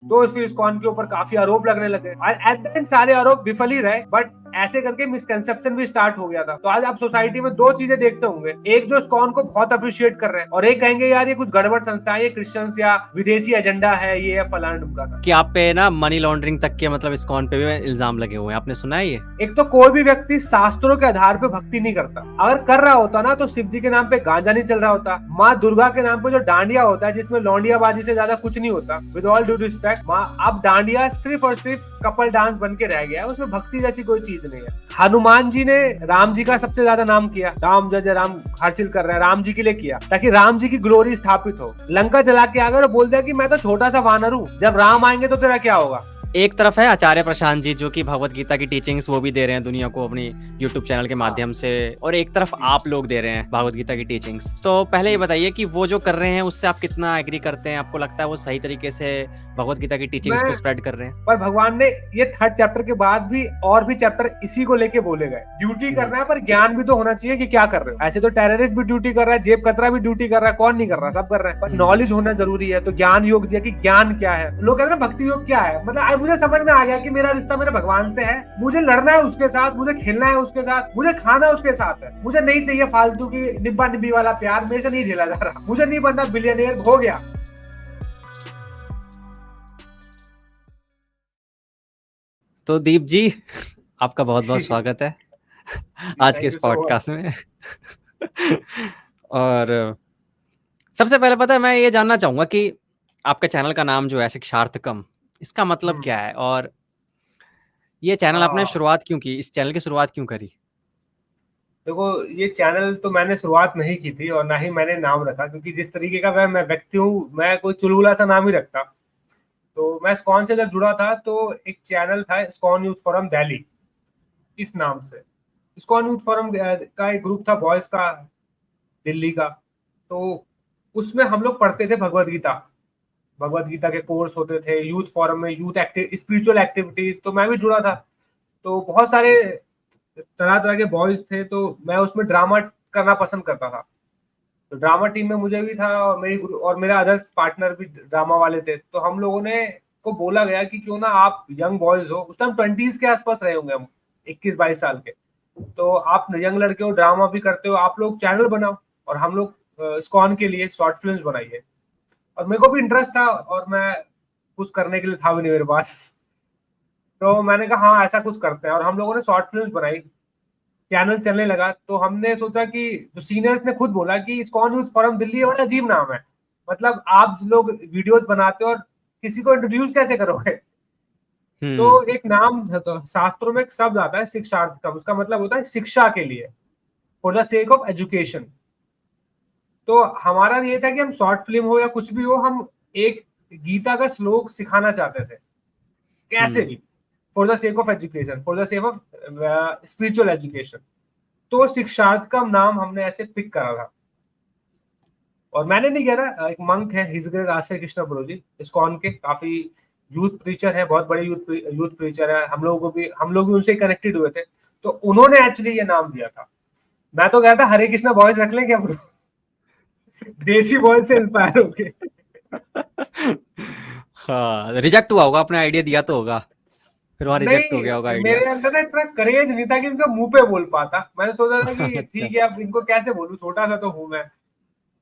तो फिर इस्कॉन के ऊपर काफी आरोप लगने लगे और एट द एंड सारे आरोप विफल ही रहे, बट ऐसे करके मिसकंसेप्शन भी स्टार्ट हो गया था। तो आज आप सोसाइटी में दो चीजें देखते होंगे, एक जो इस्कॉन को बहुत अप्रिशिएट कर रहे हैं और एक कहेंगे यार ये कुछ गड़बड़ संस्था है, ये क्रिश्चियंस या विदेशी एजेंडा है, ये फलाना ढुमकाना। कि आप पे ना मनी लॉन्ड्रिंग तक के मतलब इस्कॉन पे भी इल्जाम लगे हुए हैं, आपने सुना है ये? एक तो कोई भी व्यक्ति शास्त्रों के आधार पे भक्ति नहीं करता। अगर कर रहा होता ना तो शिव जी के नाम पे गांजा नहीं चल रहा होता, माँ दुर्गा के नाम पे जो डांडिया होता है जिसमें लौंडियाबाजी से ज्यादा कुछ नहीं होता, विद ऑल ड्यू रिस्पेक्ट माँ, अब डांडिया सिर्फ और सिर्फ कपल डांस बन के रह गया है, उसमें भक्ति जैसी कोई चीज नहीं है। हनुमान जी ने राम जी का सबसे ज्यादा नाम किया, राम जय जय राम हर्षिल कर रहे हैं, राम जी के लिए किया ताकि राम जी की ग्लोरी स्थापित हो। लंका जला के आ गए और बोल दिया कि मैं तो छोटा सा वानर हूँ, जब राम आएंगे तो तेरा क्या होगा। एक तरफ है आचार्य प्रशांत जी जो कि भगवत गीता की टीचिंग्स वो भी दे रहे हैं दुनिया को अपनी यूट्यूब चैनल के माध्यम से, और एक तरफ आप लोग दे रहे हैं भगवत गीता की टीचिंग्स। तो पहले ये बताइए कि वो जो कर रहे हैं उससे आप कितना एग्री करते हैं? आपको लगता है वो सही तरीके से भगवत गीता की टीचिंग्स को स्प्रेड कर रहे हैं? पर भगवान ने ये थर्ड चैप्टर के बाद भी और भी चैप्टर इसी को लेके बोले गए, ड्यूटी करना है पर ज्ञान भी तो होना चाहिए कि क्या कर रहे हो। ऐसे तो टेररिस्ट भी ड्यूटी कर रहा है, जेब कतरा भी ड्यूटी कर रहा है, कौन नहीं कर रहा, सब कर रहे हैं, पर नॉलेज होना जरूरी है। तो ज्ञान योग दिया कि ज्ञान क्या है, लोग कहते हैं भक्ति योग क्या है, मतलब मुझे समझ में आ गया कि मेरा रिश्ता मेरे भगवान से है, मुझे लड़ना है उसके साथ, मुझे खेलना है उसके साथ, मुझे खाना उसके साथ है, मुझे नहीं चाहिए फालतू की निब्बा निब्बी वाला प्यार, मेरे से नहीं झेला जा रहा, मुझे नहीं बनना बिलियनियर, हो गया। तो दीप जी, आपका बहुत बहुत स्वागत है आज के थैंक इस यू सो मच। पॉडकास्ट में और सबसे पहले पता है मैं ये जानना चाहूंगा कि आपके चैनल का नाम जो है शिक्षार्थकम, इसका मतलब क्या है? और ये चैनल आपने शुरुआत क्यों की? इस चैनल की शुरुआत क्यों करी? देखो, ये चैनल तो मैंने शुरुआत नहीं की थी और ना ही मैंने नाम रखा, क्योंकि जिस तरीके का मैं व्यक्ति हूँ, मैं कोई चुलबुला सा नाम ही रखता। तो मैं इस्कॉन से जब जुड़ा था तो एक चैनल था इस्कॉन यूथ फोरम दिल्ली, इस नाम से। इस्कॉन यूथ फोरम का एक ग्रुप था बॉयज का, दिल्ली का। तो उसमें हम लोग पढ़ते थे भगवत गीता, भगवत गीता के कोर्स होते थे यूथ फोरम में, यूथ एक्टिव स्पिरिचुअल एक्टिविटीज, तो मैं भी जुड़ा था। तो बहुत सारे तरह तरह के बॉयज थे, तो मैं उसमें ड्रामा करना पसंद करता था। तो ड्रामा टीम में मुझे भी था और मेरा अदर्स पार्टनर भी ड्रामा वाले थे। तो हम लोगों ने को बोला गया कि क्यों ना आप यंग बॉयज हो, उस टाइम 20s के आसपास रहे होंगे हम, 21-22 साल के, तो आप यंग लड़के हो, ड्रामा भी करते हो, आप लोग चैनल बनाओ और हम लोग इस्कॉन के लिए शॉर्ट फिल्म्स बनाइए। और मेरे को भी इंटरेस्ट था और मैं कुछ करने के लिए था भी नहीं मेरे पास। तो मैंने कहा हाँ ऐसा कुछ करते हैं, और हम लोगों ने शॉर्ट फिल्म्स बनाई, चैनल चलने लगा। तो हमने सोचा कि जो सीनियर्स ने खुद बोला कि इस्कॉन यूथ फोरम दिल्ली बड़ा अजीब नाम है, मतलब आप लोग वीडियोस बनाते हो और किसी को इंट्रोड्यूस कैसे करोगे। तो एक नाम तो शास्त्रों में एक शब्द आता है शिक्षार्थकम, उसका मतलब होता है शिक्षा के लिए, for the sake of education. तो हमारा ये था कि हम शॉर्ट फिल्म हो या कुछ भी हो, हम एक गीता का श्लोक सिखाना चाहते थे कैसे भी, for the sake of education, for the sake of spiritual education. तो शिक्षार्थकम नाम हमने ऐसे पिक करा था। और मैंने नहीं कह रहा, एक मंक है हिज ग्रेस आश्रय कृष्ण प्रभु जी, इस्कॉन के काफी यूथ प्रीचर है, बहुत बड़े यूथ प्रीचर है, हम लोग भी उनसे कनेक्टेड हुए थे। तो उन्होंने एक्चुअली ये नाम दिया था। मैं तो कहता हरे कृष्णा बॉयज रख लें क्या ब्रो, देसी बॉयज से इंस्पायर होके। हाँ, रिजेक्ट हुआ होगा, आपने आइडिया दिया तो होगा, फिर वहाँ रिजेक्ट हो गया होगा नहीं, आइडिया। मेरे अंदर ना इतना करेज नहीं था कि उनके मुंह पे बोल पाता। मैंने सोचा था कि अच्छा। ठीक है अब इनको कैसे बोलूं, छोटा सा तो हूं मैं।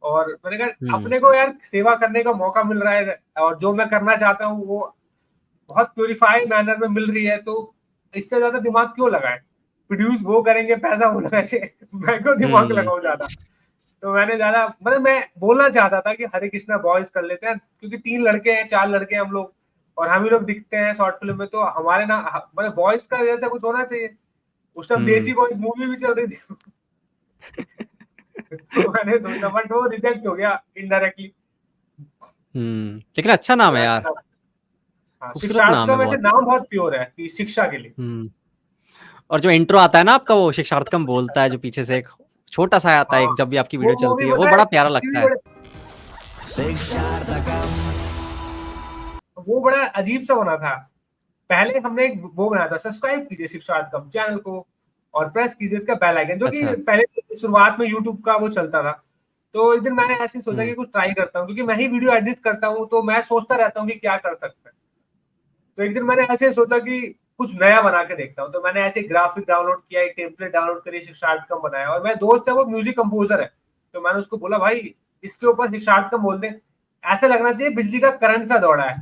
और मैंने कहा हम्म अपने को यार सेवा करने का मौका मिल रहा है और जो मैं करना चाहता हूँ वो बहुत प्योरीफाई मैनर में मिल रही है, तो इससे ज्यादा दिमाग क्यों लगाए, प्रोड्यूस वो करेंगे, पैसा वो लगाएंगे, मैं क्यों दिमाग हम्म लगाऊं ज्यादा। तो मैंने ज्यादा मतलब मैं बोलना चाहता था कि हरे कृष्णा बॉयज कर लेते हैं, क्योंकि 3 लड़के हैं 4 लड़के हैं हम लोग, और हम ही लोग दिखते हैं शॉर्ट फिल्म में, तो हमारे ना मतलब बॉयज का जैसा कुछ होना चाहिए। उस टाइम हम्म देसी बॉयज मूवी भी चल रही थी। तो मैंने सोचा, बट वो रिजेक्ट हो गया इनडायरेक्टली। लेकिन अच्छा नाम है यार, तो हाँ, खूबसूरत शिक्षार्थ नाम का है वैसे बहुत। नाम बहुत प्योर है कि शिक्षा के लिए। हम्म और जो इंट्रो आता है ना आपका, वो शिक्षार्थकम बोलता है जो पीछे से एक छोटा सा आता है, हाँ, एक जब भी आपकी वो वीडियो मूवी चलती है, वो पता है बड़ा प्यारा इसकी भी लगता है। वो बड़ा अजीब सा बना था। पहले हमने एक वो बनाया था, सब्सक्राइब कीजिए शिक्षार्थ कम चैनल को और प्रेस कीजिए इसका बेल आइकन, जो कि अच्छा। पहले शुरुआत में यूट्यूब का वो चलता था। तो एक दिन मैंने ऐसे ही सोचा हम्म कि कुछ ट्राई करता हूँ, क्योंकि मैं ही वीडियो एडिट करता हूँ, तो मैं सोचता रहता हूँ कि क्या कर सकते हैं। तो एक दिन मैंने ऐसे सोचा कि कुछ नया बना के देखता हूँ, तो मैंने ऐसे ग्राफिक डाउनलोड किया, एक टेम्पलेट डाउनलोड करी, शिक्षार्थकम बनाया। और मेरा दोस्त है वो म्यूजिक कंपोजर है, तो मैंने उसको बोला भाई इसके ऊपर शिक्षार्थकम बोल दे, ऐसा लगना चाहिए बिजली का करंट सा दौड़ा है।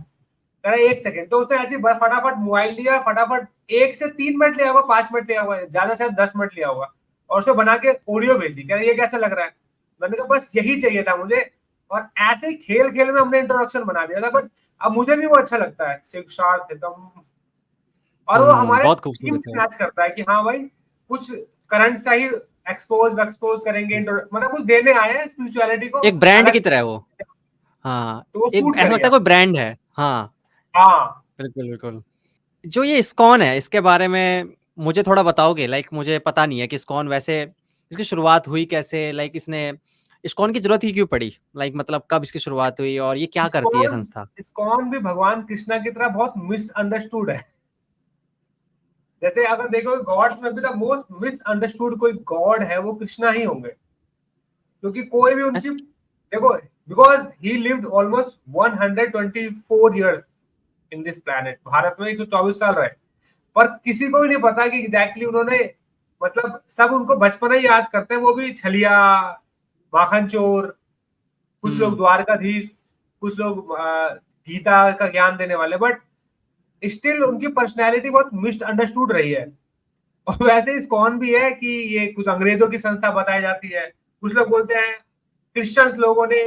कह रहा 1 सेकंड, तो उसने ऐसे फटाफट मोबाइल लिया, फटाफट 1 से 3 मिनट लिया होगा, 5 मिनट लिया होगा, ज्यादा से ज्यादा 10 मिनट लिया होगा, और उसको बना के ऑडियो भेजी। कह रहा ये कैसा लग रहा है? मैंने कहा बस यही चाहिए था मुझे। और ऐसे ही खेल खेल में हमने इंट्रोडक्शन बना दिया था, बट अब मुझे भी वो अच्छा लगता है, शिक्षार्थकम। और वो हमारे बहुत थीम खूबसूरत से है। मैच करता है कि हाँ भाई कुछ करंट सा ही एक्सपोज करेंगे, मतलब कुछ देने आए हैं स्पिरिचुअलिटी को एक ब्रांड की अलग, तरह वो। हाँ, तो वो एक सूट ऐसा कर लगता है गया। कोई ब्रांड है। हाँ, हाँ, बिल्कुल, बिल्कुल। जो ये इस्कॉन है, इसके बारे में मुझे थोड़ा बताओगे? लाइक मुझे पता नहीं है कि इस्कॉन वैसे इसकी शुरुआत हुई कैसे? लाइक इसने इस्कॉन की ज़रूरत ही क्यों पड़ी? लाइक मतलब कब इसकी शुरुआत हुई और ये क्या करती है इस्कॉन संस्था? इस्कॉन भी भगवान कृष्णा की तरह बहुत मिसअंडरस्टूड है। जैसे अगर देखो गॉड्स में भी द मोस्ट मिसअंडरस्टूड कोई गॉड है वो कृष्णा ही होंगे, क्योंकि कोई भी उनकी, ऐसा देखो because he lived almost 124 years in this planet, Bharat में 124 साल रहे, पर किसी को भी नहीं पता कि एग्जैक्टली उन्होंने, मतलब सब उनको बचपन ही याद करते हैं, वो भी छलिया, माखन चोर, कुछ लोग हुँ, द्वारकाधीश, कुछ लोग गीता का ज्ञान देने वाले, बट स्टिल उनकी पर्सनैलिटी बहुत मिसअंडरस्टूड रही है। और वैसे इस्कॉन भी है कि ये कुछ अंग्रेजों की संस्था बताई जाती है। कुछ लोग बोलते हैं क्रिश्चियंस लोगों ने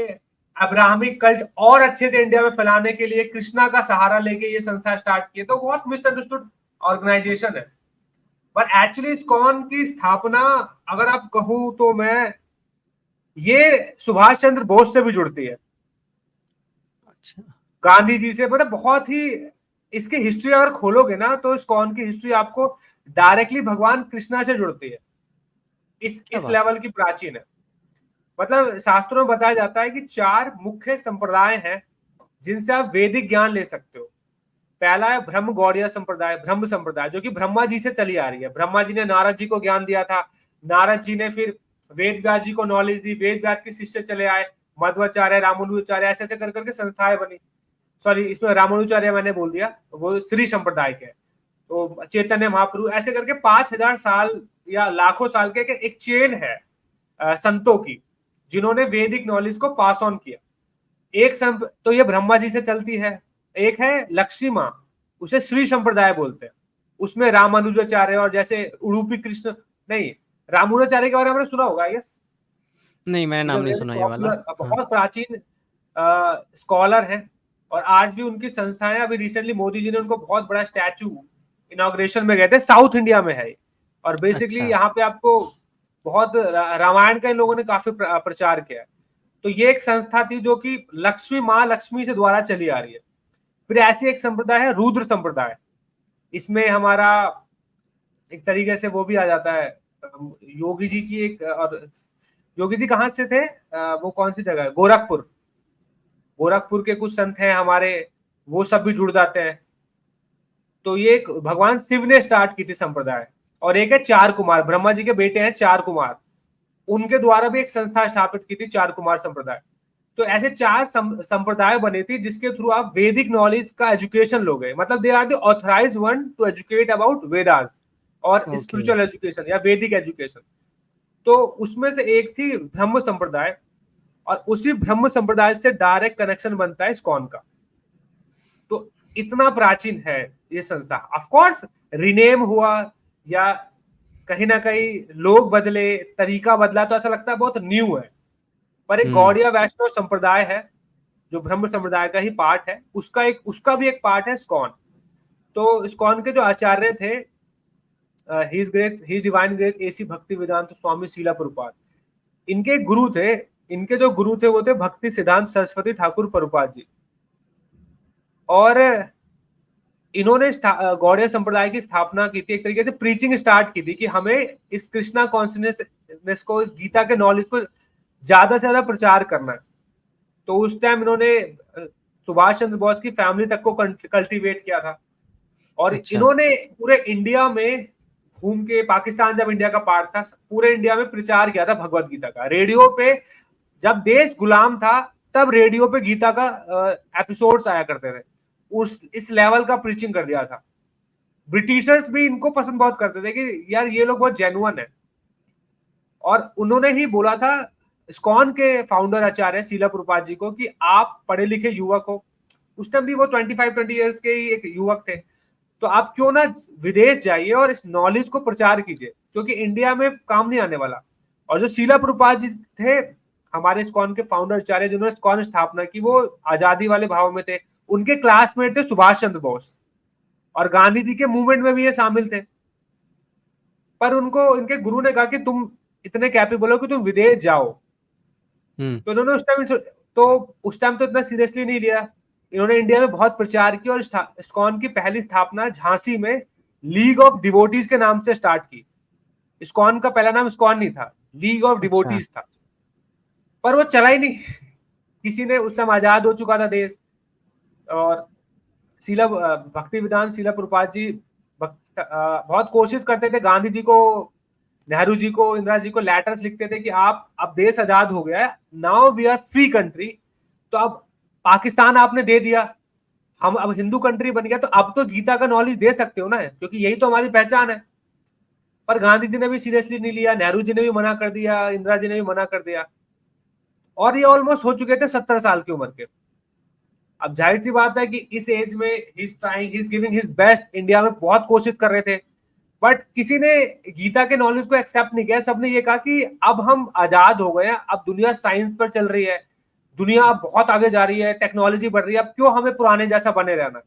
अब्राहमिक कल्ट और अच्छे से इंडिया में फैलाने के लिए कृष्णा का सहारा लेके ये संस्था स्टार्ट की है, तो बहुत मिसअंडरस्टूड ऑर्गेनाइजेशन है। पर एक्चुअली इस्कॉन की स्थापना, अगर आप कहूं तो मैं, ये सुभाष चंद्र बोस से भी जुड़ती है, अच्छा। गांधी जी से, मतलब बहुत ही, इसकी हिस्ट्री अगर खोलोगे ना तो इस्कॉन की हिस्ट्री आपको डायरेक्टली भगवान कृष्णा से जुड़ती है, क्या इस बात है! लेवल की प्राचीन है। मतलब शास्त्रों में बताया जाता है कि 4 मुख्य संप्रदाय हैं जिनसे आप वैदिक ज्ञान ले सकते हो। पहला है ब्रह्म गौड़ीय संप्रदाय, ब्रह्म संप्रदाय, जो कि ब्रह्मा जी से चली आ रही है। ब्रह्मा जी ने नारद जी को ज्ञान दिया था, नारद जी ने फिर वेद व्यास जी को नॉलेज दी, वेद व्यास के शिष्य चले आए, मध्वाचार्य, रामानुजाचार्य, ऐसे ऐसे कर करके संस्थाएं बनी। सॉरी, इसमें रामानुजाचार्य मैंने बोल दिया, वो श्री संप्रदाय के, तो चैतन्य महाप्रभु, ऐसे करके 5000 साल या लाखों साल के एक चेन है संतों की, जिन्होंने वैदिक नॉलेज को पास ऑन किया। एक संप तो ये ब्रह्मा जी से चलती है। एक है लक्ष्मी माँ, उसे श्री संप्रदाय बोलते हैं, उसमें रामानुजाचार्य और जैसे उडुपी कृष्ण, नहीं, रामानुजाचार्य के बारे में आपने सुना होगा, यस। नहीं, मैंने इज अ नाम नहीं वेरी सुना ये वाला। पॉपुलर, हाँ, बहुत प्राचीन स्कॉलर है। और आज भी उनकी संस्थाएं, अभी रिसेंटली मोदी जी ने उनको बहुत बड़ा स्टैचू इनॉग्रेशन में गए थे, साउथ इंडिया में है। और बेसिकली अच्छा। यहाँ पे आपको बहुत रामायण का इन लोगों ने काफी प्रचार किया है। तो ये एक संस्था थी जो कि लक्ष्मी माँ लक्ष्मी से द्वारा चली आ रही है। फिर ऐसी एक संप्रदाय है रुद्र संप्रदाय, इसमें हमारा एक तरीके से वो भी आ जाता है, योगी जी की एक, और योगी जी कहाँ से थे, वो कौन सी जगह है, गोरखपुर, गोरखपुर के कुछ संत हैं हमारे, वो सब भी जुड़ जाते हैं। तो ये एक भगवान शिव ने स्टार्ट की थी संप्रदाय। और एक है चार कुमार, ब्रह्मा जी के बेटे हैं चार कुमार, उनके द्वारा भी एक संस्था स्थापित की थी, चार कुमार संप्रदाय। तो ऐसे 4 संप्रदाय बने थे जिसके थ्रू आप वैदिक नॉलेज का एजुकेशन लोगे, मतलब they are the authorized one to educate about Vedas और ओके। स्पिरिचुअल एजुकेशन या वैदिक एजुकेशन। तो उसमें से एक थी ब्रह्म संप्रदाय, और उसी ब्रह्म संप्रदाय से डायरेक्ट कनेक्शन बनता है इस्कॉन का। तो इतना प्राचीन है ये संस्था। ऑफ कोर्स रिनेम हुआ या कहीं ना कहीं लोग बदले, तरीका बदला, तो ऐसा लगता है बहुत न्यू है। पर एक हुँ, गौड़िया वैष्णव संप्रदाय है जो ब्रह्म संप्रदाय का ही पार्ट है, उसका भी एक पार्ट है स्कॉन। तो स्कॉन के जो आचार्य थे, ही डिवाइन ग्रेस एसी भक्ति वेदांत स्वामी शीला प्रभुपाद, इनके गुरु थे, इनके जो गुरु थे वो थे भक्ति सिद्धांत सरस्वती ठाकुर प्रभुपाद जी। और इन्होंने गौड़िया संप्रदाय की स्थापना की थी, एक तरीके से प्रीचिंग स्टार्ट की थी कि हमें इस कृष्णा कॉन्शियसनेस को, इस गीता के नॉलेज को ज्यादा से ज्यादा प्रचार करना है। तो उस टाइम इन्होंने सुभाष चंद्र बोस की फैमिली तक को कल्टीवेट किया था। और अच्छा। इन्होंने पूरे इंडिया में घूम के, पाकिस्तान जब इंडिया का पार्ट था, पूरे इंडिया में प्रचार किया था भगवत गीता का। रेडियो पे जब देश गुलाम था तब रेडियो पे गीता का एपिसोड्स आया करते थे। उस इस लेवल का प्रीचिंग कर दिया था। ब्रिटिशर्स भी इनको पसंद बहुत करते थे कि यार ये लोग बहुत जेन्युइन है। और उन्होंने ही बोला था इस्कॉन के फाउंडर आचार्य शीला प्रभुपाद जी को कि आप पढ़े लिखे युवक हो, उस टाइम भी वो 25-20 ईयर्स के ही एक युवक थे, तो आप क्यों ना विदेश जाइए और इस नॉलेज को प्रचार कीजिए, क्योंकि इंडिया में काम नहीं आने वाला। और जो शीला प्रभुपाद जी थे हमारे इस्कॉन के फाउंडर आचार्य जिन्होंने इस्कॉन स्थापना की, वो आजादी वाले भाव में थे। उनके क्लासमेट थे सुभाष चंद्र बोस, और गांधी जी के मूवमेंट में भी ये शामिल थे। पर उनको इनके गुरु ने कहा कि तुम इतने कैपेबल हो कि तुम विदेश जाओ। तो उन्होंने उस टाइम तो इतना सीरियसली नहीं लिया। इन्होंने इंडिया में बहुत प्रचार किया और इस्कॉन की पहली स्थापना झांसी में लीग ऑफ डिवोटीज के नाम से स्टार्ट की। इस्कॉन का पहला नाम इस्कॉन नहीं था, लीग ऑफ डिवोटीज था। पर वो चला ही नहीं किसी ने, उस टाइम आजाद हो चुका था देश। और शीला भक्ति वेदांत शीला प्रभुपाद जी बहुत कोशिश करते थे गांधी जी को, नेहरू जी को, इंदिरा जी को लेटर्स लिखते थे कि आप, अब देश आजाद हो गया है, now we are free country, तो अब पाकिस्तान आपने दे दिया, हम अब हिंदू कंट्री बन गया, तो अब तो गीता का नॉलेज दे सकते हो ना, क्योंकि यही तो हमारी पहचान है। पर गांधी जी ने भी सीरियसली नहीं लिया, नेहरू जी ने भी मना कर दिया, इंदिरा जी ने भी मना कर दिया। और ये ऑलमोस्ट हो चुके थे 70 साल की उम्र के। अब जाहिर सी बात है कि इस एज में he is trying, he is giving his best, India में बहुत कोशिश कर रहे थे, बट किसी ने गीता के नॉलेज को एक्सेप्ट नहीं किया। सबने ये कहा कि अब हम आजाद हो गए हैं, अब दुनिया साइंस पर चल रही है, दुनिया अब बहुत आगे जा रही है, टेक्नोलॉजी बढ़ रही है, अब क्यों हमें पुराने जैसा बने रहना।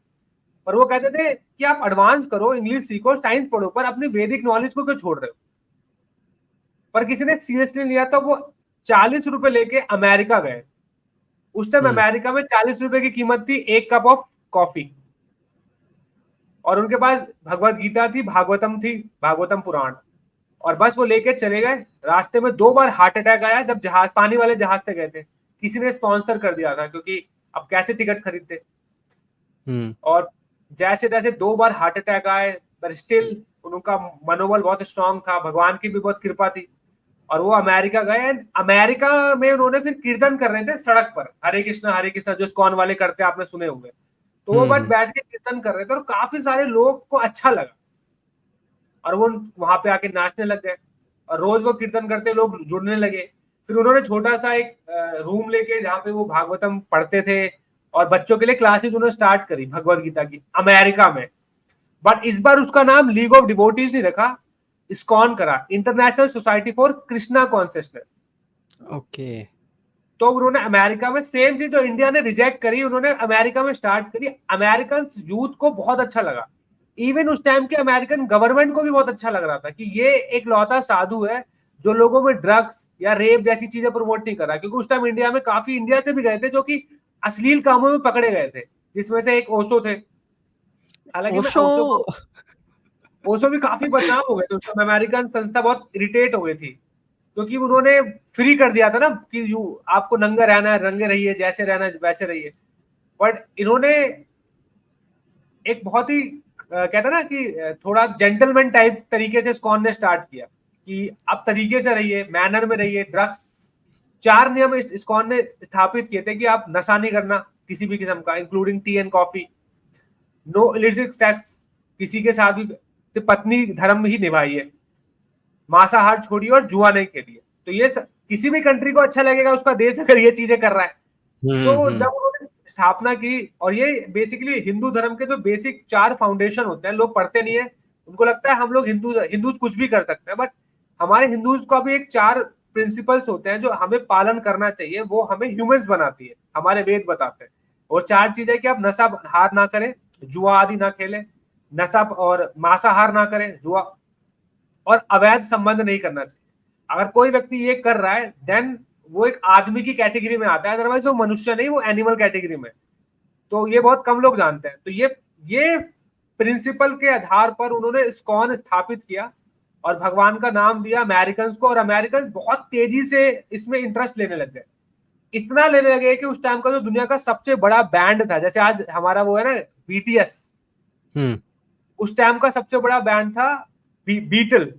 पर वो कहते थे कि आप एडवांस करो, इंग्लिश सीखो, साइंस पढ़ो, पर अपनी वैदिक नॉलेज को क्यों छोड़ रहे हो। पर किसी ने सीरियसली लिया, तो वो 40 रुपए लेके अमेरिका गए। उस टाइम अमेरिका में 40 रुपए की कीमत थी एक कप ऑफ कॉफी। और उनके पास भगवत गीता थी, भागवतम थी, भागवतम पुराण। और बस वो लेके चले गए। रास्ते में 2 बार हार्ट अटैक आया, जब जहाज, पानी वाले जहाज से गए थे, किसी ने स्पॉन्सर कर दिया था, क्योंकि अब कैसे टिकट खरीदते। और जैसे तैसे 2 बार हार्ट अटैक आए, पर स्टिल उनका मनोबल बहुत स्ट्रांग था, भगवान की भी बहुत कृपा थी। और वो अमेरिका गए। अमेरिका में उन्होंने फिर कीर्तन कर रहे थे सड़क पर, हरे कृष्णा जो इस्कॉन वाले करते हैं, आपने सुने होंगे। तो वो बट बैठ के कीर्तन कर रहे थे, और काफी सारे लोग को अच्छा लगा, और वो वहां पे आके नाचने लग गए। और रोज वो कीर्तन करते, लोग जुड़ने लगे। फिर उन्होंने छोटा सा एक रूम लेके, जहाँ पे वो भागवतम पढ़ते थे, और बच्चों के लिए क्लासेस उन्होंने स्टार्ट करी भगवत गीता की, अमेरिका में। बट इस बार उसका नाम लीग ऑफ डिवोटीज नहीं रखा, इस्कॉन करा, international society for Krishna consciousness. Okay. तो उन्होंने अमेरिका में सेम चीज जो इंडिया ने रिजेक्ट करी, उन्होंने अमेरिका में स्टार्ट करी। अमेरिकन यूथ को बहुत अच्छा लगा, इवन उस टाइम के अमेरिकन गवर्नमेंट को भी बहुत अच्छा लग रहा था कि ये एक लौता साधु है जो लोगों में ड्रग्स या रेप जैसी चीजें प्रमोट नहीं कर रहा। क्योंकि उस टाइम इंडिया में काफी इंडिया से भी गए थे जो कि अश्लील कामों में पकड़े गए थे, जिसमें से एक ओशो थे। हालांकि मैं ओशो भी काफी बदनाम हो गए थे उस टाइम, अमेरिकन संस्था बहुत इरिटेट हो गई थी, क्योंकि उन्होंने फ्री कर दिया था ना कि यू आपको नंगा रहना है, रंगे रहिए, जैसे रहना है वैसे रहिए। बट इन्होंने एक बहुत ही कहता ना कि थोड़ा जेंटलमैन टाइप तरीके से इस्कॉन ने स्टार्ट किया कि आप तरीके से रहिए, मैनर में रहिए। ड्रग्स 4 नियम इस्कॉन ने स्थापित किए थे कि आप नशा नहीं करना किसी भी किस्म का, including tea and coffee, no illicit sex, किसी के साथ भी, तो पत्नी धर्म ही निभाइए, मांसाहार छोड़िए, और जुआ नहीं खेलिए। तो ये किसी भी कंट्री को अच्छा लगेगा उसका देश अगर ये चीजें कर रहा है। तो जब उन्होंने स्थापना की, और ये बेसिकली हिंदू धर्म के जो बेसिक 4 फाउंडेशन होते हैं, लोग पढ़ते नहीं है, उनको लगता है हम लोग हिंदू कुछ भी कर सकते हैं, बट हमारे हिंदूज का भी एक 4 प्रिंसिपल्स होते हैं जो हमें पालन करना चाहिए, वो हमें ह्यूमंस बनाती है, हमारे वेद बताते हैं। और 4 चीजें कि आप नशा हार ना करें, जुआ आदि ना खेलें, नशा और मांसाहार ना करें, जुआ, और अवैध संबंध नहीं करना चाहिए। अगर कोई व्यक्ति ये कर रहा है, देन वो एक आदमी की कैटेगरी में आता है, अदरवाइज वो मनुष्य नहीं, वो एनिमल कैटेगरी में। तो ये बहुत कम लोग जानते हैं। तो ये प्रिंसिपल के आधार पर उन्होंने इस्कॉन स्थापित किया और भगवान का नाम दिया अमेरिकन को, और अमेरिकन बहुत तेजी से इसमें इंटरेस्ट लेने लग गए। इतना लेने लगे कि उस टाइम का जो दुनिया का सबसे बड़ा बैंड था, जैसे आज हमारा वो है ना बीटीएस, उस टाइम का सबसे बड़ा बैंड था बीटल,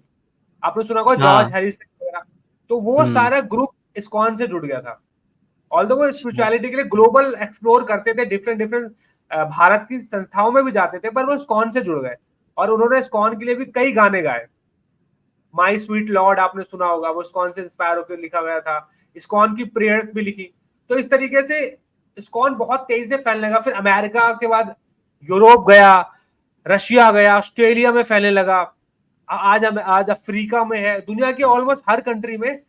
आपने सुना होगा, जॉर्ज हैरिसन वगैरह। तो वो सारा ग्रुप इस्कॉन से जुड़ गया था। ऑल्दो वो स्पिरिचुअलिटी के लिए ग्लोबल एक्सप्लोर करते थे, डिफरेंट भारत की संस्थाओं में भी जाते थे, पर वो इस्कॉन से जुड़ गए और उन्होंने इस्कॉन के लिए भी कई गाने गाए। माई स्वीट लॉर्ड आपने सुना होगा, वो इस्कॉन से इंस्पायर होकर लिखा गया था। इस्कॉन की प्रेयर्स भी लिखी। तो इस तरीके से इस्कॉन बहुत तेजी से फैलने लगा। फिर अमेरिका के बाद यूरोप गया, रशिया गया, ऑस्ट्रेलिया में फैलने लगा। आज अफ्रीका में है। दुनिया के ऑलमोस्ट हर कंट्री में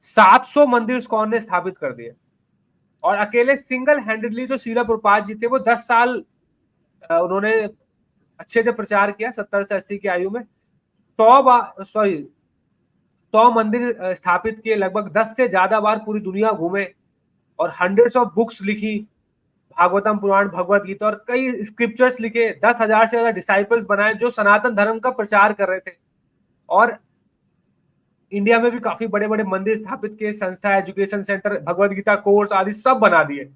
700 मंदिर इस्कॉन ने स्थापित कर दिए। और अकेले सिंगल हैंडेडली जो शीला प्रभुपाद जी थे, वो 10 साल उन्होंने अच्छे से प्रचार किया। 70 से 80 की आयु में 100 मंदिर स्थापित किए, लगभग 10 से ज्यादा बार पूरी दुनिया घूमे और हंड्रेड्स ऑफ बुक्स लिखी, भागवतम पुराण, भगवत गीता, और कई स्क्रिप्चर्स लिखे। 10,000 से ज्यादा डिसाइपल्स बनाए जो सनातन धर्म का प्रचार कर रहे थे। और इंडिया में भी काफी बड़े बड़े मंदिर स्थापित किए, संस्था, education centre, Bhagavad Gita course आदि सब बना दिए।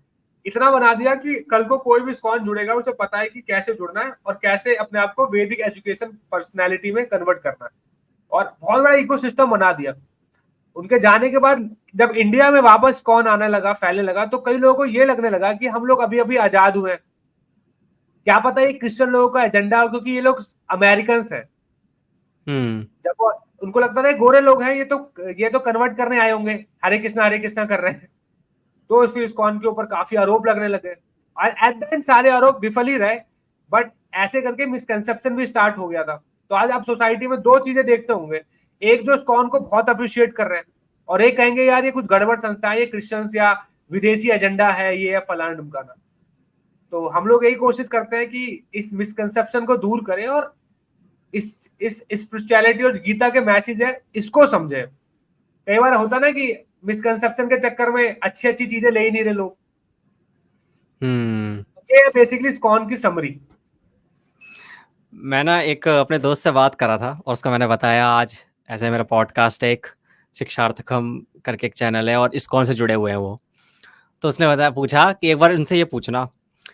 इतना बना दिया कि कल को कोई भी इस्कॉन जुड़ेगा उसे पता है कि कैसे जुड़ना है और कैसे अपने आप को वैदिक एजुकेशन पर्सनैलिटी में कन्वर्ट करना है। और बहुत बड़ा इकोसिस्टम बना दिया। उनके जाने के बाद जब इंडिया में वापस कौन आने लगा, फैलने लगा, तो कई लोगों को ये लगने लगा कि हम लोग अभी अभी आजाद हुए हैं, क्या पता ये क्रिश्चियन लोगों का एजेंडा हो, क्योंकि ये लोग अमेरिकन हैं। जब उनको लगता था गोरे लोग हैं, ये तो कन्वर्ट करने आए होंगे, हरे कृष्णा कर रहे हैं। तो फिर इस्कॉन के ऊपर काफी आरोप लगने लगे। एट द एंड सारे आरोप विफल ही रहे, बट ऐसे करके मिसकंसेप्शन भी स्टार्ट हो गया था। तो आज आप सोसाइटी में दो चीजें देखते होंगे, एक जो इस्कॉन को बहुत अप्रिशिएट कर रहे हैं और एक कहेंगे यार ये कुछ गड़बड़ संस्था है, ये क्रिश्चियंस या विदेशी एजेंडा है, ये फलाना ढुमकाना। तो हम लोग यही कोशिश करते हैं कि इस मिसकंसेप्शन को दूर करें और इस स्पिरिचुअलिटी और गीता के मैसेज है इसको समझे। कई बार होता ना कि मिसकंसेप्शन के चक्कर में अच्छी अच्छी चीजें ले ही नहीं रहे लोग। ये बेसिकली इस्कॉन की समरी। मैं ना एक अपने दोस्त से बात कर रहा था और उसको मैंने बताया आज ऐसे मेरा पॉडकास्ट है, एक शिक्षार्थकम करके एक चैनल है और इस्कॉन से जुड़े हुए हैं वो। तो उसने बताया, पूछा कि एक बार उनसे ये पूछना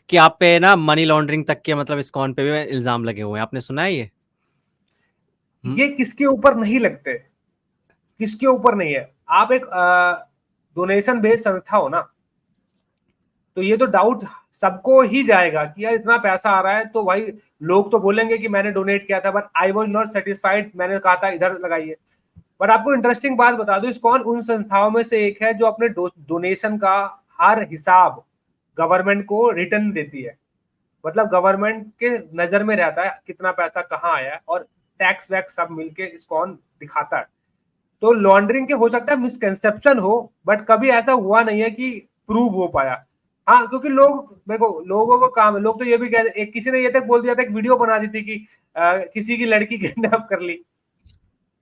कि आप पे ना मनी लॉन्ड्रिंग तक के मतलब इस्कॉन पे भी इल्जाम लगे हुए हैं, आपने सुना है ये? ये किसके ऊपर नहीं लगते, किसके ऊपर नहीं है। आप एक डोनेशन बेस्ड संस्था हो ना, तो ये तो डाउट सबको ही जाएगा कि यार इतना पैसा आ रहा है, तो भाई लोग तो बोलेंगे कि मैंने डोनेट किया था but I was not satisfied, मैंने कहा था इधर लगाइए। बट आपको इंटरेस्टिंग बात बता दूं, इस्कॉन उन संस्थाओं में से एक है जो अपने डोनेशन का हर हिसाब गवर्नमेंट को रिटर्न देती है। मतलब गवर्नमेंट के नजर में रहता है कितना पैसा कहाँ आया है और टैक्स वैक्स सब मिलके इस्कॉन दिखाता है। तो लॉन्ड्रिंग के हो सकता है मिसकंसेप्शन हो, बट कभी ऐसा हुआ नहीं है कि प्रूव हो पाया। हाँ, क्योंकि लोग देखो, लोगों को काम है, लोग तो ये भी कहते, एक किसी ने ये तक बोल दिया था, एक वीडियो बना दी थी कि किसी की लड़की किडनैप कर ली।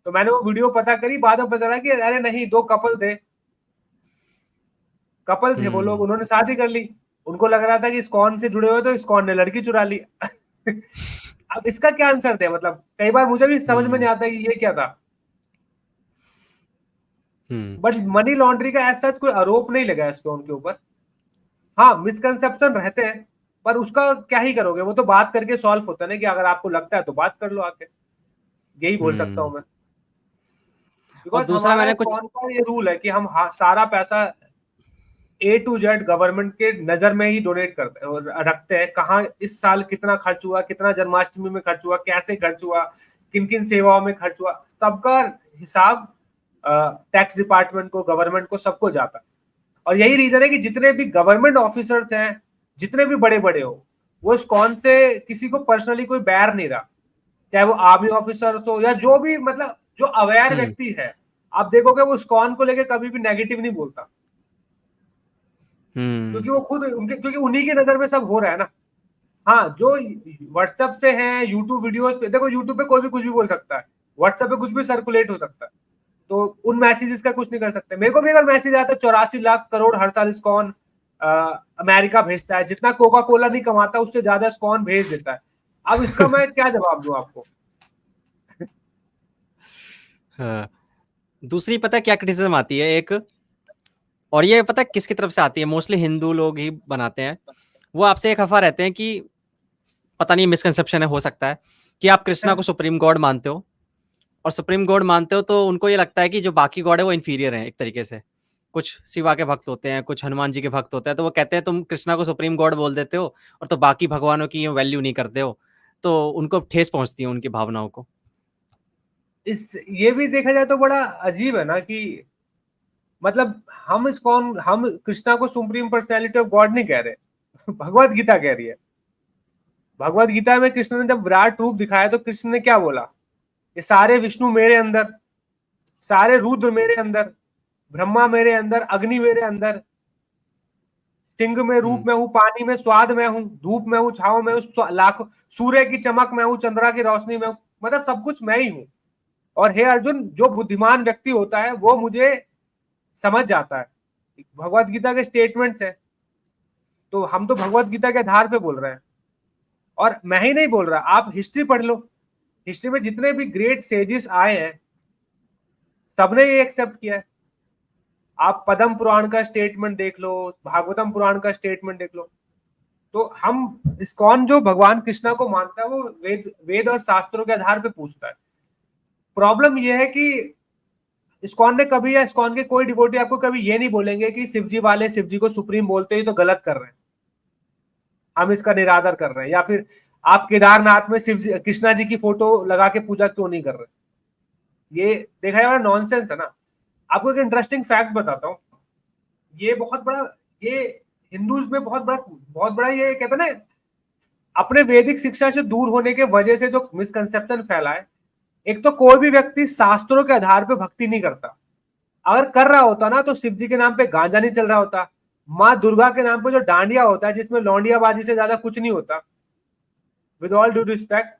तो मैंने वो वीडियो पता करी, बाद में पता चला कि अरे नहीं, दो कपल थे वो लोग, उन्होंने शादी कर ली। उनको लग रहा था कि इस्कॉन से जुड़े हुए, तो इस्कॉन ने लड़की चुरा ली। अब इसका क्या आंसर थे, मतलब कई बार मुझे भी समझ में नहीं आता कि ये क्या था। बट मनी लॉन्ड्रिंग का ऐसा कोई आरोप नहीं लगा इस्कॉन के ऊपर। हाँ, मिसकंसेप्शन रहते हैं, पर उसका क्या ही करोगे, वो तो बात करके सॉल्व होता है ना, कि अगर आपको लगता है तो बात कर लो आके। यही बोल सकता हूँ मैं। और बिकॉज दूसरा हमारा मैंने कुछ इस्कॉन का ये रूल है कि हम सारा पैसा A to Z गवर्नमेंट के नजर में ही डोनेट करते हैं और रखते हैं। कहाँ इस साल कितना खर्च हुआ, कितना जन्माष्टमी में खर्च हुआ, कैसे खर्च हुआ, किन किन सेवाओं में खर्च हुआ, सबका हिसाब टैक्स डिपार्टमेंट को, गवर्नमेंट को, सबको जाता है। और यही रीजन है कि जितने भी गवर्नमेंट ऑफिसर्स हैं, जितने भी बड़े बड़े हो, वो इस्कॉन से किसी को पर्सनली कोई बैर नहीं रहा। चाहे वो आर्मी ऑफिसर हो या जो भी, मतलब जो अवेयर व्यक्ति है, आप देखोगे वो इस्कॉन को लेके कभी भी नेगेटिव नहीं बोलता। क्योंकि वो खुद उनके, क्योंकि उन्हीं की नजर में सब हो रहा है ना। हाँ, जो व्हाट्सएप से है, यूट्यूब वीडियोस पे देखो, यूट्यूब पे कोई भी कुछ भी बोल सकता है, व्हाट्सएप पे कुछ भी सर्कुलेट हो सकता है। तो उन मैसेजेस का कुछ नहीं कर सकते। मेरे को भी अगर मैसेज आता है 84 लाख करोड़ हर साल इस्कॉन अमेरिका भेजता है, जितना कोका कोला नहीं कमाता उससे ज्यादा इस्कॉन भेज देता है। अब इसका मैं क्या जवाब दूं आपको। दूसरी पता है क्या क्रिटिसिज्म आती है एक, और ये पता है किसकी तरफ से आती है, मोस्टली हिंदू लोग ही बनाते हैं। वो आपसे एक अफवाह रहते हैं कि पता नहीं मिसकंसेप्शन है, हो सकता है कि आप कृष्णा को सुप्रीम गॉड मानते हो, और सुप्रीम गॉड मानते हो तो उनको ये लगता है कि जो बाकी गॉड है वो इन्फीरियर है एक तरीके से, कुछ शिवा के भक्त होते हैं, कुछ हनुमान जी के भक्त होते हैं, तो वो कहते हैं तुम कृष्णा को सुप्रीम गॉड बोल देते हो और तो बाकी भगवानों की वैल्यू नहीं करते हो, तो उनको ठेस पहुंचती है उनकी भावनाओं को। इस ये भी देखा जाए तो बड़ा अजीब है ना कि मतलब हम कृष्णा को सुप्रीम पर्सनैलिटी ऑफ गॉड नहीं कह रहे भगवत गीता कह रही है। भगवत गीता में कृष्ण ने जब विराट रूप दिखाया तो कृष्ण ने क्या बोला, ये सारे विष्णु मेरे अंदर, सारे रुद्र मेरे अंदर, ब्रह्मा मेरे अंदर, अग्नि मेरे अंदर, सिंह में रूप में हूं, पानी में स्वाद में हूं, धूप में हूं, छाव में हूं, लाखों सूर्य की चमक में हूं, चंद्रा की रोशनी में हूं, मतलब सब कुछ मैं ही हूं। और हे अर्जुन, जो बुद्धिमान व्यक्ति होता है वो मुझे समझ जाता है। भगवत गीता के स्टेटमेंट्स है, तो हम तो भगवत गीता के आधार पे बोल रहे हैं। और मैं ही नहीं बोल रहा, आप हिस्ट्री पढ़ लो, हिस्ट्री में जितने भी ग्रेट सेजेस आए हैं सबने ये एक्सेप्ट किया है। आप पद्म पुराण का स्टेटमेंट देख लो, भागवतम पुराण का स्टेटमेंट देख लो। तो हम इस्कॉन जो भगवान कृष्णा को मानता है वो वेद और शास्त्रों के आधार पे पूछता है। प्रॉब्लम ये है कि इस्कॉन ने कभी, या इस्कॉन के कोई डिवोटी आपको कभी ये नहीं बोलेंगे कि शिवजी वाले शिवजी को सुप्रीम बोलते ही तो गलत कर रहे हैं, हम इसका निरादर कर रहे हैं, या फिर आप केदारनाथ में शिव कृष्णा जी की फोटो लगा के पूजा क्यों नहीं कर रहे। ये देखा जाए नॉनसेंस है ना। आपको एक इंटरेस्टिंग फैक्ट बताता हूँ, ये बहुत बड़ा, ये हिंदूज में बहुत बड़ा ये कहते हैं ना, अपने वैदिक शिक्षा से दूर होने के वजह से जो मिसकंसेप्शन फैला है। एक तो कोई भी व्यक्ति शास्त्रों के आधार पे भक्ति नहीं करता। अगर कर रहा होता ना तो शिव जी के नाम पे गांजा नहीं चल रहा होता, माँ दुर्गा के नाम पे जो डांडिया होता है जिसमें लौंडियाबाजी से ज्यादा कुछ नहीं होता, विद ऑल ड्यू रिस्पेक्ट,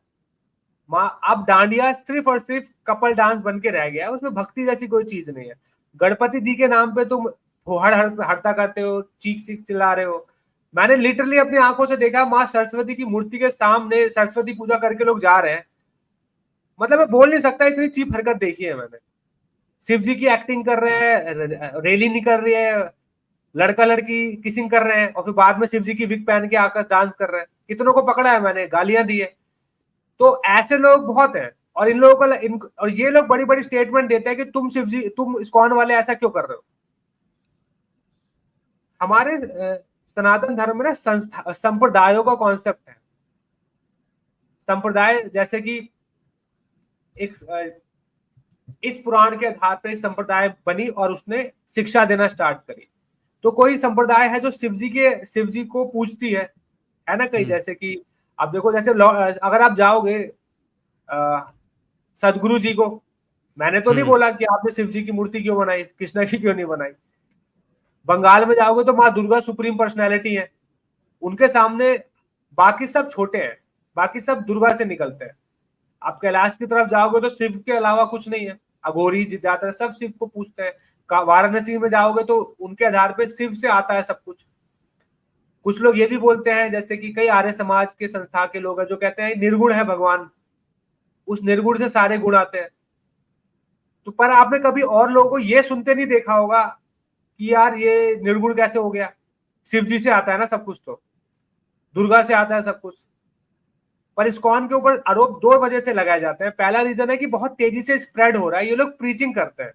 माँ अब डांडिया सिर्फ और सिर्फ कपल डांस बन के रह गया है, उसमें भक्ति जैसी कोई चीज नहीं है। गणपति जी के नाम पे तुम हड़ता करते हो, चीख चीख चिल्ला रहे हो। मैंने लिटरली अपनी आंखों से देखा, माँ सरस्वती की मूर्ति के सामने सरस्वती पूजा करके लोग जा रहे हैं। मतलब मैं बोल नहीं सकता, इतनी चीप हरकत देखी है मैंने। शिव जी की एक्टिंग कर रहे हैं, रैली नहीं कर रही है, लड़का लड़की किसिंग कर रहे हैं, और फिर बाद में शिव जी की विग पहन के आकर डांस कर रहे हैं। कितनों को पकड़ा है मैंने, गालियां दी है। तो ऐसे लोग बहुत हैं, और इन लोगों को और ये लोग बड़ी बड़ी स्टेटमेंट देते हैं कि तुम शिव जी, तुम इस्कॉन वाले ऐसा क्यों कर रहे हो। हमारे सनातन धर्म में ना संप्रदायों का कॉन्सेप्ट है। संप्रदाय जैसे कि एक इस पुराण के आधार पर एक संप्रदाय बनी और उसने शिक्षा देना स्टार्ट करी। तो कोई संप्रदाय है जो शिव जी को पूजती है ना कहीं, जैसे कि अब देखो, जैसे अगर आप जाओगे सदगुरु जी को, मैंने तो नहीं बोला कि आपने शिव जी की मूर्ति क्यों बनाई, कृष्णा की क्यों नहीं बनाई। बंगाल में जाओगे तो माँ दुर्गा सुप्रीम पर्सनैलिटी है, उनके सामने बाकी सब छोटे हैं, बाकी सब दुर्गा से निकलते हैं। आप कैलाश की तरफ जाओगे तो शिव के अलावा कुछ नहीं है, अघोरी ज्यादातर सब शिव को पूछते हैं। वाराणसी में जाओगे तो उनके आधार पे शिव से आता है सब कुछ। कुछ लोग ये भी बोलते हैं, जैसे कि कई आर्य समाज के संस्था के लोग हैं जो कहते हैं निर्गुण है भगवान, उस निर्गुण से सारे गुण आते हैं। तो पर आपने कभी और लोगों को ये सुनते नहीं देखा होगा कि यार ये निर्गुण कैसे हो गया, शिव जी से आता है ना सब कुछ, तो दुर्गा से आता है सब कुछ। पर इस्कॉन के ऊपर आरोप दो वजह से लगाए जाते हैं। पहला रीजन है कि बहुत तेजी से स्प्रेड हो रहा है, ये लोग प्रीचिंग करते हैं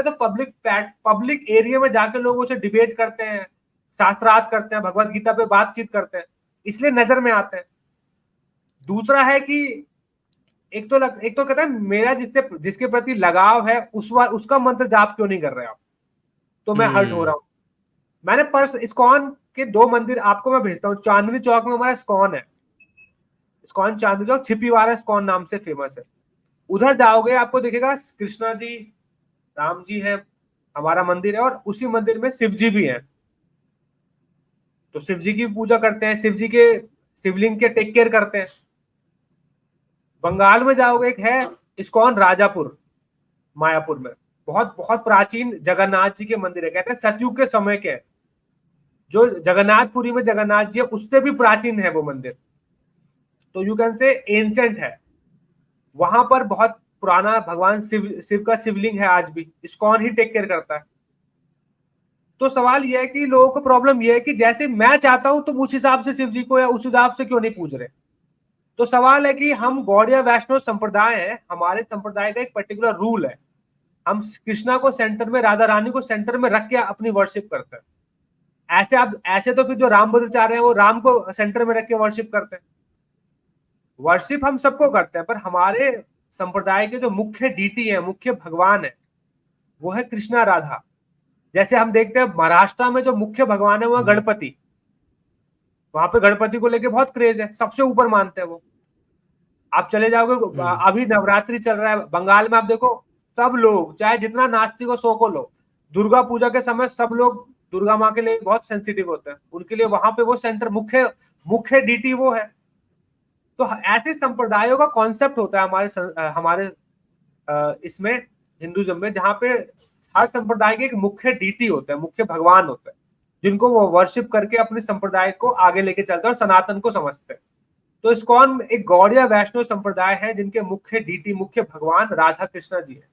तो पब्लिक एरिया में जाकर लोगों से डिबेट करते हैं, शास्त्रार्थ करते हैं, भगवत गीता पे बातचीत करते हैं, इसलिए नजर में आते हैं। दूसरा है कि एक तो कहता है मेरा जिसके प्रति लगाव है उसका मंत्र जाप क्यों नहीं कर रहे आप, तो मैं हर्ट हो रहा हूं। मैंने इस्कॉन के 2 मंदिर आपको मैं भेजता हूँ। चांदनी चौक में हमारा इस्कॉन है, इस्कॉन चांदनी चौक छिपीवाला इस्कॉन नाम से फेमस है। उधर जाओगे आपको दिखेगा कृष्णा जी, राम जी है, हमारा मंदिर है, और उसी मंदिर में शिव जी भी हैं। तो शिव जी की पूजा करते हैं, शिव जी के शिवलिंग के टेक केयर करते हैं। बंगाल में जाओगे, एक है इस्कॉन राजापुर मायापुर में, बहुत बहुत प्राचीन जगन्नाथ जी के मंदिर है, कहते हैं सतयुग के समय के। जो जगन्नाथपुरी में जगन्नाथ जी है उससे भी प्राचीन है वो मंदिर, तो यू कैन से एंशिएंट है। वहां पर बहुत पुराना भगवान शिव का शिवलिंग है, आज भी इस्कॉन ही टेक केयर करता है। तो सवाल यह है कि लोगों को प्रॉब्लम यह है कि जैसे मैं चाहता हूं तुम उस हिसाब से शिव जी को या उस हिसाब से क्यों नहीं पूज रहे। तो सवाल है कि हम गौड़िया वैष्णव संप्रदाय है, हमारे संप्रदाय का एक पर्टिकुलर रूल है हम कृष्णा को सेंटर में, राधा रानी को सेंटर में रख के अपनी वर्शिप करते हैं। ऐसे आप, ऐसे तो फिर जो रामभद्र चाह रहे हैं वो राम को सेंटर में रख के वर्शिप करते हैं। वर्शिप हम सबको करते हैं, पर हमारे संप्रदाय के जो मुख्य डीटी है, मुख्य भगवान है, वो है कृष्णा राधा। जैसे हम देखते हैं महाराष्ट्र में जो मुख्य भगवान है वो है गणपति। वहां पे गणपति को लेके बहुत क्रेज है, सबसे ऊपर मानते हैं वो। आप चले जाओगे, अभी नवरात्रि चल रहा है बंगाल में, आप देखो सब लोग, चाहे जितना नास्तिक हो सो को लो, दुर्गा पूजा के समय सब लोग दुर्गा माँ के लिए बहुत सेंसिटिव होते हैं, उनके लिए वहां पे वो सेंटर, मुख्य मुख्य डीटी वो है। तो ऐसे संप्रदायों का कॉन्सेप्ट होता है हमारे इसमें हिंदुइज्म में, जहाँ पे हर संप्रदाय के एक मुख्य डीटी होता है, मुख्य भगवान होता है, जिनको वो वर्शिप करके अपने संप्रदाय को आगे लेके चलते हैं और सनातन को समझते हैं। तो इस्कॉन एक गौड़िया वैष्णव संप्रदाय है जिनके मुख्य डीटी, मुख्य भगवान राधा कृष्णा जी है।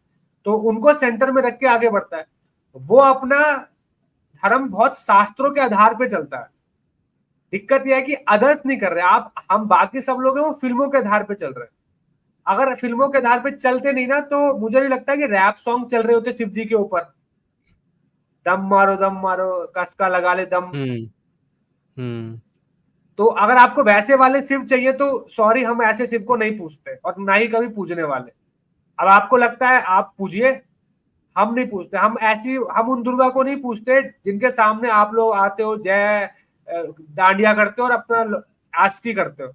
तो उनको सेंटर में रख के आगे बढ़ता है। वो अपना धर्म बहुत शास्त्रों के आधार पे चलता है। दिक्कत यह है कि अदर्स नहीं कर रहे आप, हम बाकी सब लोग हैं वो फिल्मों के आधार पे चल रहे हैं। अगर फिल्मों के आधार पे चलते नहीं ना, तो मुझे नहीं लगता कि रैप सॉन्ग चल रहे होते शिव जी के ऊपर, दम मारो कसका लगा ले दम। तो अगर आपको वैसे वाले शिव चाहिए तो सॉरी, हम ऐसे शिव को नहीं पूजते और ना ही कभी पूजने वाले। अब आपको लगता है आप पूजिए, हम नहीं पूछते। हम उन दुर्गा को नहीं पूछते जिनके सामने आप लोग आते हो, जय डांडिया करते हो और अपना आस्की करते हो।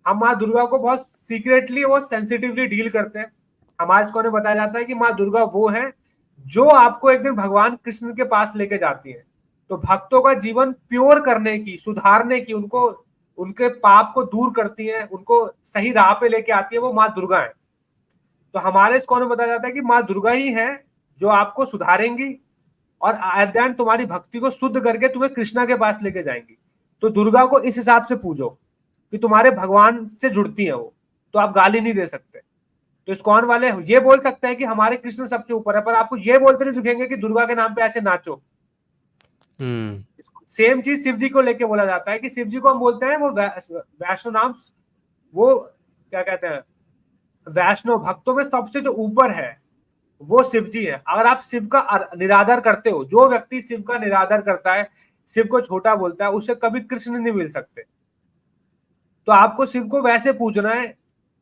हम माँ दुर्गा को बहुत सीक्रेटली, बहुत सेंसिटिवली डील करते हैं। हमारे को बताया जाता है कि माँ दुर्गा वो है जो आपको एक दिन भगवान कृष्ण के पास लेके जाती है। तो भक्तों का जीवन प्योर करने की, सुधारने की, उनको उनके पाप को दूर करती है, उनको सही राह पे लेके आती है, वो माँ दुर्गा है। तो हमारे इसको बताया जाता है कि माँ दुर्गा ही है जो आपको सुधारेंगी और एट द एंड तुम्हारी भक्ति को शुद्ध करके तुम्हें कृष्णा के पास लेके जाएंगी। तो दुर्गा को इस हिसाब से पूजो कि तुम्हारे भगवान से जुड़ती है वो, तो आप गाली नहीं दे सकते। तो इस्कॉन वाले ये बोल सकते हैं कि हमारे कृष्ण सबसे ऊपर है, पर आपको ये बोलते नहीं दिखेंगे कि दुर्गा के नाम पे ऐसे नाचो। सेम चीज शिव जी को लेके बोला जाता है कि शिव जी को हम बोलते हैं वो वैष्णव नाम, वो क्या कहते हैं, वैष्णव भक्तों में सबसे जो ऊपर है वो शिव जी है। अगर आप शिव का निरादर करते हो, जो व्यक्ति शिव का निरादर करता है, शिव को छोटा बोलता है, उसे कभी कृष्ण नहीं मिल सकते। तो आपको शिव को वैसे पूजना है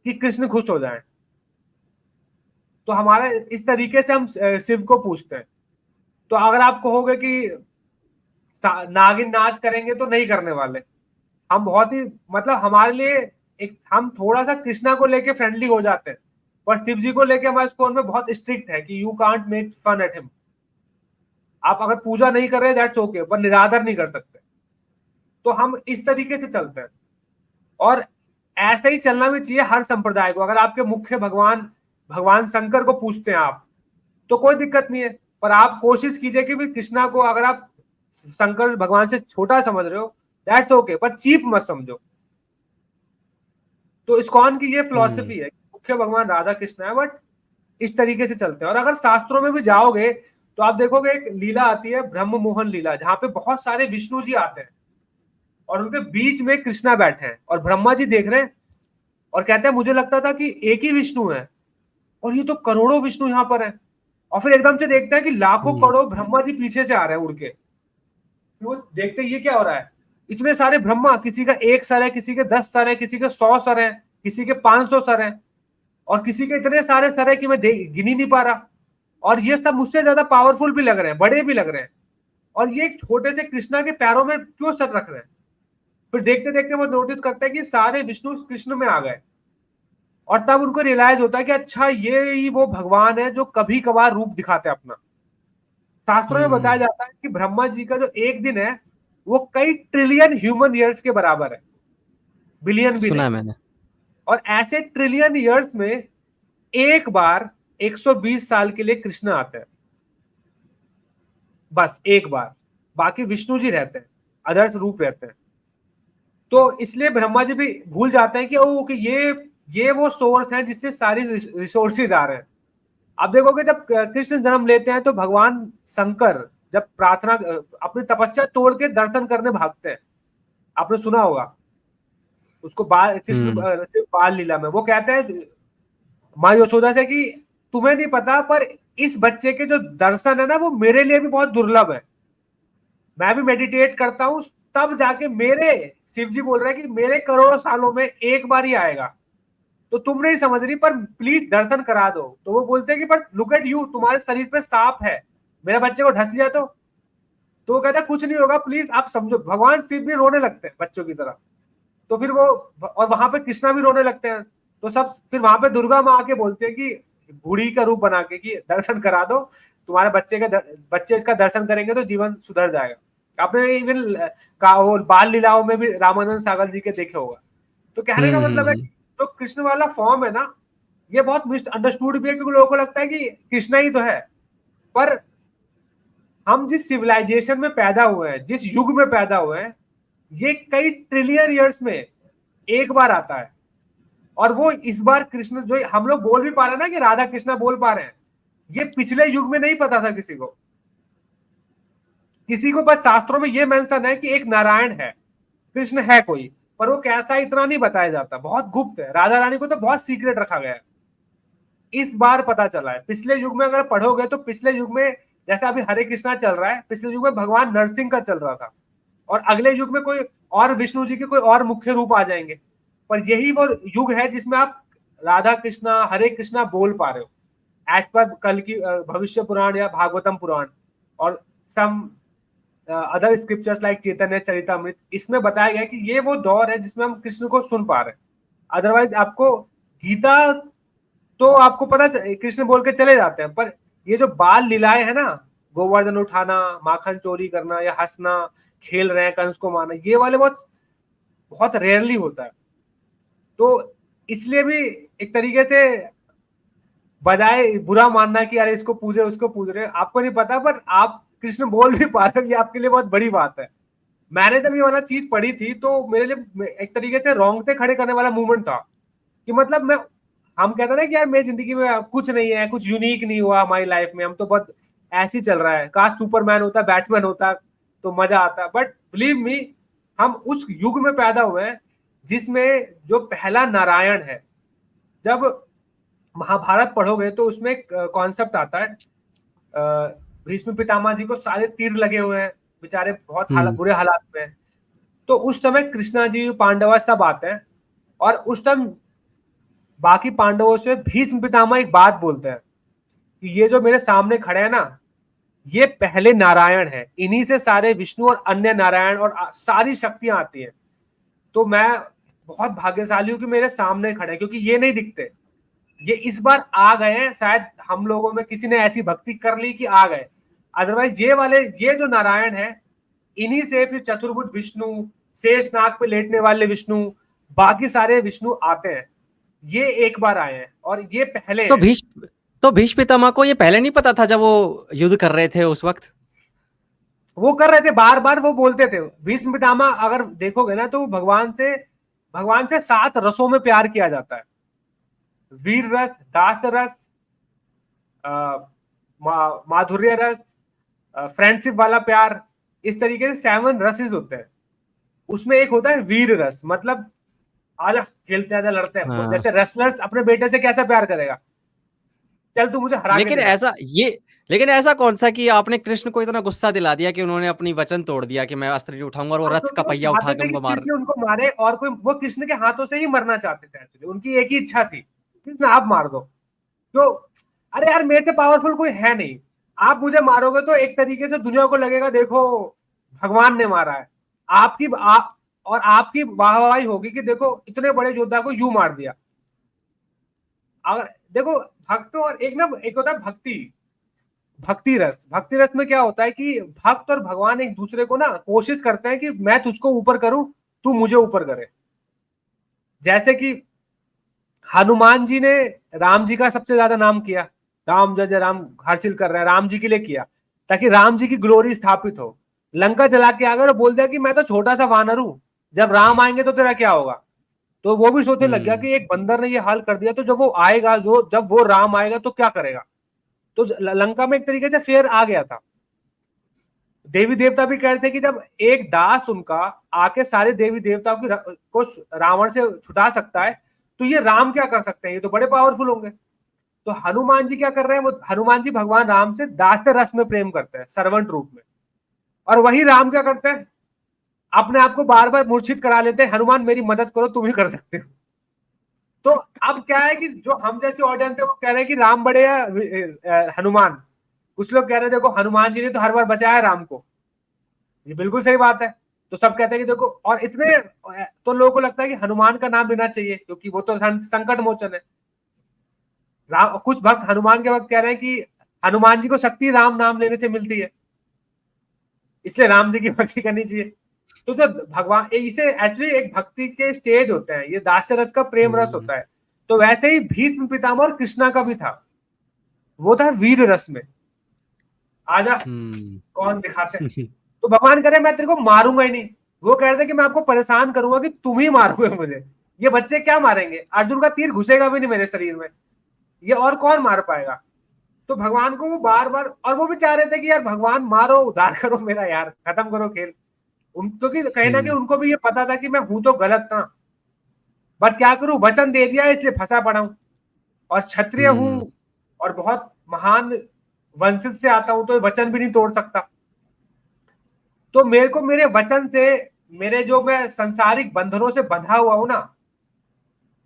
कि कृष्ण खुश हो जाए। तो हमारे इस तरीके से हम शिव को पूछते हैं। तो अगर आप कहोगे कि नागिन नाच करेंगे तो नहीं करने वाले, हम बहुत ही, मतलब हमारे लिए एक, हम थोड़ा सा कृष्णा को लेके फ्रेंडली हो जाते हैं, पर शिव जी को लेके हमारे स्कूल में बहुत स्ट्रिक्ट है कि you can't make fun at him. आप अगर पूजा नहीं कर रहे दैट्स ओके, पर निरादर नहीं कर सकते। तो हम इस तरीके से चलते हैं और ऐसे ही चलना भी चाहिए हर संप्रदाय को। अगर आपके मुख्य भगवान भगवान शंकर को पूछते हैं आप, तो कोई दिक्कत नहीं है, पर आप कोशिश कीजिए कि भी कृष्णा को, अगर आप शंकर भगवान से छोटा समझ रहे हो दैट्स ओके, पर चीप मत समझो। तो इस्कॉन की ये फिलॉसफी है, मुख्य भगवान राधा कृष्ण है, बट इस तरीके से चलते हैं। और अगर शास्त्रों में भी जाओगे तो आप देखोगे एक लीला आती है ब्रह्म मोहन लीला, जहां पे बहुत सारे विष्णु जी आते हैं और उनके बीच में कृष्णा बैठे हैं और ब्रह्मा जी देख रहे हैं और कहते हैं मुझे लगता था कि एक ही विष्णु है और ये तो करोड़ों विष्णु यहाँ पर है। और फिर एकदम से देखते हैं कि लाखों करोड़ ब्रह्मा जी पीछे से आ रहे हैं उड़ के। वो देखते ये क्या हो रहा है, इतने सारे ब्रह्मा, किसी का 1 सर है, किसी के 10 सर है, किसी के 100 सर है, किसी के 500 सर है, और किसी के इतने सारे सर है कि मैं गिन ही नहीं पा रहा। और ये सब मुझसे ज्यादा पावरफुल भी लग रहे हैं, बड़े भी लग रहे हैं, और ये छोटे से कृष्णा के पैरों में क्यों सर रख रहे हैं। फिर देखते देखते वो नोटिस करते हैं कि सारे विष्णु कृष्ण में आ गए, और तब उनको रियलाइज होता है कि अच्छा ये ही वो भगवान है जो कभी कभार रूप दिखाते हैं अपना। शास्त्रों में बताया जाता है कि ब्रह्मा जी का जो एक दिन है वो कई ट्रिलियन ह्यूमन ईयर्स के बराबर है, बिलियन भी सुना नहीं। मैंने। और ऐसे ट्रिलियन ईयर्स में एक बार 120 साल के लिए कृष्ण आते हैं, बस एक बार। बाकी विष्णु जी रहते हैं, अदर्स रूप रहते हैं। तो इसलिए ब्रह्मा जी भी भूल जाते हैं कि ओ कि ये वो सोर्स है जिससे सारी रिसोर्सेज आ रहे हैं। आप देखोगे जब कृष्ण जन्म लेते हैं तो भगवान शंकर जब प्रार्थना, अपनी तपस्या तोड़ के दर्शन करने भागते हैं, आपने सुना होगा उसको, कृष्ण बाल लीला में वो कहते हैं माँ यशोदा से कि तुम्हें नहीं पता पर इस बच्चे के जो दर्शन है ना वो मेरे लिए भी बहुत दुर्लभ है। मैं भी मेडिटेट करता हूं, तब जाके मेरे शिव जी बोल रहे हैं कि मेरे करोड़ों सालों में एक बार ही आएगा, तो तुम नहीं समझ रही, पर प्लीज दर्शन करा दो। तो वो बोलते हैं कि पर लुक एट यू, तुम्हारे शरीर पे सांप है, मेरे बच्चे को ढस लिया तो वो कहता है कुछ नहीं होगा, प्लीज आप समझो। भगवान शिव भी रोने लगते हैं बच्चों की तरह। तो फिर वो, और वहां पे कृष्णा भी रोने लगते हैं। तो सब फिर वहां पे दुर्गा माँ आके बोलते हैं कि बूढ़ी का रूप बना के कि दर्शन करा दो, तुम्हारे बच्चे इसका दर्शन करेंगे तो जीवन सुधर जाएगा। आपने इवन का वो बाल लीलाओं में भी रामानंद सागर जी के देखे होगा। तो कहने का मतलब है कि जो कृष्ण वाला फॉर्म है ना, ये बहुत मिसअंडरस्टूड भी है, क्योंकि लोगों को लगता है कि कृष्णा ही तो है। पर हम जिस सिविलाइजेशन में पैदा हुए हैं, जिस युग में पैदा हुए हैं, ये कई ट्रिलियन ईयर्स में एक बार आता है। और वो इस बार कृष्ण जो हम लोग बोल भी पा रहे हैं ना कि राधा कृष्णा बोल पा रहे हैं, ये पिछले युग में नहीं पता था किसी को। किसी को बस शास्त्रों में ये मेंशन है कि एक नारायण है, कृष्ण है कोई, पर वो कैसा इतना नहीं बताया जाता, बहुत गुप्त है। राधा रानी को तो बहुत सीक्रेट रखा गया है। इस बार पता चला है। पिछले युग में अगर पढ़ोगे तो पिछले युग में जैसे अभी हरे कृष्णा चल रहा है, पिछले युग में भगवान नरसिंह का चल रहा था, और अगले युग में कोई और विष्णु जी के कोई और मुख्य रूप आ जाएंगे। पर यही वो युग है जिसमें आप राधा कृष्णा हरे कृष्णा बोल पा रहे हो एज पर कल की भविष्य पुराण या भागवतम पुराण और सम अदर स्क्रिप्चर्स लाइक चैतन्य चरितमृत। इसमें बताया गया कि ये वो दौर है जिसमें हम कृष्ण को सुन पा रहे हैं। अदरवाइज आपको गीता तो आपको पता कृष्ण बोल के चले जाते हैं, पर ये जो बाल लीलाएं है ना, गोवर्धन उठाना, माखन चोरी करना या हंसना, खेल रहे हैं कंस को मारना, ये वाले बहुत बहुत रेयरली होता है। तो इसलिए भी एक तरीके से बजाय बुरा मानना कि अरे इसको पूजे उसको पूज रहे, आपको नहीं पता, पर आप कृष्ण बोल भी पा रहे हो, ये आपके लिए बहुत बड़ी बात है। मैंने जब ये वाला चीज पढ़ी थी तो मेरे लिए एक तरीके से रोंगटे खड़े करने वाला मूवमेंट था कि मतलब मैं, हम कहते ना कि यार मेरी जिंदगी में कुछ नहीं है, कुछ यूनिक नहीं हुआ हमारी लाइफ में, हम तो बहुत ऐसे ही चल रहा है, काश सुपरमैन होता, बैटमैन होता तो मजा आता। बट बिलीव मी, हम उस युग में पैदा हुए हैं जिसमें जो पहला नारायण है। जब महाभारत पढ़ोगे तो उसमें एक कॉन्सेप्ट आता है, भीष्म पितामह जी को सारे तीर लगे हुए हैं, बेचारे बहुत बुरे हालात में हैं। तो उस समय कृष्णा जी पांडवा सब आते हैं, और उस टाइम बाकी पांडवों से भीष्म पितामह एक बात बोलते हैं कि ये जो मेरे सामने खड़े हैं ना, ये पहले नारायण है, इन्हीं से सारे विष्णु और अन्य नारायण और सारी शक्तियां आती हैं। तो मैं बहुत भाग्यशाली हूं कि मेरे सामने खड़े हैं, क्योंकि ये नहीं दिखते, ये इस बार आ गए हैं। शायद हम लोगों में किसी ने ऐसी भक्ति कर ली कि आ गए, अदरवाइज ये जो नारायण है, इन्हीं से फिर चतुर्भुज विष्णु, शेष नाग पे लेटने वाले विष्णु, बाकी सारे विष्णु आते हैं। ये एक बार आए हैं और ये पहले तो हैं। भीष्म पितामह को ये पहले नहीं पता था जब वो युद्ध कर रहे थे उस वक्त? वो कर रहे थे, बार बार वो बोलते थे। भीष्म पितामह अगर देखोगे ना तो भगवान से 7 रसों में प्यार किया जाता है, वीर रस, दास रस, माधुर्य रस, फ्रेंडशिप वाला प्यार, इस तरीके से 7 रसेस होते हैं। उसमें एक होता है वीर रस, मतलब आजा खेलते हैं, आजा लड़ते हैं। हाँ। जैसे रेसलर्स अपने बेटे से कैसा प्यार करेगा, चल तू मुझे हरा के दिखा। लेकिन ऐसा कौन सा कि आपने कृष्ण को इतना गुस्सा दिला दिया कि उन्होंने अपनी वचन तोड़ दिया कि मैं अस्त्र उठाऊंगा और वो रथ का क्योंकि वो पहिया उठा चाहते के थे कि उनको मार? कृष्ण उनको मारे, और कोई वो कृष्ण के हाथों से ही मरना चाहते थे। एक्चुअली उनकी एक ही इच्छा थी, कृष्ण आप मार दो। तो अरे यार मेरे से पावरफुल कोई है नहीं, आप मुझे मारोगे तो एक तरीके से दुनिया को लगेगा देखो भगवान ने मारा है। आपकी वाहवाही होगी कि देखो इतने बड़े योद्धा को यूं मार दिया। अगर देखो भक्त, और एक होता है भक्ति रस में क्या होता है कि भक्त और भगवान एक दूसरे को ना कोशिश करते हैं कि मैं तुझको ऊपर करूं, तू मुझे ऊपर करे। जैसे कि हनुमान जी ने राम जी का सबसे ज्यादा नाम किया, राम जय जय राम हर्षिल कर रहे हैं, राम जी के लिए किया ताकि राम जी की ग्लोरी स्थापित हो। लंका जला के आ गए और बोल दिया कि मैं तो छोटा सा वानर हूं, जब राम आएंगे तो तेरा क्या होगा। तो वो भी सोचने लग गया कि एक बंदर ने ये हाल कर दिया, तो जब वो आएगा, जब वो राम आएगा तो क्या करेगा। तो लंका में एक तरीके से फेयर आ गया था। देवी देवता भी कह रहे थे कि जब एक दास उनका आके सारे देवी देवताओं को रावण से छुटा सकता है, तो ये राम क्या कर सकते हैं, ये तो बड़े पावरफुल होंगे। तो हनुमान जी क्या कर रहे हैं, वो हनुमान जी भगवान राम से दास्य रस में प्रेम करते हैं, सर्वेंट रूप में। और वही राम क्या करते हैं, अपने आप को बार बार मूर्छित करा लेते हैं, हनुमान मेरी मदद करो, तुम ही कर सकते हो। तो अब क्या है कि जो हम जैसे ऑडियंस है वो कह रहे हैं कि राम बड़े या हनुमान। कुछ लोग कह रहे हैं देखो हनुमान जी ने तो हर बार बचाया राम को, ये बिल्कुल सही बात है। तो सब कहते हैं कि देखो, और इतने तो लोगों को लगता है कि हनुमान का नाम लेना चाहिए क्योंकि वो तो संकट मोचन है। राम, कुछ भक्त हनुमान के वक्त कह रहे हैं कि हनुमान जी को शक्ति राम नाम लेने से मिलती है, इसलिए राम जी की भक्ति करनी चाहिए। तो जो भगवान, इसे एक्चुअली एक भक्ति के स्टेज होते हैं, ये दास्य रस का प्रेम रस हम्म होता है। तो वैसे ही भीष्म पितामह और कृष्णा का भी था, वो था वीर रस में। आजा, हम्म कौन दिखाते हैं। तो भगवान करे मैं तेरे को मारूंगा ही नहीं, वो कह रहे थे कि मैं आपको परेशान करूंगा कि तुम ही मारोगे मुझे, ये बच्चे क्या मारेंगे, अर्जुन का तीर घुसेगा भी नहीं मेरे शरीर में, ये और कौन मार पाएगा। तो भगवान को वो बार बार, और वो भी चाह रहे थे कि यार भगवान मारो, उद्धार करो मेरा, यार खत्म करो खेल। क्योंकि कहीं ना कहीं हम्म उनको भी ये पता था कि मैं हूं तो गलत ना, बट क्या करूं, वचन दे दिया इसलिए फंसा पड़ा हूं, और क्षत्रिय हूं हम्म और बहुत महान वंश से आता हूं, तो वचन भी नहीं तोड़ सकता। तो मेरे को मेरे वचन से, मेरे जो मैं संसारिक बंधनों से बंधा हुआ हूं ना,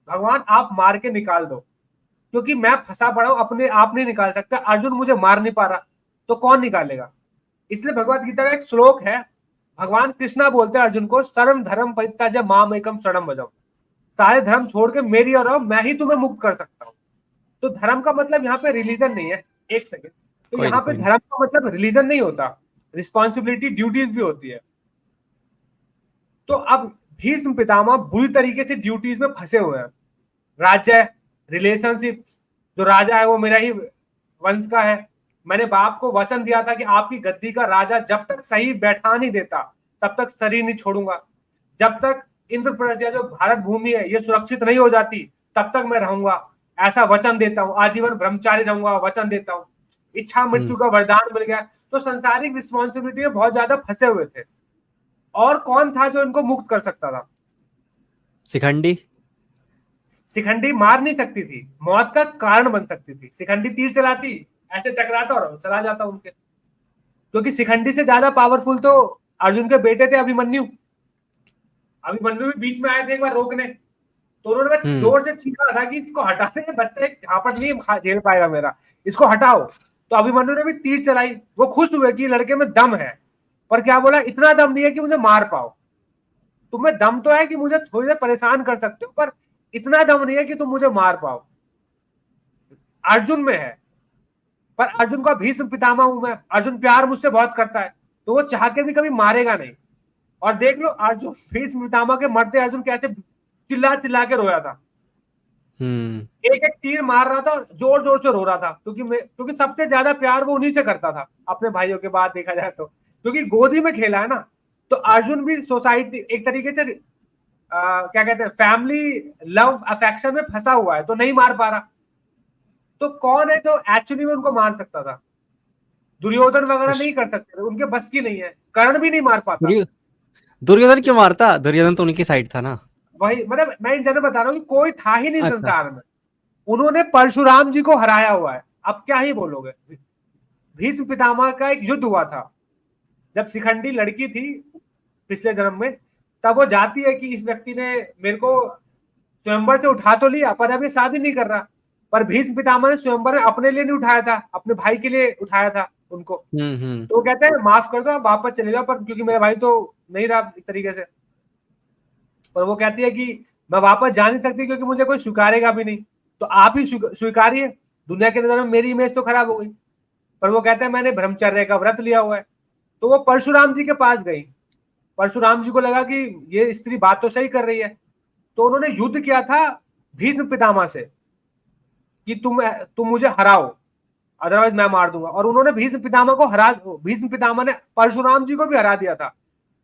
भगवान आप मार के निकाल दो, क्योंकि मैं फंसा पड़ा हूं, अपने आप नहीं निकाल सकता, अर्जुन मुझे मार नहीं पा रहा, तो कौन निकालेगा। इसलिए भगवत गीता का एक श्लोक है, भगवान कृष्णा बोलते हैं अर्जुन को, सर्व धर्म परित्याज्य माम एकम शरणम भजो, सारे धर्म छोड़ के मेरी और आओ, मैं ही तुम्हें मुक्त कर सकता हूँ। तो धर्म का मतलब यहाँ पे रिलीजन नहीं है, एक सेकेंड, तो कोई यहाँ नहीं पे कोई नहीं। धर्म का मतलब रिलीजन नहीं होता, रिस्पॉन्सिबिलिटी ड्यूटीज भी होती है। तो अब भीष्म पितामह बुरी तरीके से ड्यूटीज में फंसे हुए हैं, राज्य, रिलेशनशिप, जो राजा है वो मेरा ही वंश का है, मैंने बाप को वचन दिया था कि आपकी गद्दी का राजा जब तक सही बैठा नहीं देता तब तक शरीर नहीं छोड़ूंगा, जब तक इंद्रप्रस्थ या जो भारत भूमि है ये सुरक्षित नहीं हो जाती तब तक मैं रहूंगा, ऐसा वचन देता हूं, आजीवन ब्रह्मचारी रहूंगा, वचन देता हूं, इच्छा मृत्यु हम्म का वरदान मिल गया। तो संसारिक रिस्पॉन्सिबिलिटी में बहुत ज्यादा फंसे हुए थे, और कौन था जो इनको मुक्त कर सकता था। शिखंडी। शिखंडी मार नहीं सकती थी, मौत का कारण बन सकती थी, शिखंडी तीर चलाती, ऐसे टकराता और चला जाता उनके, क्योंकि शिखंडी से ज्यादा पावरफुल तो अर्जुन के बेटे थे अभिमन्यु। अभिमन्यु भी बीच में आए थे एक बार रोकने, तो उन्होंने हम्म जोर से चीखा था कि इसको हटा दे, बच्चा एक झापट नहीं झेल पाएगा मेरा, इसको हटाओ। तो अभिमन्यु ने भी तीर चलाई, वो खुश हुए कि लड़के में दम है, पर क्या बोला, इतना दम नहीं है कि मुझे मार पाओ, तुम्हें दम तो है कि मुझे थोड़ी देर परेशान कर सकते हो, पर इतना दम नहीं है कि तुम मुझे मार पाओ, अर्जुन में है। पर अर्जुन का भीष्म पितामह हूं मैं, अर्जुन प्यार मुझसे बहुत करता है, तो वो चाह के भी कभी मारेगा नहीं। और देख लो अर्जुन, भीष्म पितामह के मरते अर्जुन कैसे चिल्ला चिल्ला के रोया था, हम्म एक एक तीर मार रहा था, जोर जोर से रो रहा था, क्योंकि सबसे ज्यादा प्यार वो उन्हीं से करता था अपने भाइयों के बाद देखा जाए तो, क्योंकि गोदी में खेला है ना। तो अर्जुन भी सोसाइटी एक तरीके से क्या कहते हैं, फैमिली लव अफेक्शन में फंसा हुआ है, तो नहीं मार पा रहा। तो कौन है जो एक्चुअली में उनको मार सकता था, दुर्योधन वगैरह नहीं कर सकते थे, उनके बस की नहीं है, कर्ण भी नहीं मार पाता। दुर्यो- दुर्योधन क्यों मारता? दुर्योधन तो उनकी साइड था ना। वही मतलब मैं इन जनरल बता रहा हूँ कि कोई था ही नहीं अच्छा। संसार में, उन्होंने परशुराम जी को हराया हुआ है, अब क्या ही बोलोगे। भीष्म पितामह का एक युद्ध हुआ था, जब शिखंडी लड़की थी पिछले जन्म में, तब वो जाती है कि इस व्यक्ति ने मेरे को स्वयंवर से उठा तो लिया पर अभी शादी नहीं कर रहा, पर भीष्म पितामह ने स्वयंवर में अपने लिए नहीं उठाया था, अपने भाई के लिए उठाया था उनको। हम्म। तो वो कहते हैं माफ कर दो, आप वापस चले जाओ, पर क्योंकि मेरा भाई तो नहीं रहा एक तरीके से। पर वो कहती है कि मैं वापस जा नहीं सकती क्योंकि मुझे कोई स्वीकारेगा भी नहीं, तो आप ही स्वीकारिए, दुनिया के नजर में मेरी इमेज तो खराब हो गई। पर वो कहते हैं मैंने ब्रह्मचर्य का व्रत लिया हुआ है। तो वो परशुराम जी के पास गई, परशुराम जी को लगा कि ये स्त्री बात तो सही कर रही है, तो उन्होंने युद्ध किया था भीष्म पितामह से कि तुम मुझे हराओ, अदरवाइज मैं मार दूंगा, और उन्होंने भीष्म पितामह को हरा, भीष्म पितामह ने परशुराम जी को भी हरा दिया था।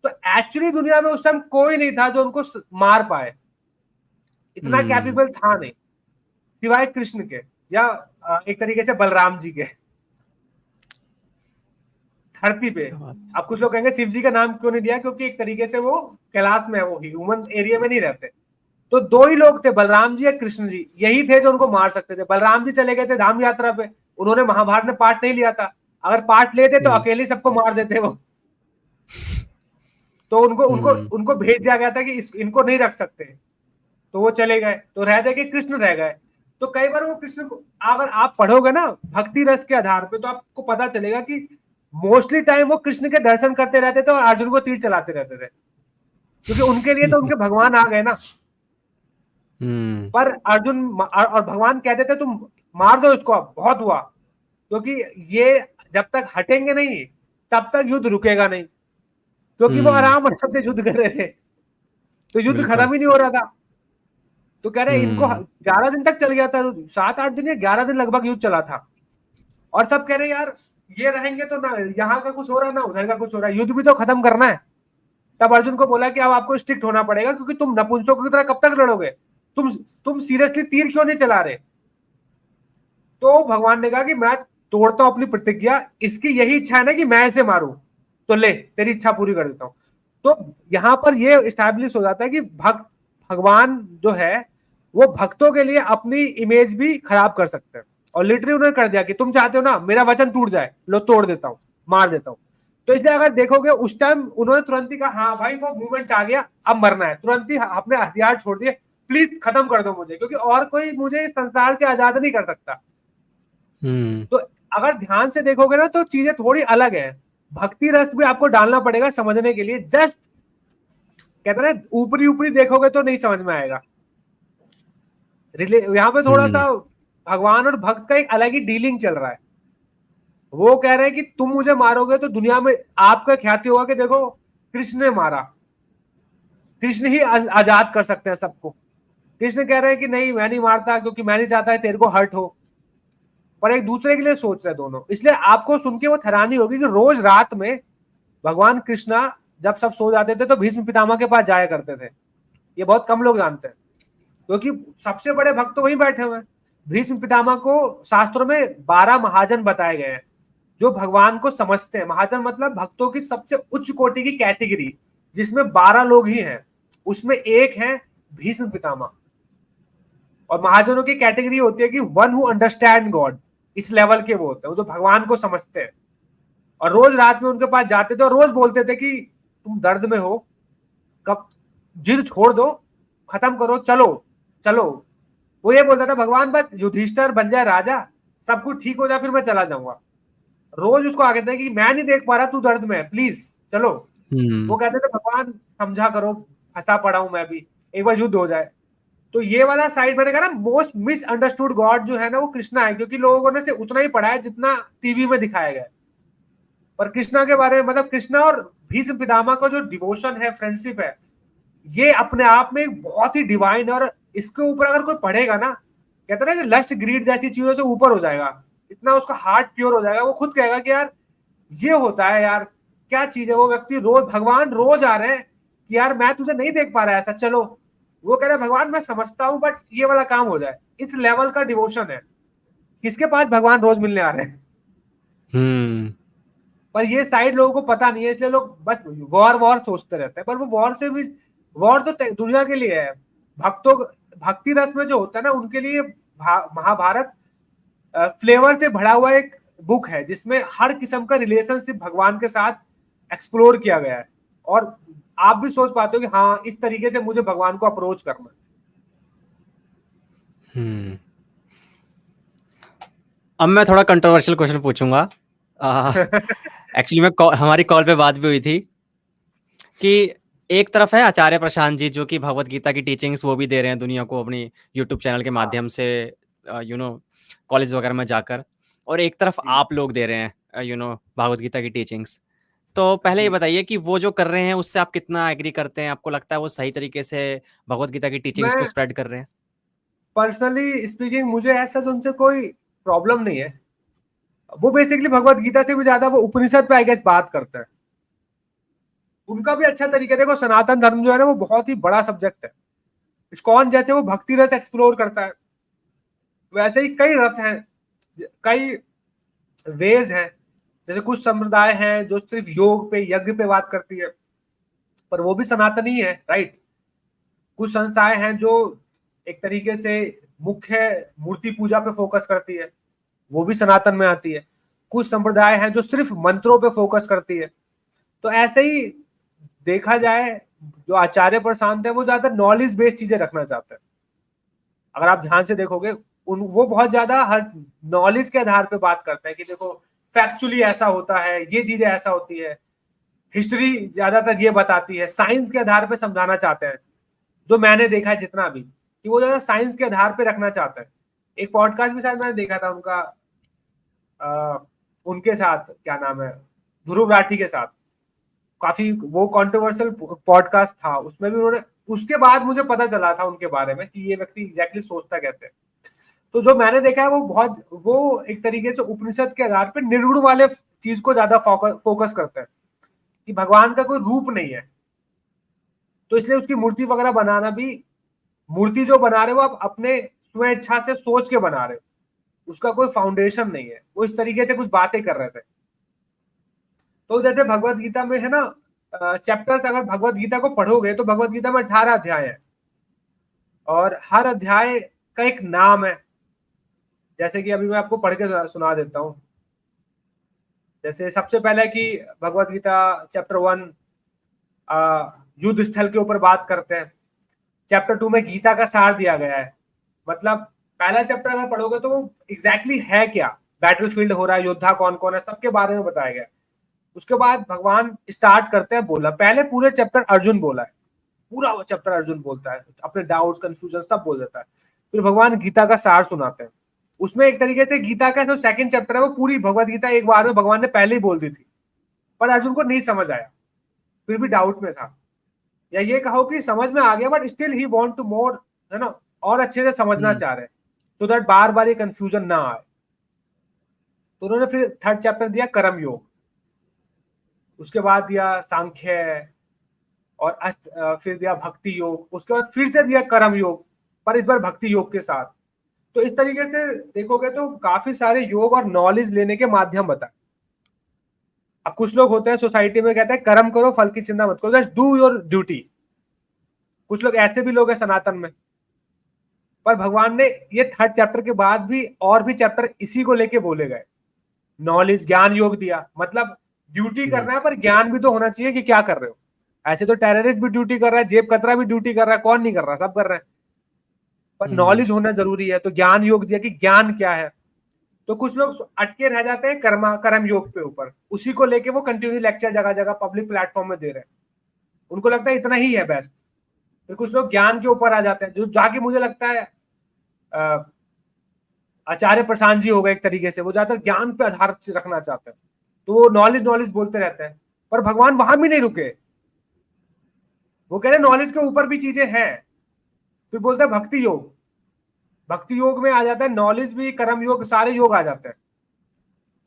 तो एक्चुअली दुनिया में उस समय कोई नहीं था जो उनको मार पाए, इतना हम्म कैपेबल था नहीं, सिवाय कृष्ण के, या एक तरीके से बलराम जी के, धरती पे। क्या बात। अब कुछ लोग कहेंगे शिव जी का नाम क्यों नहीं दिया, क्योंकि एक तरीके से वो कैलाश में है, वो ह्यूमन एरिया में नहीं रहते, तो दो ही लोग थे, बलराम जी या कृष्ण जी, यही थे जो उनको मार सकते थे। बलराम जी चले गए थे धाम यात्रा पे, उन्होंने महाभारत में पार्ट नहीं लिया था, अगर पार्ट लेते तो अकेले सबको मार देते वो। तो उनको उनको उनको भेज दिया गया था कि इनको नहीं रख सकते, तो वो चले गए, तो रह गए कि कृष्ण रह गए। तो कई बार वो कृष्ण को अगर आप पढ़ोगे ना भक्ति रस के आधार पे, तो आपको पता चलेगा कि मोस्टली टाइम वो कृष्ण के दर्शन करते रहते थे और अर्जुन को तीर चलाते रहते थे, क्योंकि उनके लिए तो उनके भगवान आ गए ना। पर अर्जुन और भगवान कहते थे तुम मार दो इसको, अब बहुत हुआ, क्योंकि ये जब तक हटेंगे नहीं तब तक युद्ध रुकेगा नहीं, क्योंकि वो आराम आराम से युद्ध कर रहे थे, तो युद्ध खत्म ही नहीं हो रहा था। तो कह रहे इनको 11 दिन तक चल गया था, 7-8 दिन या 11 दिन लगभग युद्ध चला था, और सब कह रहे यार ये रहेंगे तो ना यहाँ का कुछ हो रहा है ना उधर का कुछ हो रहा है, युद्ध भी तो खत्म करना है। तब अर्जुन को बोला कि अब आपको स्ट्रिक्ट होना पड़ेगा, क्योंकि तुम नपुंसकों की तरह कब तक लड़ोगे, तुम सीरियसली तीर क्यों नहीं चला रहे। तो भगवान ने कहा कि मैं तोड़ता हूं अपनी प्रतिज्ञा, इसकी यही इच्छा है ना कि मैं इसे मारूं, तो ले तेरी इच्छा पूरी कर देता हूं। तो यहां पर यह इस्टेब्लिश हो जाता है कि भगवान जो है वो भक्तों के लिए अपनी इमेज भी खराब कर सकते हैं, और लिटरली उन्होंने कर दिया कि तुम चाहते हो ना मेरा वचन टूट जाए, लो तोड़ देता हूं, मार देता हूं। तो इसलिए अगर देखोगे उस टाइम उन्होंने तुरंत ही कहा हाँ भाई वो मूवमेंट आ गया, अब मरना है, तुरंत ही अपने हथियार छोड़ दिए, प्लीज खत्म कर दो मुझे, क्योंकि और कोई मुझे इस संसार से आजाद नहीं कर सकता। तो अगर ध्यान से देखोगे ना तो चीजें थोड़ी अलग है, भक्ति रस भी आपको डालना पड़ेगा समझने के लिए, जस्ट कहते हैं ऊपरी ऊपरी देखोगे तो नहीं समझ में आएगा। यहाँ पे थोड़ा सा भगवान और भक्त का एक अलग ही डीलिंग चल रहा है। वो कह रहे हैं कि तुम मुझे मारोगे तो दुनिया में आपका ख्याति होगा कि देखो कृष्ण ने मारा, कृष्ण ही आजाद कर सकते हैं सबको। कृष्ण कह रहे हैं कि नहीं मैं नहीं मारता, क्योंकि मैं नहीं चाहता है तेरे को हर्ट हो, पर एक दूसरे के लिए सोच रहे दोनों। इसलिए आपको सुन के वो हैरानी होगी कि रोज रात में भगवान कृष्णा जब सब सो जाते थे तो भीष्म पितामह के पास जाया करते थे। ये बहुत कम लोग जानते हैं, क्योंकि सबसे बड़े भक्त तो वहीं बैठे हुए हैं। भीष्म पितामह को शास्त्रों में 12 महाजन बताए गए हैं जो भगवान को समझते हैं। महाजन मतलब भक्तों की सबसे उच्च कोटि की कैटेगरी, जिसमें 12 लोग ही हैं, उसमें एक है भीष्म पितामह। और महाजनों की कैटेगरी होती है कि वन हु अंडरस्टैंड गॉड, इस लेवल के वो होते हैं जो भगवान को समझते हैं। और रोज रात में उनके पास जाते थे और रोज बोलते थे कि तुम दर्द में हो, कब जिद छोड़ दो, खत्म करो, चलो चलो। वो ये बोलता था भगवान बस युधिष्ठिर बन जाए राजा, सब कुछ ठीक हो जाए, फिर मैं चला जाऊंगा। रोज उसको आगे थे कि मैं नहीं देख पा रहा, तू दर्द में है, प्लीज चलो। वो कहते थे भगवान समझा करो, फंसा पड़ा हूं मैं भी, एक बार युद्ध हो जाए। तो ये वाला साइड मैंने कहा ना, मोस्ट मिसअंडरस्टूड गॉड जो है ना वो कृष्णा है, क्योंकि लोगों ने से उतना ही पढ़ा है जितना टीवी में दिखाया गया। पर कृष्णा के बारे में, मतलब कृष्णा और भीष्म पितामह का जो डिवोशन है, फ्रेंडशिप है, ये अपने आप में एक बहुत ही डिवाइन है। और इसके ऊपर अगर कोई पढ़ेगा ना, कहते ना कि लस्ट ग्रीड जैसी चीजों से ऊपर हो जाएगा, इतना उसका हार्ट प्योर हो जाएगा, वो खुद कहेगा कि यार ये होता है यार, क्या चीज है। वो व्यक्ति रोज, भगवान रोज आ रहे हैं कि यार मैं तुझे नहीं देख पा रहा ऐसा, चलो। वो कह रहा है भगवान मैं समझता हूं, बट ये वाला काम हो जाए। इस लेवल का डिवोशन है। किसके पास भगवान रोज मिलने आ रहे हैं, पर ये साइड लोगों को पता नहीं है, इसलिए लोग बस वॉर वॉर सोचते रहते हैं। पर वो वॉर से भी, वॉर तो दुनिया के लिए है, भक्तों, भक्ति रस में जो होता है ना उनके लिए महाभारत फ्लेवर से भरा हुआ एक बुक है, जिसमें हर किस्म का रिलेशनशिप भगवान के साथ एक्सप्लोर किया गया है। और आप भी सोच पाते हो कि हाँ इस तरीके से मुझे भगवान को अप्रोच करना है। अब मैं थोड़ा कंट्रोवर्शियल क्वेश्चन पूछूंगा। एक्चुअली मैं हमारी कॉल पे बात भी हुई थी कि एक तरफ है आचार्य प्रशांत जी जो कि भगवत गीता की टीचिंग्स वो भी दे रहे हैं दुनिया को अपनी यूट्यूब चैनल के माध्यम से, कॉलेज वगैरह में जाकर, और एक तरफ आप लोग दे रहे हैं भगवत गीता की टीचिंग्स। तो पहले ये बताइए कि वो जो कर रहे हैं उससे आप कितना एग्री करते हैं? आपको लगता है वो सही तरीके से भगवत गीता की टीचिंग्स को स्प्रेड कर रहे हैं? पर्सनली स्पीकिंग मुझे ऐसा उनसे कोई प्रॉब्लम नहीं है। वो बेसिकली भगवत गीता से भी ज्यादा वो उपनिषद पे आई गेस बात करते हैं। उनका भी अच्छा तरीका, देखो सनातन धर्म जो है ना वो बहुत ही बड़ा सब्जेक्ट है। इस्कॉन जैसे वो भक्ति रस एक्सप्लोर करता है, वैसे ही कई रस हैं, कई वेज हैं। जैसे कुछ संप्रदाय हैं जो सिर्फ योग पे, यज्ञ पे बात करती है, पर वो भी सनातनी है, राइट। कुछ संस्थाएं हैं जो एक तरीके से मुख्य मूर्ति पूजा पे फोकस करती है, वो भी सनातन में आती है। कुछ संप्रदाय हैं जो सिर्फ मंत्रों पे फोकस करती है। तो ऐसे ही देखा जाए, जो आचार्य प्रशांत है वो ज्यादा नॉलेज बेस्ड चीजें रखना चाहते हैं। अगर आप ध्यान से देखोगे, वो बहुत ज्यादा हर नॉलेज के आधार पे बात करते हैं कि देखो फैक्चुअली ऐसा होता है, ये चीजें ऐसा होती है, हिस्ट्री ज्यादातर ये बताती है, साइंस के आधार पे समझाना चाहते हैं। जो मैंने देखा है जितना भी, कि वो ज्यादा साइंस के आधार पे रखना चाहते हैं। एक पॉडकास्ट भी शायद मैंने देखा था उनका, उनके साथ क्या नाम है, ध्रुव राठी के साथ, काफी वो कंट्रोवर्शियल पॉडकास्ट था। उसमें भी उन्होंने, उसके बाद मुझे पता चला था उनके बारे में कि ये व्यक्ति एग्जैक्टली सोचता कैसे है। तो जो मैंने देखा है वो एक तरीके से उपनिषद के आधार पर निर्गुण वाले चीज को ज्यादा फोकस करते हैं कि भगवान का कोई रूप नहीं है। तो इसलिए उसकी मूर्ति वगैरह बनाना भी, मूर्ति जो बना रहे हो आप अपने स्वेच्छा से सोच के बना रहे हो, उसका कोई फाउंडेशन नहीं है। वो इस तरीके से कुछ बातें कर रहे थे। तो जैसे भगवत गीता में है ना, चैप्टर्स, अगर भगवत गीता को पढ़ोगे तो भगवत गीता में 18 अध्याय है और हर अध्याय का एक नाम है। जैसे कि अभी मैं आपको पढ़ के सुना देता हूँ। जैसे सबसे पहले कि भगवत गीता चैप्टर 1 युद्ध स्थल के ऊपर बात करते हैं। चैप्टर 2 में गीता का सार दिया गया है। मतलब पहला चैप्टर अगर पढ़ोगे तो एग्जैक्टली है क्या, बैटलफील्ड हो रहा है, योद्धा कौन कौन है, सबके बारे में बताया गया है। उसके बाद भगवान स्टार्ट करते हैं बोला, पहले पूरे चैप्टर अर्जुन बोला है, पूरा चैप्टर अर्जुन बोलता है, अपने डाउट्स कंफ्यूजन सब बोल देता है। फिर भगवान गीता का सार सुनाते हैं। उसमें एक तरीके से गीता का जो सेकंड चैप्टर है वो पूरी भगवत गीता एक बार में भगवान ने पहले ही बोल दी थी, पर अर्जुन को नहीं समझ आया, फिर भी डाउट में था, या ये कहो कि समझ में आ गया but still he want to more, है ना, और अच्छे से समझना चाह रहे हैं, तो दैट बार बार ये कंफ्यूजन ना आए। तो उन्होंने फिर थर्ड चैप्टर दिया कर्म योग, उसके बाद दिया सांख्य, और फिर दिया भक्ति योग, उसके बाद फिर से दिया कर्म योग, पर इस बार भक्ति योग के साथ। तो इस तरीके से देखोगे तो काफी सारे योग और नॉलेज लेने के माध्यम बताए। अब कुछ लोग होते हैं सोसाइटी में कहते हैं कर्म करो फल की चिंता मत करो, जस्ट डू योर ड्यूटी। कुछ लोग ऐसे भी लोग हैं सनातन में। पर भगवान ने ये थर्ड चैप्टर के बाद भी और भी चैप्टर इसी को लेके बोले गए, नॉलेज ज्ञान योग दिया। मतलब ड्यूटी करना है पर ज्ञान भी तो होना चाहिए कि क्या कर रहे हो। ऐसे तो टेररिस्ट भी ड्यूटी कर रहा है, जेब कतरा भी ड्यूटी कर रहा है, कौन नहीं कर रहा, सब कर रहे हैं, पर नॉलेज होना जरूरी है। तो ज्ञान योग दिया कि ज्ञान क्या है। तो कुछ लोग अटके रह जाते हैं कर्म योग पे ऊपर, उसी को लेके वो कंटिन्यू लेक्चर जगह जगह पब्लिक प्लेटफॉर्म में दे रहे हैं, उनको लगता है इतना ही है बेस्ट। फिर कुछ लोग ज्ञान के ऊपर आ जाते हैं, जो जाके मुझे लगता है आचार्य प्रशांत जी हो गए एक तरीके से, वो ज्यादातर ज्ञान पे आधार रखना चाहते हैं, तो वो नॉलेज नॉलेज बोलते रहते हैं। पर भगवान वहां भी नहीं रुके, वो कह रहे नॉलेज के ऊपर भी चीजें हैं। फिर बोलते हैं भक्ति योग, भक्ति योग में आ जाता है नॉलेज भी, कर्म योग, सारे योग आ जाते हैं।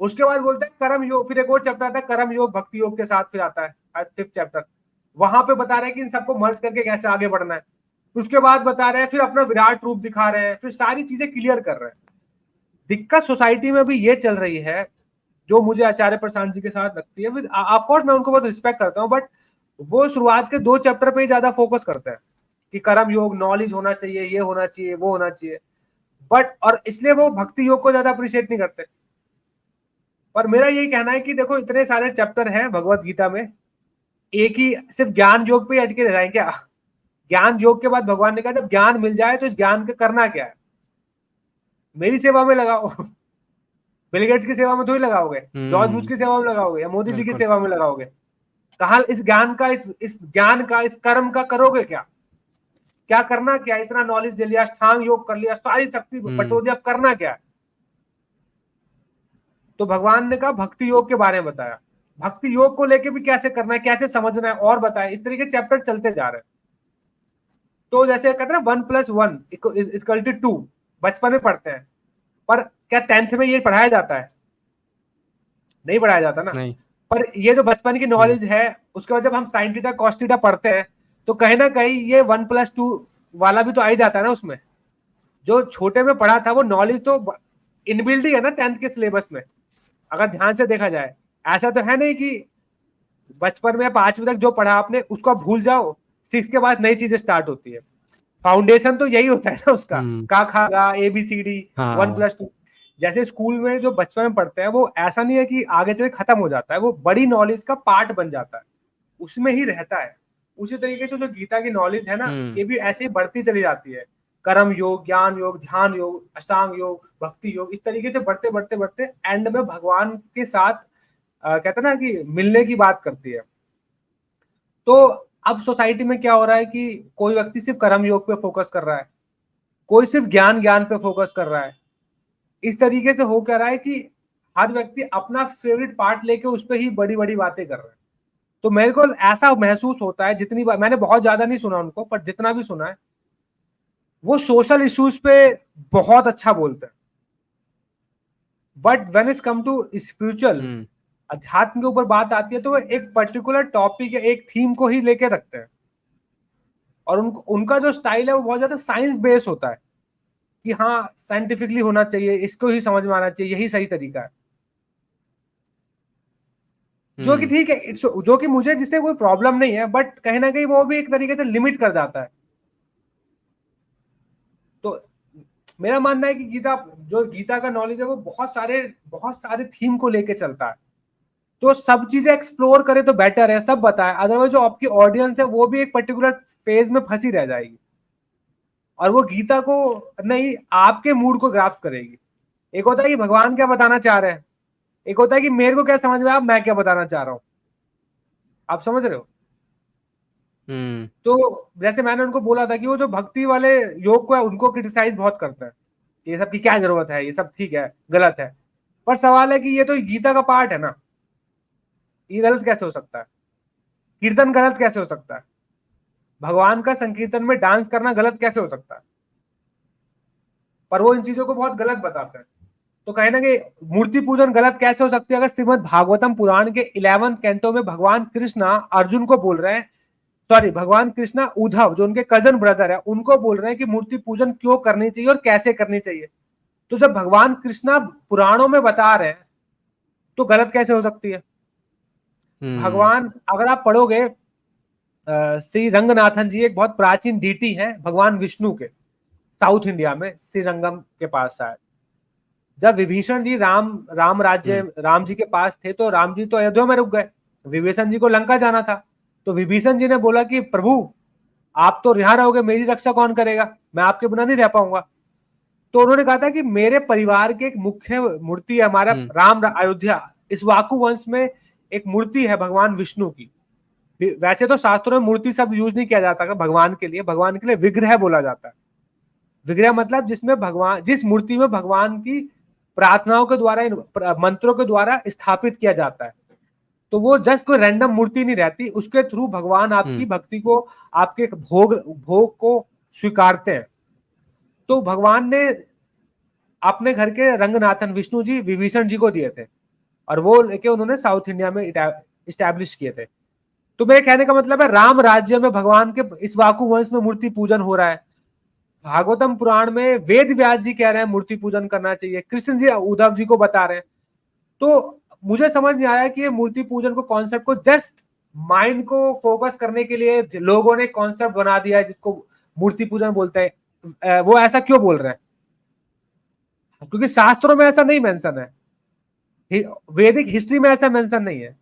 उसके बाद बोलते हैं कर्म योग, फिर एक और चैप्टर आता है कर्म योग भक्ति योग के साथ, फिर आता है फिफ्थ चैप्टर, वहां पे बता रहे हैं कि इन सबको मर्ज करके कैसे आगे बढ़ना है। उसके बाद बता रहे हैं, फिर अपना विराट रूप दिखा रहे हैं, फिर सारी चीजें क्लियर कर रहे हैं। दिक्कत सोसाइटी में भी ये चल रही है, जो मुझे आचार्य प्रशांत जी के साथ लगती है। ऑफ कोर्स मैं उनको बहुत रिस्पेक्ट करता हूँ, बट वो शुरुआत के 2 चैप्टर पे ही ज्यादा फोकस करते हैं कि कर्म योग, नॉलेज होना चाहिए, ये होना चाहिए, वो होना चाहिए, बट और इसलिए वो भक्ति योग को ज्यादा अप्रिशिएट नहीं करते। पर मेरा यही कहना है कि देखो इतने सारे चैप्टर हैं भगवत गीता में, एक ही सिर्फ ज्ञान योग पे अटके रह जाए क्या? ज्ञान योग के बाद भगवान ने कहा जब ज्ञान मिल जाए तो इस ज्ञान का करना क्या है? मेरी सेवा में लगाओ। बिल गेट्स की सेवा में थोड़ी लगाओगे, जॉर्ज बुश की सेवा में लगाओगे, या मोदी जी की सेवा में लगाओगे? कहा इस ज्ञान का, इस ज्ञान का, इस कर्म का करोगे क्या? क्या करना क्या? इतना नॉलेज दे लिया, अष्टांग योग कर लिया, सारी शक्ति बटोर दिया, अब करना क्या? तो भगवान ने कहा भक्ति योग के बारे में बताया, भक्ति योग को लेके भी कैसे करना है, कैसे समझना है और बताया। इस तरीके चैप्टर चलते जा रहे हैं। तो जैसे कहते हैं 1+1=2, बचपन में पढ़ते हैं, पर क्या 10th में ये पढ़ाया जाता है? नहीं पढ़ाया जाता ना। नहीं। पर ये जो बचपन की नॉलेज है, उसके बाद जब हम साइन थीटा कॉस थीटा पढ़ते हैं तो कहीं ना कहीं ये 1+2 वाला भी तो आ ही जाता है ना उसमें। जो छोटे में पढ़ा था वो नॉलेज तो इनबिल्ड ही है ना 10th के सिलेबस में, अगर ध्यान से देखा जाए। ऐसा तो है नहीं कि बचपन में 5वीं तक जो पढ़ा आपने उसको भूल जाओ, 6 के बाद नई चीजें स्टार्ट होती है। फाउंडेशन तो यही होता है ना उसका, हम्म। का खा गा ABCD हाँ 1+2। जैसे स्कूल में जो बचपन में पढ़ते हैं वो ऐसा नहीं है कि आगे चल खत्म हो जाता है, वो बड़ी नॉलेज का पार्ट बन जाता है, उसमें ही रहता है। उसी तरीके से जो गीता की नॉलेज है ना, ये भी ऐसे ही बढ़ती चली जाती है। कर्म योग, ज्ञान योग, ध्यान योग, अष्टांग योग, भक्ति योग, इस तरीके से बढ़ते बढ़ते बढ़ते एंड में भगवान के साथ कहते हैं ना कि मिलने की बात करती है। तो अब सोसाइटी में क्या हो रहा है कि कोई व्यक्ति सिर्फ कर्म योग पे फोकस कर रहा है, कोई सिर्फ ज्ञान ज्ञान पे फोकस कर रहा है। इस तरीके से हो क्या रहा है कि हर व्यक्ति अपना फेवरेट पार्ट लेके उस पर ही बड़ी बड़ी बातें कर रहे हैं। तो मेरे को ऐसा महसूस होता है, जितनी बार मैंने, बहुत ज्यादा नहीं सुना उनको, पर जितना भी सुना है वो सोशल इश्यूज पे बहुत अच्छा बोलते हैं, but when is come to spiritual, अध्यात्म के ऊपर बात आती है तो वो एक पर्टिकुलर टॉपिक या एक थीम को ही लेके रखते हैं। और उनका जो स्टाइल है वो बहुत ज्यादा साइंस बेस्ड होता है कि हाँ साइंटिफिकली होना चाहिए, इसको ही समझ में आना चाहिए, यही सही तरीका है। जो कि ठीक है, जो कि मुझे जिससे कोई प्रॉब्लम नहीं है, बट कहीं ना कहीं वो भी एक तरीके से लिमिट कर जाता है। तो मेरा मानना है कि गीता का नॉलेज है वो बहुत सारे थीम को लेके चलता है। तो सब चीजें एक्सप्लोर करे तो बेटर है, सब बताए, अदरवाइज जो आपकी ऑडियंस है वो भी एक पर्टिकुलर फेज में फंसी रह जाएगी और वो गीता को नहीं, आपके मूड को ग्रास्प करेगी। एक होता है कि भगवान क्या बताना चाह रहे हैं, एक होता है कि मेरे को क्या समझ में आया, मैं क्या बताना चाह रहा हूं। आप समझ रहे हो? तो जैसे मैंने उनको बोला था कि वो जो भक्ति वाले योग को है उनको क्रिटिसाइज बहुत करते हैं, ये सब की क्या जरूरत है, ये सब ठीक है, गलत है। पर सवाल है कि ये तो गीता का पार्ट है ना, ये गलत कैसे हो सकता है? कीर्तन गलत कैसे हो सकता है? भगवान का संकीर्तन में डांस करना गलत कैसे हो सकता है? पर वो इन चीजों को बहुत गलत बताते हैं। तो कहीं ना कहीं मूर्ति पूजन गलत कैसे हो सकती है अगर श्रीमद् भागवतम पुराण के 11वें कैंटो में भगवान कृष्णा अर्जुन को बोल रहे हैं, सॉरी भगवान कृष्णा उद्धव जो उनके कजन ब्रदर है उनको बोल रहे हैं कि मूर्ति पूजन क्यों करनी चाहिए और कैसे करनी चाहिए। तो जब भगवान कृष्णा पुराणों में बता रहे हैं तो गलत कैसे हो सकती है? भगवान, अगर आप पढ़ोगे, श्री रंगनाथन जी एक बहुत प्राचीन डीटी है भगवान विष्णु के, साउथ इंडिया में श्रीरंगम के पास शायद। जब विभीषण जी राम जी के पास थे तो राम जी तो अयोध्या में रुक गए, विभीषण जी को लंका जाना था। तो विभीषण जी ने बोला कि प्रभु आप तो यहाँ रहोगे, मेरी रक्षा कौन करेगा, मैं आपके बिना नहीं रह पाऊंगा। तो उन्होंने कहा था कि मेरे परिवार के एक मुख्य मूर्ति है हमारा राम अयोध्या, इस वाकु वंश में एक मूर्ति है भगवान विष्णु की। वैसे तो शास्त्रों में मूर्ति शब्द यूज नहीं किया जाता भगवान के लिए विग्रह बोला जाता है। विग्रह मतलब जिसमें भगवान, जिस मूर्ति में भगवान की प्रार्थनाओं के द्वारा, मंत्रों के द्वारा स्थापित किया जाता है। तो वो जस्ट कोई रैंडम मूर्ति नहीं रहती, उसके थ्रू भगवान आपकी भक्ति को, आपके भोग को स्वीकारते हैं। तो भगवान ने अपने घर के रंगनाथन विष्णु जी विभीषण जी को दिए थे और वो लेके उन्होंने साउथ इंडिया में इस्टेब्लिश किए थे। तो मेरे कहने का मतलब है राम राज्य में भगवान के इस वाकु वंश में मूर्ति पूजन हो रहा है। भागवतम पुराण में वेद व्यास जी कह रहे हैं मूर्ति पूजन करना चाहिए, कृष्ण जी उद्धव जी को बता रहे हैं। तो मुझे समझ नहीं आया कि ये मूर्ति पूजन को, कॉन्सेप्ट को जस्ट माइंड को फोकस करने के लिए लोगों ने कॉन्सेप्ट बना दिया है जिसको मूर्ति पूजन बोलते हैं। वो ऐसा क्यों बोल रहे हैं? क्योंकि शास्त्रों में ऐसा नहीं मेंशन है, वैदिक हिस्ट्री में ऐसा मेंशन नहीं है।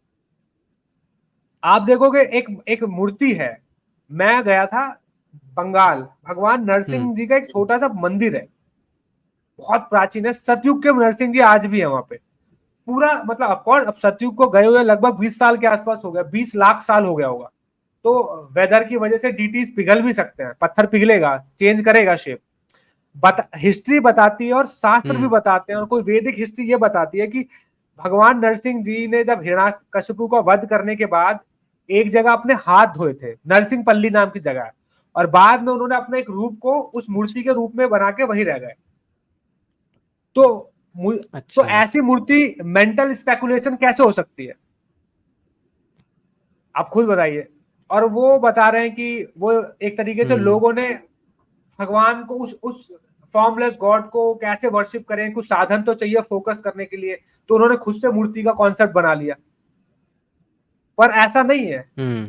आप देखोगे एक मूर्ति है, मैं गया था बंगाल, भगवान नरसिंह जी का एक छोटा सा मंदिर है, बहुत प्राचीन है, सतयुग के नरसिंह जी आज भी है वहां पे। पूरा मतलब ऑफकोर्स अब सतयुग को गए हुए लगभग 20 साल के आसपास हो गया, 20 लाख साल हो गया होगा। तो वेदर की वजह से डीटीज पिघल भी सकते हैं, पत्थर पिघलेगा, चेंज करेगा शेप। हिस्ट्री बताती है और शास्त्र भी बताते हैं, और कोई वैदिक हिस्ट्री ये बताती है कि भगवान नरसिंह जी ने जब हिरण्याकशिपु का वध करने के बाद एक जगह अपने हाथ धोए थे, नरसिंह पल्ली नाम की जगह, और बाद में उन्होंने अपने एक रूप को उस मूर्ति के रूप में बना के वहीं रह गए। तो ऐसी मूर्ति मेंटल स्पेकुलेशन कैसे हो सकती है? आप खुद बताइए। और वो बता रहे हैं कि वो एक तरीके से लोगों ने भगवान को उस फॉर्मलेस गॉड को कैसे वर्शिप करें, कुछ साधन तो चाहिए फोकस करने के लिए, तो उन्होंने खुद से मूर्ति का कॉन्सेप्ट बना लिया। पर ऐसा नहीं है,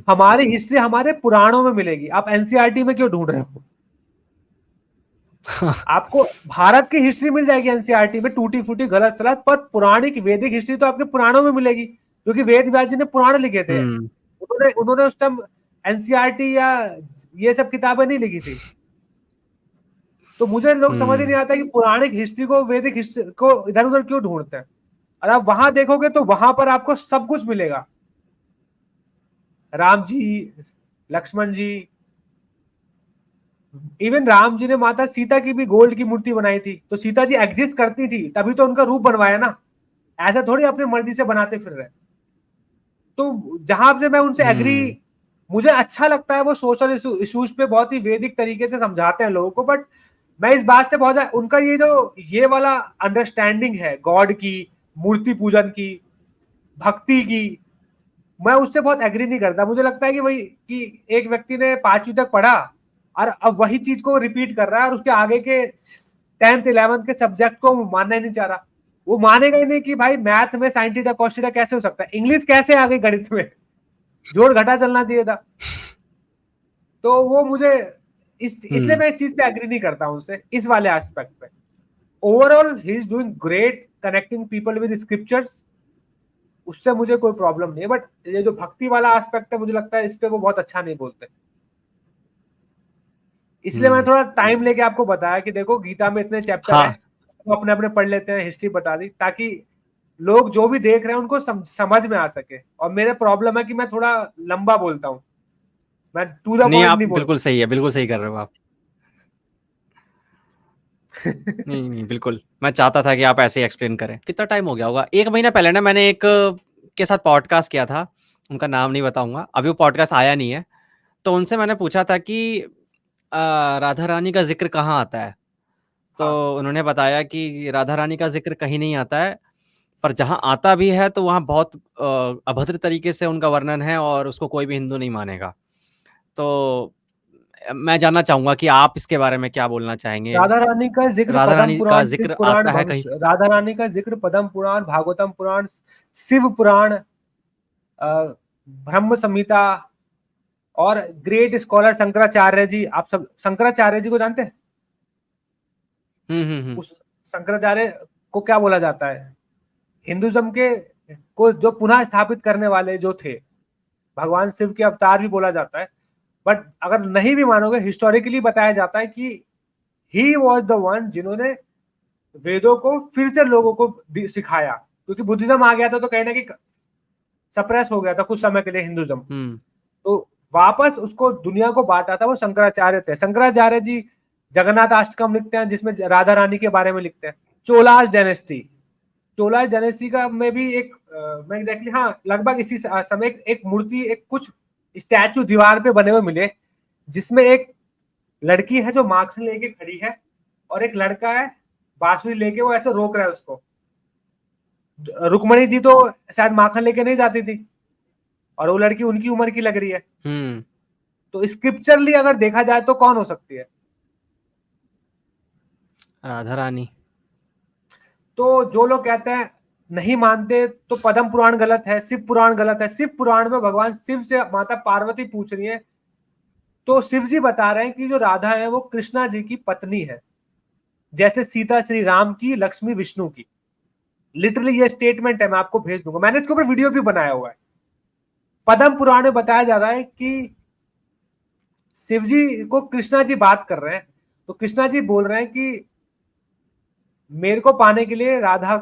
हमारी हिस्ट्री हमारे पुराणों में मिलेगी। आप एनसीईआरटी में क्यों ढूंढ रहे हो? आपको भारत की हिस्ट्री मिल जाएगी एनसीईआरटी में, टूटी फूटी गलत सलत, पर पौराणिक वैदिक हिस्ट्री तो आपके पुराणों में मिलेगी, क्योंकि वेद व्यास जी ने पुराण लिखे थे। उन्होंने उन्होंने उस टाइम एनसीईआरटी या ये सब किताबें नहीं लिखी थी। तो मुझे लोग समझ ही नहीं आता कि पौराणिक हिस्ट्री को वैदिक हिस्ट्री को इधर उधर क्यों ढूंढते हैं। और आप वहां देखोगे तो वहां पर आपको सब कुछ मिलेगा, राम जी, लक्ष्मण जी, इवन राम जी ने माता सीता की भी गोल्ड की मूर्ति बनाई थी, तो सीता जी एग्जिस्ट करती थी तभी तो उनका रूप बनवाया ना, ऐसा थोड़ी अपनी मर्जी से बनाते फिर रहे। तो जहां से मैं उनसे एग्री, मुझे अच्छा लगता है वो सोशल इश्यूज पे बहुत ही वैदिक तरीके से समझाते हैं लोगों को, बट मैं इस बात से बहुत उनका ये वाला अंडरस्टैंडिंग है गॉड की, मूर्ति पूजन की, भक्ति की, मैं उससे बहुत एग्री नहीं करता। मुझे लगता है कि वही कि एक व्यक्ति ने 5वीं तक पढ़ा और अब वही चीज को रिपीट कर रहा है और उसके आगे के 10th 11th के सब्जेक्ट को मानना ही नहीं चाह रहा। वो मानेगा ही नहीं कि भाई मैथ में साइन थीटा कॉस थीटा कैसे हो सकता है, इंग्लिश कैसे आ गई गणित में, जोड़ घटा चलना चाहिए था। तो वो मुझे इसलिए मैं इस चीज पे एग्री नहीं करता हूं उससे, इस वाले एस्पेक्ट पे। Overall he is doing great connecting people with scriptures, उससे मुझे कोई प्रॉब्लम नहीं है, बट ये जो भक्ति वाला एस्पेक्ट है मुझे लगता है इस पे वो बहुत अच्छा नहीं बोलते। इसलिए मैं थोड़ा टाइम लेके आपको बताया कि देखो गीता में इतने चैप्टर हैं, वो अपने अपने पढ़ लेते हैं, हिस्ट्री बता दी ताकि लोग जो भी देख रहे हैं उनको समझ में आ सके। और मेरे प्रॉब्लम है कि मैं थोड़ा लंबा बोलता हूँ, मैं टू द नहीं, पॉइंट आप नहीं बिल्कुल बोलता। सही है, बिल्कुल सही कर रहे हो आप। नहीं, नहीं, बिल्कुल। मैं चाहता था कि आप ऐसे ही एक्सप्लेन करें। कितना टाइम हो गया होगा? 1 महीना पहले ना मैंने एक के साथ पॉडकास्ट किया था, उनका नाम नहीं बताऊँगा, अभी वो पॉडकास्ट आया नहीं है। तो उनसे मैंने पूछा था कि राधा रानी का ज़िक्र कहाँ आता है? हाँ, तो उन्होंने बताया कि राधा रानी का ज़िक्र कहीं नहीं आता है, पर जहाँ आता भी है तो वहाँ बहुत अभद्र तरीके से उनका वर्णन है और उसको कोई भी हिंदू नहीं मानेगा। तो मैं जानना चाहूँगा कि आप इसके बारे में क्या बोलना चाहेंगे? राधा रानी का जिक्र राधा पद्म रानी का पुराण, शिव ज़िक्र पुराण, आता है कहीं? राधा रानी का जिक्र पद्म पुराण, भागवतम पुराण, शिव पुराण, ब्रह्म संहिता, और ग्रेट स्कॉलर शंकराचार्य जी, आप सब शंकराचार्य जी को जानते हैं? हुँ। उस शंकराचार्य को क्या बोला जाता है, हिंदुज्म के को जो पुनः स्थापित करने वाले जो थे, भगवान शिव के अवतार भी बोला जाता है। बट अगर नहीं भी मानोगे, हिस्टोरिकली बताया जाता है कि ही वॉज द वन जिन्होंने वेदों को फिर से लोगों को सिखाया, क्योंकि बुद्धिज्म आ गया था तो कहीं ना कहीं सप्रेस हो गया था कुछ समय के लिए हिंदुज्म। तो वापस उसको दुनिया को बांटा था वो शंकराचार्य थे। शंकराचार्य जी जगन्नाथ अष्टकम लिखते हैं जिसमें राधा रानी के बारे में लिखते हैं। चोलास डायनेस्टी, चोलास डायनेस्टी का में भी एक मैं एग्जैक्टली हाँ लगभग इसी समय एक मूर्ति, एक कुछ स्टैचू दीवार पे बने हुए मिले, जिसमें एक लड़की है जो माखन लेके खड़ी है और एक लड़का है बांसुरी लेके, वो ऐसे रोक रहा है उसको। रुक्मणी जी तो शायद माखन लेके नहीं जाती थी और वो लड़की उनकी उम्र की लग रही है। तो स्क्रिप्चरली अगर देखा जाए तो कौन हो सकती है? राधा रानी। तो जो लोग कहते हैं नहीं मानते तो पद्म पुराण गलत है, शिव पुराण गलत है। शिव पुराण में भगवान शिव से माता पार्वती पूछ रही है, तो शिव जी बता रहे हैं कि जो राधा है वो कृष्णा जी की पत्नी है, जैसे सीता श्री राम की, लक्ष्मी विष्णु की। लिटरली ये स्टेटमेंट है, मैं आपको भेज दूंगा, मैंने इसके ऊपर वीडियो भी बनाया हुआ है। पद्म पुराण में बताया जा रहा है कि शिव जी को कृष्णा जी बात कर रहे हैं, तो कृष्णा जी बोल रहे हैं कि मेरे को पाने के लिए राधा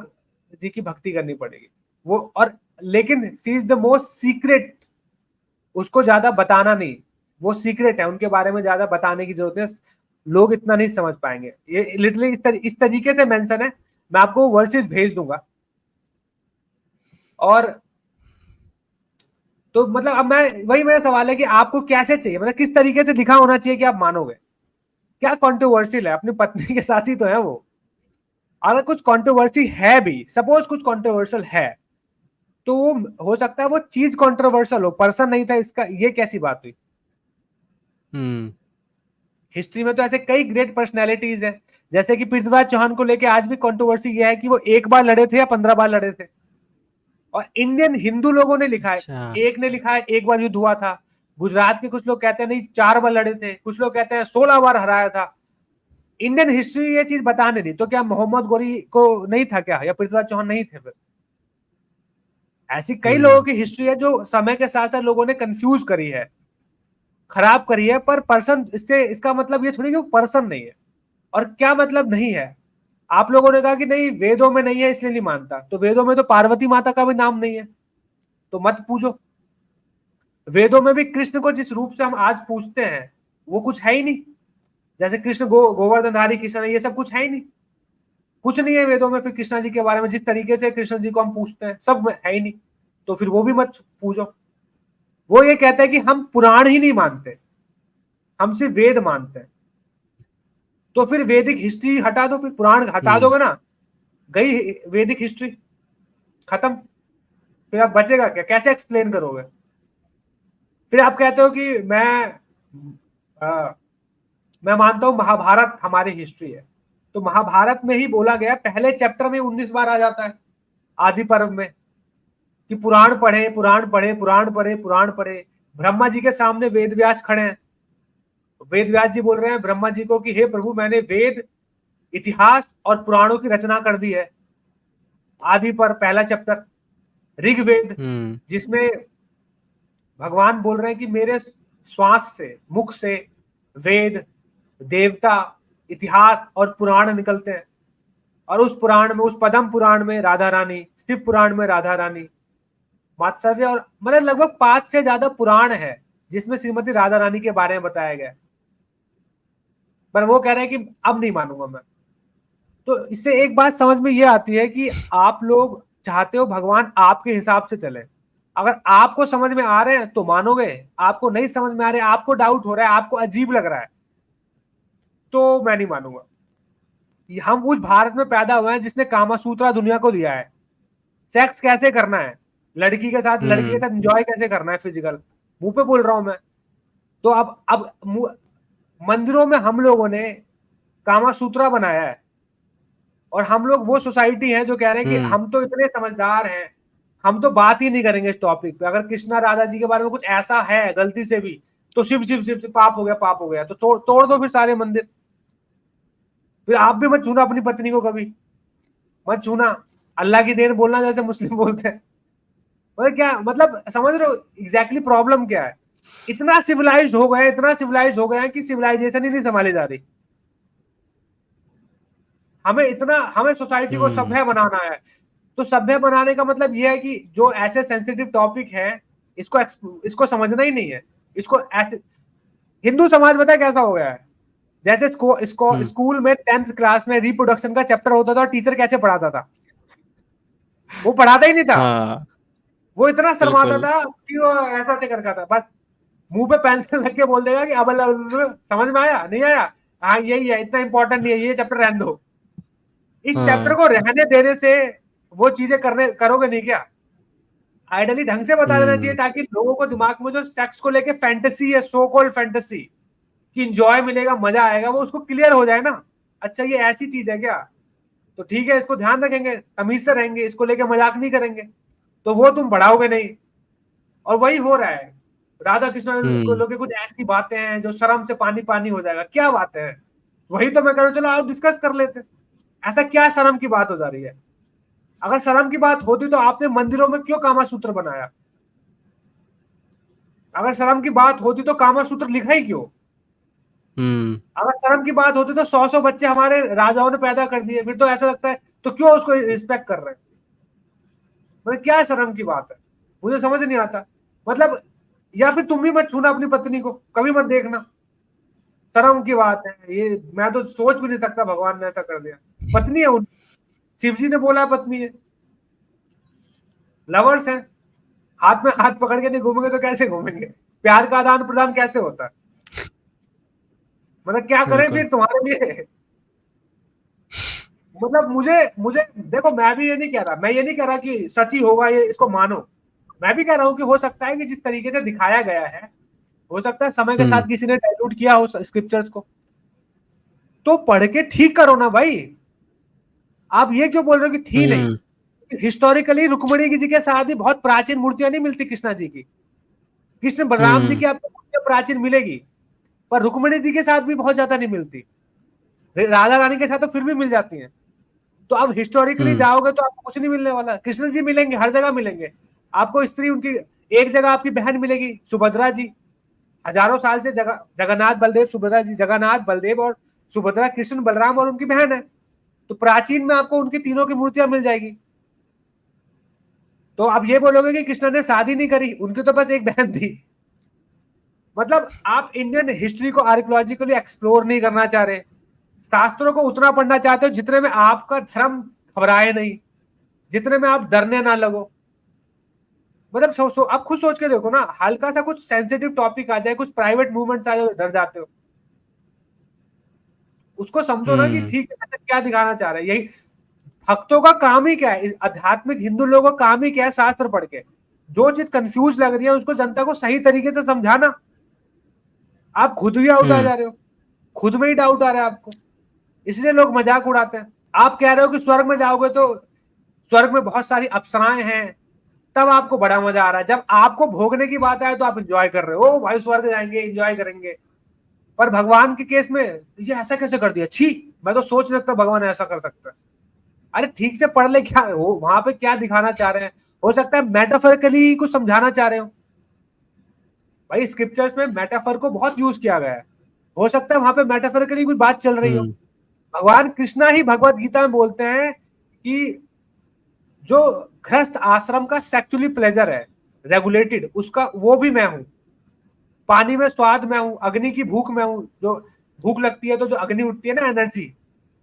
जी की भक्ति करनी पड़ेगी वो, और लेकिन she is the most secret, उसको ज्यादा बताना नहीं, वो सीक्रेट है, उनके बारे में ज्यादा बताने की जरूरत है, लोग इतना नहीं समझ पाएंगे। ये लिटरली इस तरीके से मेंशन है, मैं आपको वर्सेस भेज दूंगा। और तो मतलब अब मैं वही, मेरा सवाल है कि आपको कैसे चाहिए, मतलब किस तरीके से लिखा होना चाहिए कि आप मानोगे? क्या कंट्रोवर्शियल है? अपनी पत्नी के साथ ही तो है वो। अगर कुछ कंट्रोवर्सी है भी, सपोज कुछ कंट्रोवर्शियल है, तो वो हो सकता है वो चीज कंट्रोवर्शियल हो, पर्सन नहीं था इसका, ये कैसी बात हुई? हिस्ट्री में तो ऐसे कई ग्रेट पर्सनैलिटीज हैं, जैसे कि पृथ्वीराज चौहान को लेके आज भी कंट्रोवर्सी ये है कि वो एक बार लड़े थे या 15 बार लड़े थे। और इंडियन हिंदू लोगों ने लिखा है, अच्छा। एक ने लिखा है एक बार युद्ध हुआ था। गुजरात के कुछ लोग कहते हैं नहीं 4 बार लड़े थे, कुछ लोग कहते हैं 16 बार हराया था। इंडियन हिस्ट्री ये चीज बताने दी, तो क्या मोहम्मद गोरी को नहीं था क्या, या पृथ्वीराज चौहान नहीं थे फिर? ऐसी कई लोगों की हिस्ट्री है जो समय के साथ साथ लोगों ने कंफ्यूज करी है, खराब करी है, पर पर्सन इससे इसका मतलब ये थोड़ी कि वो पर्सन नहीं है। और क्या मतलब नहीं है? आप लोगों ने कहा कि नहीं वेदों में नहीं है इसलिए नहीं मानता, तो वेदों में तो पार्वती माता का भी नाम नहीं है, तो मत पूछो। वेदों में भी कृष्ण को जिस रूप से हम आज पूछते हैं वो कुछ है ही नहीं। जैसे कृष्ण गोवर्धनधारी कृष्ण है, ये सब कुछ है ही नहीं, कुछ नहीं है वेदों में फिर कृष्णा जी के बारे में। जिस तरीके से कृष्ण जी को हम पूछते हैं सब में है ही नहीं, तो फिर वो भी मत पूछो। वो ये कहता है कि हम पुराण ही नहीं मानते, हम सिर्फ वेद मानते हैं। तो फिर वैदिक हिस्ट्री हटा दो, फिर पुराण हटा दोगे ना, गई वैदिक हिस्ट्री, खत्म। फिर आप बचेगा क्या, कैसे एक्सप्लेन करोगे? फिर आप कहते हो कि मैं मानता हूं महाभारत हमारी हिस्ट्री है, तो महाभारत में ही बोला गया, पहले चैप्टर में 19 बार आ जाता है आदि पर्व में कि पुराण पढ़े, पुराण पढ़े, पुराण पढ़े, पुराण पढ़े। ब्रह्मा जी के सामने वेद व्यास खड़े हैं, वेद व्यास जी बोल रहे हैं ब्रह्मा जी को कि हे प्रभु, मैंने वेद, इतिहास और पुराणों की रचना कर दी है। आदि पर पहला चैप्टर ऋग्वेद, जिसमें भगवान बोल रहे हैं कि मेरे श्वास से, मुख से वेद, देवता, इतिहास और पुराण निकलते हैं। और उस पुराण में, उस पद्म पुराण में राधा रानी, शिव पुराण में राधा रानी, मात्सर्य, और मतलब लगभग 5 से ज्यादा पुराण है जिसमें श्रीमती राधा रानी के बारे में बताया गया। पर वो कह रहे हैं कि अब नहीं मानूंगा मैं। तो इससे एक बात समझ में ये आती है कि आप लोग चाहते हो भगवान आपके हिसाब से चले। अगर आपको समझ में आ रहे हैं तो मानोगे, आपको नहीं समझ में आ रहे, आपको डाउट हो रहा है, आपको अजीब लग रहा है, तो मैं नहीं मानूंगा। हम उस भारत में पैदा हुए हैं जिसने कामासूत्रा दुनिया को दिया है, सेक्स कैसे करना है, लड़की के साथ एंजॉय कैसे करना है, फिजिकल, मुंह पे बोल रहा हूं मैं। तो अब मंदिरों में हम लोगों ने कामासूत्रा बनाया है, और हम लोग वो सोसाइटी है जो कह रहे हैं कि हम तो इतने समझदार हैं, हम तो बात ही नहीं करेंगे इस टॉपिक पे। अगर कृष्णा राधा जी के बारे में कुछ ऐसा है गलती से भी, तो शिव शिव शिव पाप हो गया, पाप हो गया, तो तोड़ दो फिर सारे मंदिर। फिर आप भी मत छूना अपनी पत्नी को, कभी मत छूना। अल्लाह की देन बोलना जैसे मुस्लिम बोलते हैं, मतलब क्या, मतलब समझ रहे हो एग्जैक्टली प्रॉब्लम क्या है? इतना सिविलाइज्ड हो गए, इतना सिविलाइज्ड हो गए हैं कि सिविलाइजेशन ही नहीं संभाली जा रही। हमें सोसाइटी को सभ्य बनाना है। तो सभ्य बनाने का मतलब यह है कि जो ऐसे सेंसिटिव टॉपिक है, इसको समझना ही नहीं है। इसको ऐसे हिंदू समाज पता है कैसा हो गया है? जैसे इसको स्कूल में 10th क्लास में रिप्रोडक्शन का चैप्टर होता था और टीचर कैसे पढ़ाता था, वो पढ़ाता ही नहीं था। वो इतना शर्माता था कि वो ऐसा से करता था, बस मुंह पे पेंसिल रख के बोल देगा कि अब समझ में आया, नहीं आया, हाँ यही है, इतना इंपॉर्टेंट नहीं है, ये चैप्टर रहने दो। इस चैप्टर को रहने देने से वो चीजें करोगे नहीं क्या? आइडियली ढंग से बता देना चाहिए, ताकि लोगों को दिमाग में जो सेक्स को लेके फैंटेसी है, सो कॉल्ड फैंटेसी, कि इंजॉय मिलेगा, मजा आएगा, वो उसको क्लियर हो जाए ना। अच्छा ये ऐसी चीज है क्या, तो ठीक है, इसको ध्यान रखेंगे, तमीज से रहेंगे, इसको लेके मजाक नहीं करेंगे, तो वो तुम बढ़ाओगे नहीं। और वही हो रहा है, राधा कृष्ण को लोग कुछ ऐसी बातें हैं जो शर्म से पानी पानी हो जाएगा। क्या बातें हैं? वही तो मैं कह रहा हूं, चलो आप डिस्कस कर लेते। ऐसा क्या शर्म की बात हो जा रही है? अगर शर्म की बात होती तो आपने मंदिरों में क्यों कामासूत्र बनाया? अगर शर्म की बात होती तो कामासूत्र लिखा ही क्यों? अगर शर्म की बात होती तो 100 बच्चे हमारे राजाओं ने पैदा कर दिए, फिर तो ऐसा लगता है तो क्यों उसको रिस्पेक्ट कर रहे हैं? मतलब क्या शर्म की बात है, मुझे समझ नहीं आता। मतलब या फिर तुम भी मत छूना अपनी पत्नी को, कभी मत देखना, शर्म की बात है ये। मैं तो सोच भी नहीं सकता भगवान ने ऐसा कर दिया। पत्नी है उन, शिव जी ने बोला पत्नी है, लवर्स है, हाथ में हाथ पकड़ के नहीं घूमेंगे तो कैसे घूमेंगे? प्यार का आदान प्रदान कैसे होता है? मतलब क्या करें फिर तुम्हारे लिए? मतलब मुझे मुझे देखो, मैं भी ये नहीं कह रहा, मैं ये नहीं कह रहा कि सच ही होगा ये, इसको मानो। मैं भी कह रहा हूँ कि हो सकता है कि जिस तरीके से दिखाया गया है, हो सकता है समय के साथ किसी ने डाइल्यूट किया हो स्क्रिप्चर्स को, तो पढ़ के ठीक करो ना भाई। आप ये क्यों बोल रहे हो कि थी नहीं? हिस्टोरिकली रुक्मिणी जी के साथ भी बहुत प्राचीन मूर्तियां नहीं मिलती कृष्णा जी की। कृष्ण बलराम जी की आपको मूर्तियां प्राचीन मिलेगी, पर रुक्मिणी जी के साथ भी बहुत ज्यादा नहीं मिलती। राधा रानी के साथ तो फिर भी मिल जाती हैं। तो अब हिस्टोरिकली जाओगे तो आपको कुछ नहीं मिलने वाला। कृष्ण जी मिलेंगे, हर जगह मिलेंगे आपको। स्त्री उनकी एक जगह आपकी बहन मिलेगी, सुभद्रा जी, हजारों साल से जगन्नाथ बलदेव सुभद्रा जी, जगन्नाथ बलदेव और सुभद्रा कृष्ण बलराम और उनकी बहन है। तो प्राचीन में आपको उनकी तीनों की मूर्तियां मिल जाएगी। तो आप ये बोलोगे कि कृष्ण ने शादी नहीं करी, उनकी तो बस एक बहन थी। मतलब आप इंडियन हिस्ट्री को आर्कियोलॉजिकली एक्सप्लोर नहीं करना चाह रहे, शास्त्रों को उतना पढ़ना चाहते हो जितने में आपका धर्म घबराए नहीं, जितने में आप डरने ना लगो। मतलब आप खुद सोच के देखो ना, हल्का सा कुछ सेंसिटिव टॉपिक आ जाए, कुछ प्राइवेट मूवमेंट्स आ जाए तो डर जाते हो। उसको समझो ना कि ठीक है, क्या दिखाना चाह रहे हैं। यही भक्तों का काम ही क्या है, आध्यात्मिक हिंदू लोगों का काम ही क्या है, शास्त्र पढ़ के जो चीज कंफ्यूज लग रही है उसको जनता को सही तरीके से समझाना। आप खुद ही आउट आ जा रहे हो, खुद में ही डाउट आ रहा है आपको, इसलिए लोग मजाक उड़ाते हैं। आप कह रहे हो कि स्वर्ग में जाओगे तो स्वर्ग में बहुत सारी अप्सराएं हैं, तब आपको बड़ा मजा आ रहा है। जब आपको भोगने की बात आए तो आप एंजॉय कर रहे हो, ओ भाई स्वर्ग जाएंगे एंजॉय करेंगे। पर भगवान के केस में ये ऐसा कैसे कर दिया, छी, मैं तो सोच नहीं सकता भगवान ऐसा कर सकता है। अरे ठीक से पढ़ ले, क्या हो वहां पे क्या दिखाना चाह रहे हैं। हो सकता है मेटाफोरिकली कुछ समझाना चाह रहे हो, भाई स्क्रिप्चर्स में मेटाफर को बहुत यूज किया गया है। हो सकता है वहां पे मेटाफोरिकली कोई बात चल रही हो। भगवान कृष्णा ही भगवत गीता में बोलते हैं कि जो गृहस्थ आश्रम का सेक्सुअली प्लेजर है रेगुलेटेड, उसका वो भी मैं हूं। पानी में स्वाद मैं हूं, अग्नि की भूख मैं हूं, जो भूख लगती है तो जो अग्नि उठती है ना एनर्जी,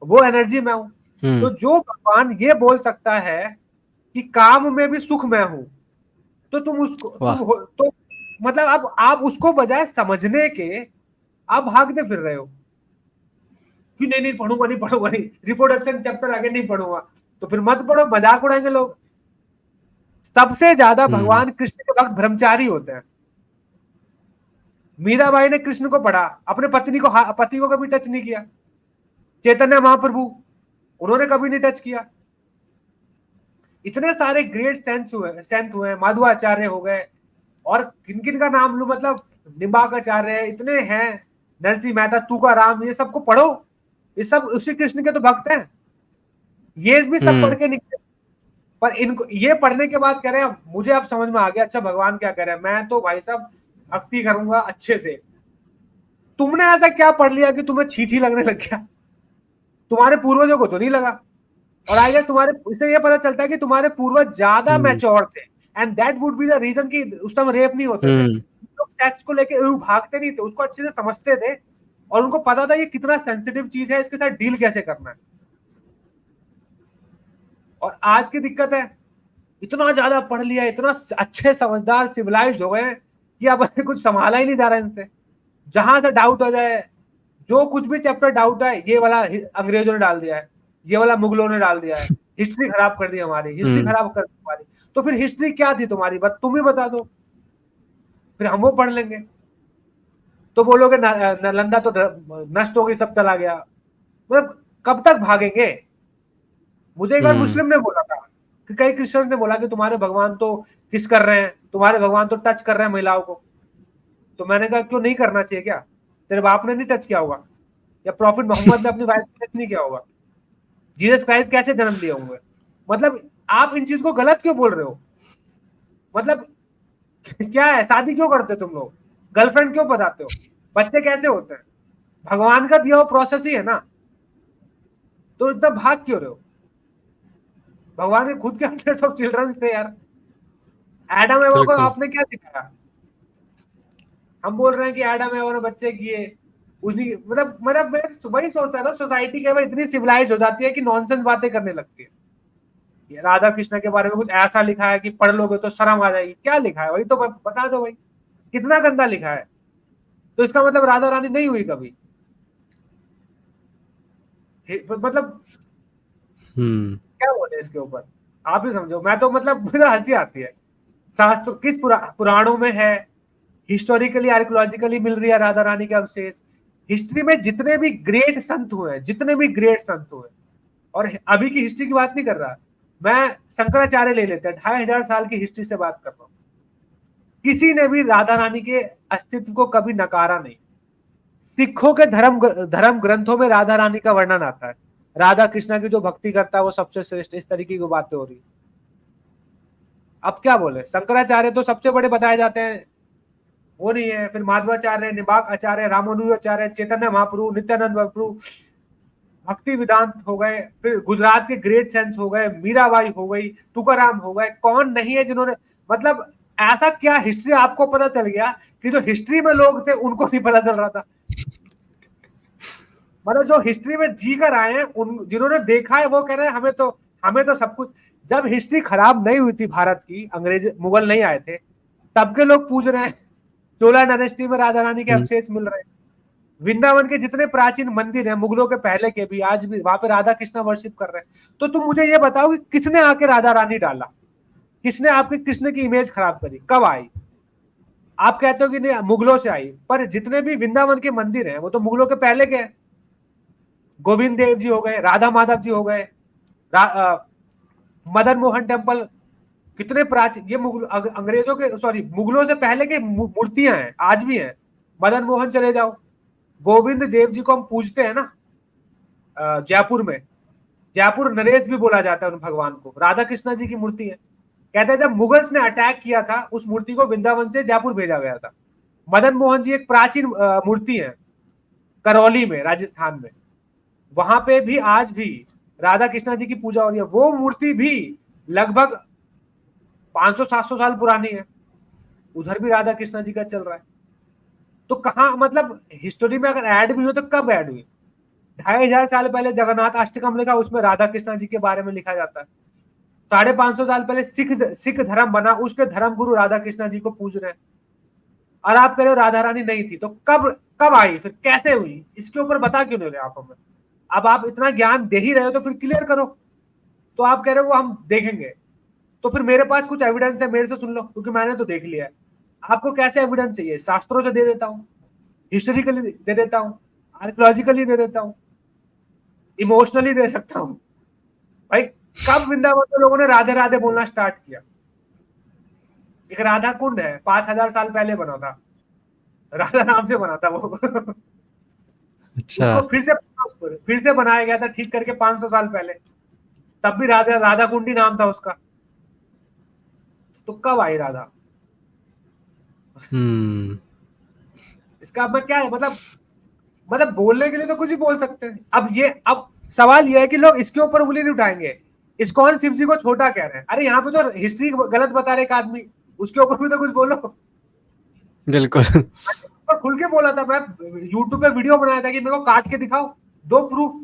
वो एनर्जी मैं हूं। तो जो भगवान ये बोल सकता है कि काम में भी सुख मैं हूं, तो तुम उसको तो मतलब अब आप उसको बजाय समझने के आप भागते फिर रहे हो कि नहीं नहीं पढ़ूंगा, नहीं पढ़ूंगा, नहीं रिप्रोडक्शन चैप्टर आगे नहीं पढ़ूंगा। तो फिर मत पढ़ो, मजाक उड़ाएंगे लोग। सबसे ज्यादा भगवान कृष्ण के भक्त ब्रह्मचारी होते हैं। मीराबाई ने कृष्ण को पढ़ा, अपने पति को कभी टच नहीं किया। चैतन्य महाप्रभु, उन्होंने कभी नहीं टच किया। इतने सारे ग्रेट सेंट हुए, माधवाचार्य हो गए, और किन किन का नाम लू, मतलब निम्बाकाचार्य, इतने हैं, नरसिंह मेहता, तुकाराम, ये सबको पढ़ो, ये सब उसी कृष्ण के तो भक्त हैं। ये भी सब पढ़ के निकले। पर इनको ये पढ़ने के बाद कह रहे हैं मुझे अब समझ में आ गया, अच्छा भगवान क्या कह रहे हैं, मैं तो भाई साहब भक्ति करूंगा अच्छे से। तुमने ऐसा क्या पढ़ लिया कि तुम्हें छी लगने लग गया? तुम्हारे पूर्वजों को तो नहीं लगा। और आई गेस तुम्हारे, इससे ये पता चलता है कि तुम्हारे पूर्वज ज्यादा मैच्योर थे, and that would be the reason कि उस टाइम रेप नहीं होते थे। लोग सेक्स को लेके भागते नहीं थे, उसको अच्छे से समझते थे, और उनको पता था ये कितना सेंसिटिव चीज है, इसके साथ डील कैसे करना है। और आज की दिक्कत है, इतना ज्यादा पढ़ लिया, इतना अच्छे समझदार सिविलाइज्ड हो गए कि अब कुछ संभाला ही नहीं जा रहा है इनसे। जहां से डाउट हो जाए, जो कुछ भी चैप्टर डाउट है, ये वाला अंग्रेजों ने डाल दिया है, ये वाला मुगलों ने डाल दिया है, हिस्ट्री खराब कर दी हमारी, हिस्ट्री खराब कर दी हमारी। तो फिर हिस्ट्री क्या थी तुम्हारी, बात तुम ही बता दो, फिर हम वो पढ़ लेंगे। तो बोलोगे नालंदा तो नष्ट हो गई, सब चला गया। मतलब कब तक भागेंगे? मुझे एक बार मुस्लिम ने बोला था कि कई क्रिश्चियन ने बोला कि तुम्हारे भगवान तो किस कर रहे हैं, तुम्हारे भगवान तो टच कर रहे हैं महिलाओं को। तो मैंने कहा क्यों, नहीं करना चाहिए क्या? तेरे बाप ने नहीं टच किया होगा, या प्रॉफिट मोहम्मद ने अपनी वाइफ को टच नहीं किया होगा? जीसस क्राइस्ट कैसे जन्म लिए होंगे? मतलब आप इन चीज को गलत क्यों बोल रहे हो? मतलब क्या है, शादी क्यों करते हो तुम लोग, गर्लफ्रेंड क्यों बताते हो, बच्चे कैसे होते हैं? भगवान का दिया हुआ प्रोसेस ही है ना, तो इतना भाग क्यों रहे हो? भगवान के खुद के हंड्रेड्स ऑफ चिल्ड्रन थे यार। एडम एवा को आपने क्या दिखाया? हम बोल रहे हैं कि एडम एवा ने बच्चे किए, उसी मतलब मैं वही सोच रहा था, सोसाइटी के इतनी सिविलाइज हो जाती है कि नॉनसेंस बातें करने लगती है। ये राधा कृष्ण के बारे में कुछ ऐसा लिखा है कि पढ़ लोगे तो शर्म आ जाएगी, क्या लिखा है वही तो बता दो भाई, कितना गंदा लिखा है। तो इसका मतलब राधा रानी नहीं हुई कभी? मतलब क्या बोले इसके ऊपर, आप ही समझो। मैं तो मतलब मुझे हंसी आती है। शास्त्र किस पुराणों में है, हिस्टोरिकली आर्कियोलॉजिकली मिल रही है राधा रानी के अवशेष। हिस्ट्री में जितने भी ग्रेट संत हुए, जितने भी ग्रेट संत हुए, और अभी की हिस्ट्री की बात नहीं कर रहा मैं, शंकराचार्य ले लेते हैं, 2500 साल की हिस्ट्री से बात कर रहा हूं। किसी ने भी राधा रानी के अस्तित्व को कभी नकारा नहीं, सिखों के धर्म ग्रंथों में राधा रानी का वर्णन आता है, राधा कृष्णा की जो भक्ति करता है वो सबसे श्रेष्ठ, इस तरीके की बातें हो रही। अब क्या बोले, शंकराचार्य तो सबसे बड़े बताए जाते हैं, वो नहीं है। फिर माधवाचार्य, निम्बार्क आचार्य, रामानुजाचार्य, चैतन्य महाप्रभु, नित्यानंद महाप्रभु, भक्ति वेदांत हो गए, फिर गुजरात के ग्रेट सेंस हो गए, मीराबाई हो गई, तुकाराम हो गए, कौन नहीं है जिन्होंने, मतलब ऐसा क्या हिस्ट्री आपको पता चल गया कि जो हिस्ट्री में लोग थे उनको नहीं पता चल रहा था। मतलब जो हिस्ट्री में जी कर आए हैं, उन जिन्होंने देखा है वो कह रहे हैं हमें तो सब कुछ। जब हिस्ट्री खराब नहीं हुई थी भारत की, अंग्रेज मुगल नहीं आए थे, तब के लोग पूछ रहे हैं। चोला डायनेस्टी में राधा रानी के अवशेष मिल रहे हैं। वृंदावन के जितने प्राचीन मंदिर हैं मुगलों के पहले के भी, आज भी वहां पे राधा कृष्णा वर्शिप कर रहे हैं। तो तुम मुझे ये बताओ कि किसने आके राधा रानी डाला, किसने आपके कृष्ण की इमेज खराब करी, कब आई? आप कहते हो कि नहीं मुगलों से आई, पर जितने भी वृंदावन के मंदिर हैं वो तो मुगलों के पहले के हैं। गोविंद देव जी हो गए, राधा माधव जी हो गए, मदन मोहन टेम्पल, कितने प्राचीन, ये अंग्रेजों के सॉरी मुगलों से पहले के मूर्तियां हैं, आज भी हैं। मदन मोहन चले जाओ, गोविंद देव जी को हम पूजते हैं ना जयपुर में, जयपुर नरेश भी बोला जाता है उन भगवान को, राधा कृष्णा जी की मूर्ति है। कहते हैं जब मुगल्स ने अटैक किया था उस मूर्ति को वृंदावन से जयपुर भेजा गया था। मदन मोहन जी एक प्राचीन मूर्ति है करौली में, राजस्थान में, वहां पे भी आज भी राधा कृष्णा जी की पूजा हो रही है। वो मूर्ति भी लगभग 500-700 साल पुरानी है, उधर भी राधा कृष्णा जी का चल रहा है। तो कहाँ, मतलब हिस्टोरी में अगर ऐड भी हो तो कब ऐड हुई? 2500 साल पहले जगन्नाथ अष्टकम लिखा, उसमें राधा कृष्णा जी के बारे में लिखा जाता है। 550 साल पहले सिख धर्म बना, उसके धर्म गुरु राधा कृष्णा जी को पूज रहे हैं। और आप कह रहे हो राधा रानी नहीं थी, तो कब कब आई, फिर कैसे हुई? इसके ऊपर बता क्यों नहीं रहे आप हमें? अब आप इतना ज्ञान दे ही रहे हो तो फिर क्लियर करो। तो आप कह रहे हो वो हम देखेंगे, तो फिर मेरे पास कुछ एविडेंस है, मेरे से सुन लो, क्योंकि मैंने तो देख लिया है। आपको कैसे एविडेंस चाहिए? शास्त्रों से दे देता हूँ, हिस्टोरिकली दे देता हूँ, आर्कियोलॉजिकली दे देता हूँ, इमोशनली दे सकता हूँ। भाई कब वृंदावन में लोगों ने राधे राधे बोलना स्टार्ट किया? एक राधा कुंड है, 5000 साल पहले बना था, राधा नाम से बना था वो। अच्छा। उसको फिर से बनाया गया था, ठीक करके 500 साल पहले, तब भी राधा राधा कुंडी नाम था उसका। तो कब आई राधा? इसका मतलब क्या है? मतलब बोलने के लिए तो कुछ भी बोल सकते हैं। अब सवाल ये है कि लोग इसके ऊपर उंगली नहीं उठाएंगे। इस्कॉन शिव जी को छोटा कह रहे हैं, अरे यहाँ पे तो हिस्ट्री गलत बता रहे एक आदमी, उसके ऊपर भी तो कुछ बोलो। बिल्कुल। और खुल के बोला था, मैं यूट्यूब पे वीडियो बनाया था कि मेरे को काट के दिखाओ, दो प्रूफ।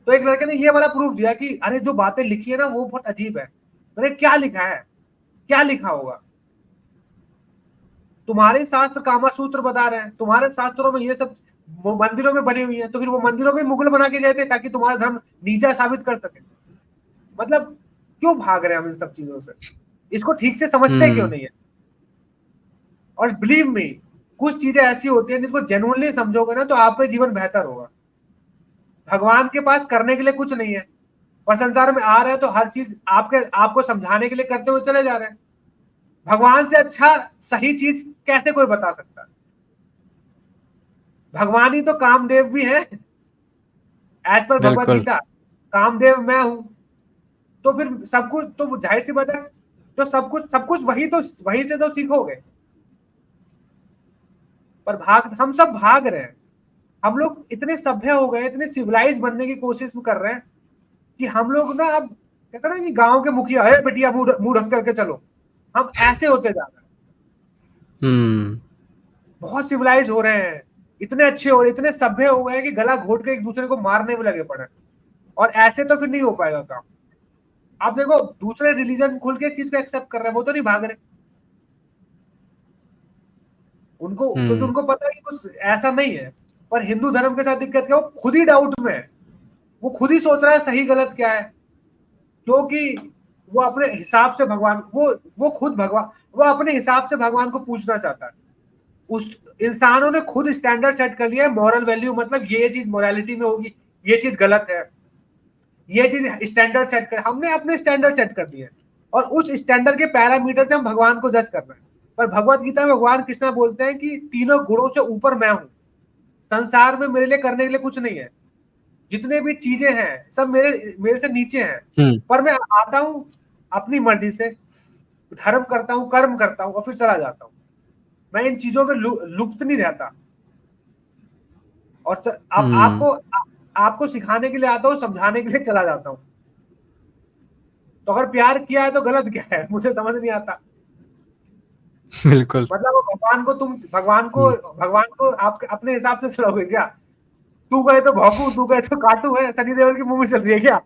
तो एक लड़के ने ये वाला प्रूफ दिया कि अरे जो बातें लिखी है ना वो बहुत अजीब है। मैंने क्या लिखा है? क्या लिखा होगा? तुम्हारे शास्त्र कामा सूत्र बता रहे हैं, तुम्हारे शास्त्रों में ये सब मंदिरों में बनी हुई है, तो फिर वो मंदिरों में मुगल बना के गए थे ताकि तुम्हारा धर्म नीचा साबित कर सके। मतलब क्यों भाग रहे हैं हम इन सब चीजों से? इसको ठीक से समझते क्यों नहीं है? और बिलीव मी, कुछ चीजें ऐसी होती हैं जिनको जेन्युइनली समझोगे ना तो आपका जीवन बेहतर होगा। भगवान के पास करने के लिए कुछ नहीं है, और संसार में आ रहे हैं तो हर चीज आपको समझाने के लिए करते हुए चले जा रहे हैं। भगवान से अच्छा सही चीज कैसे कोई बता सकता है? भगवान ही तो कामदेव भी है, एज पर भगवत गीता। कामदेव मैं हूं, तो फिर सब कुछ तो जाहिर सी बात है, तो सब कुछ वही से तो सीखोगे। पर हम सब भाग रहे हैं। हम लोग इतने सभ्य हो गए, इतने सिविलाइज बनने की कोशिश कर रहे हैं कि हम लोग ना, अब कहते हैं ना कि गांव के मुखिया है, बेटिया मुंह ढक करके चलो, हम ऐसे होते जा रहे हैं। बहुत सिविलाइज हो रहे हैं, इतने अच्छे हो रहे, इतने सभ्य हो गए कि गला घोट के एक दूसरे को मारने में लगे पड़े। और ऐसे तो फिर नहीं हो पाएगा काम। आप देखो दूसरे रिलीजन खुल के इस चीज को एक्सेप्ट कर रहे हैं, वो तो नहीं भाग रहे। उनको क्योंकि उनको पता है कि कुछ ऐसा नहीं है। पर हिंदू धर्म के साथ दिक्कत क्या, वो खुद ही डाउट में है, वो खुद ही सोच रहा है सही गलत क्या है, क्योंकि वो अपने हिसाब से भगवान, वो खुद भगवान, वो अपने हिसाब से भगवान को पूछना चाहता है। उस इंसानों ने खुद स्टैंडर्ड सेट कर लिया है, मॉरल वैल्यू, मतलब ये चीज मोरालिटी में होगी, ये चीज गलत है, ये चीज स्टैंडर्ड सेट कर, हमने अपने स्टैंडर्ड सेट कर दिए और उस स्टैंडर्ड के पैरामीटर से हम भगवान को जज कर रहे हैं। पर भगवत गीता में भगवान कृष्ण बोलते हैं कि तीनों गुणों से ऊपर मैं हूं। संसार में मेरे लिए करने के लिए कुछ नहीं है, जितने भी चीजें हैं सब मेरे मेरे से नीचे हैं, पर मैं आता हूँ अपनी मर्जी से, धर्म करता हूँ, कर्म करता हूँ और फिर चला जाता हूँ। मैं इन चीजों में लुप्त नहीं रहता। और अब आपको सिखाने के लिए आता हूँ, समझाने के लिए चला जाता हूँ। तो अगर प्यार किया है तो गलत क्या है, मुझे समझ नहीं आता। बिल्कुल। मतलब वो भगवान को आप अपने हिसाब से चलाओगे क्या? तू कहे तो भौंकू, तू कहे तो काटू, है सनी देओल की मूवी चल रही है क्या?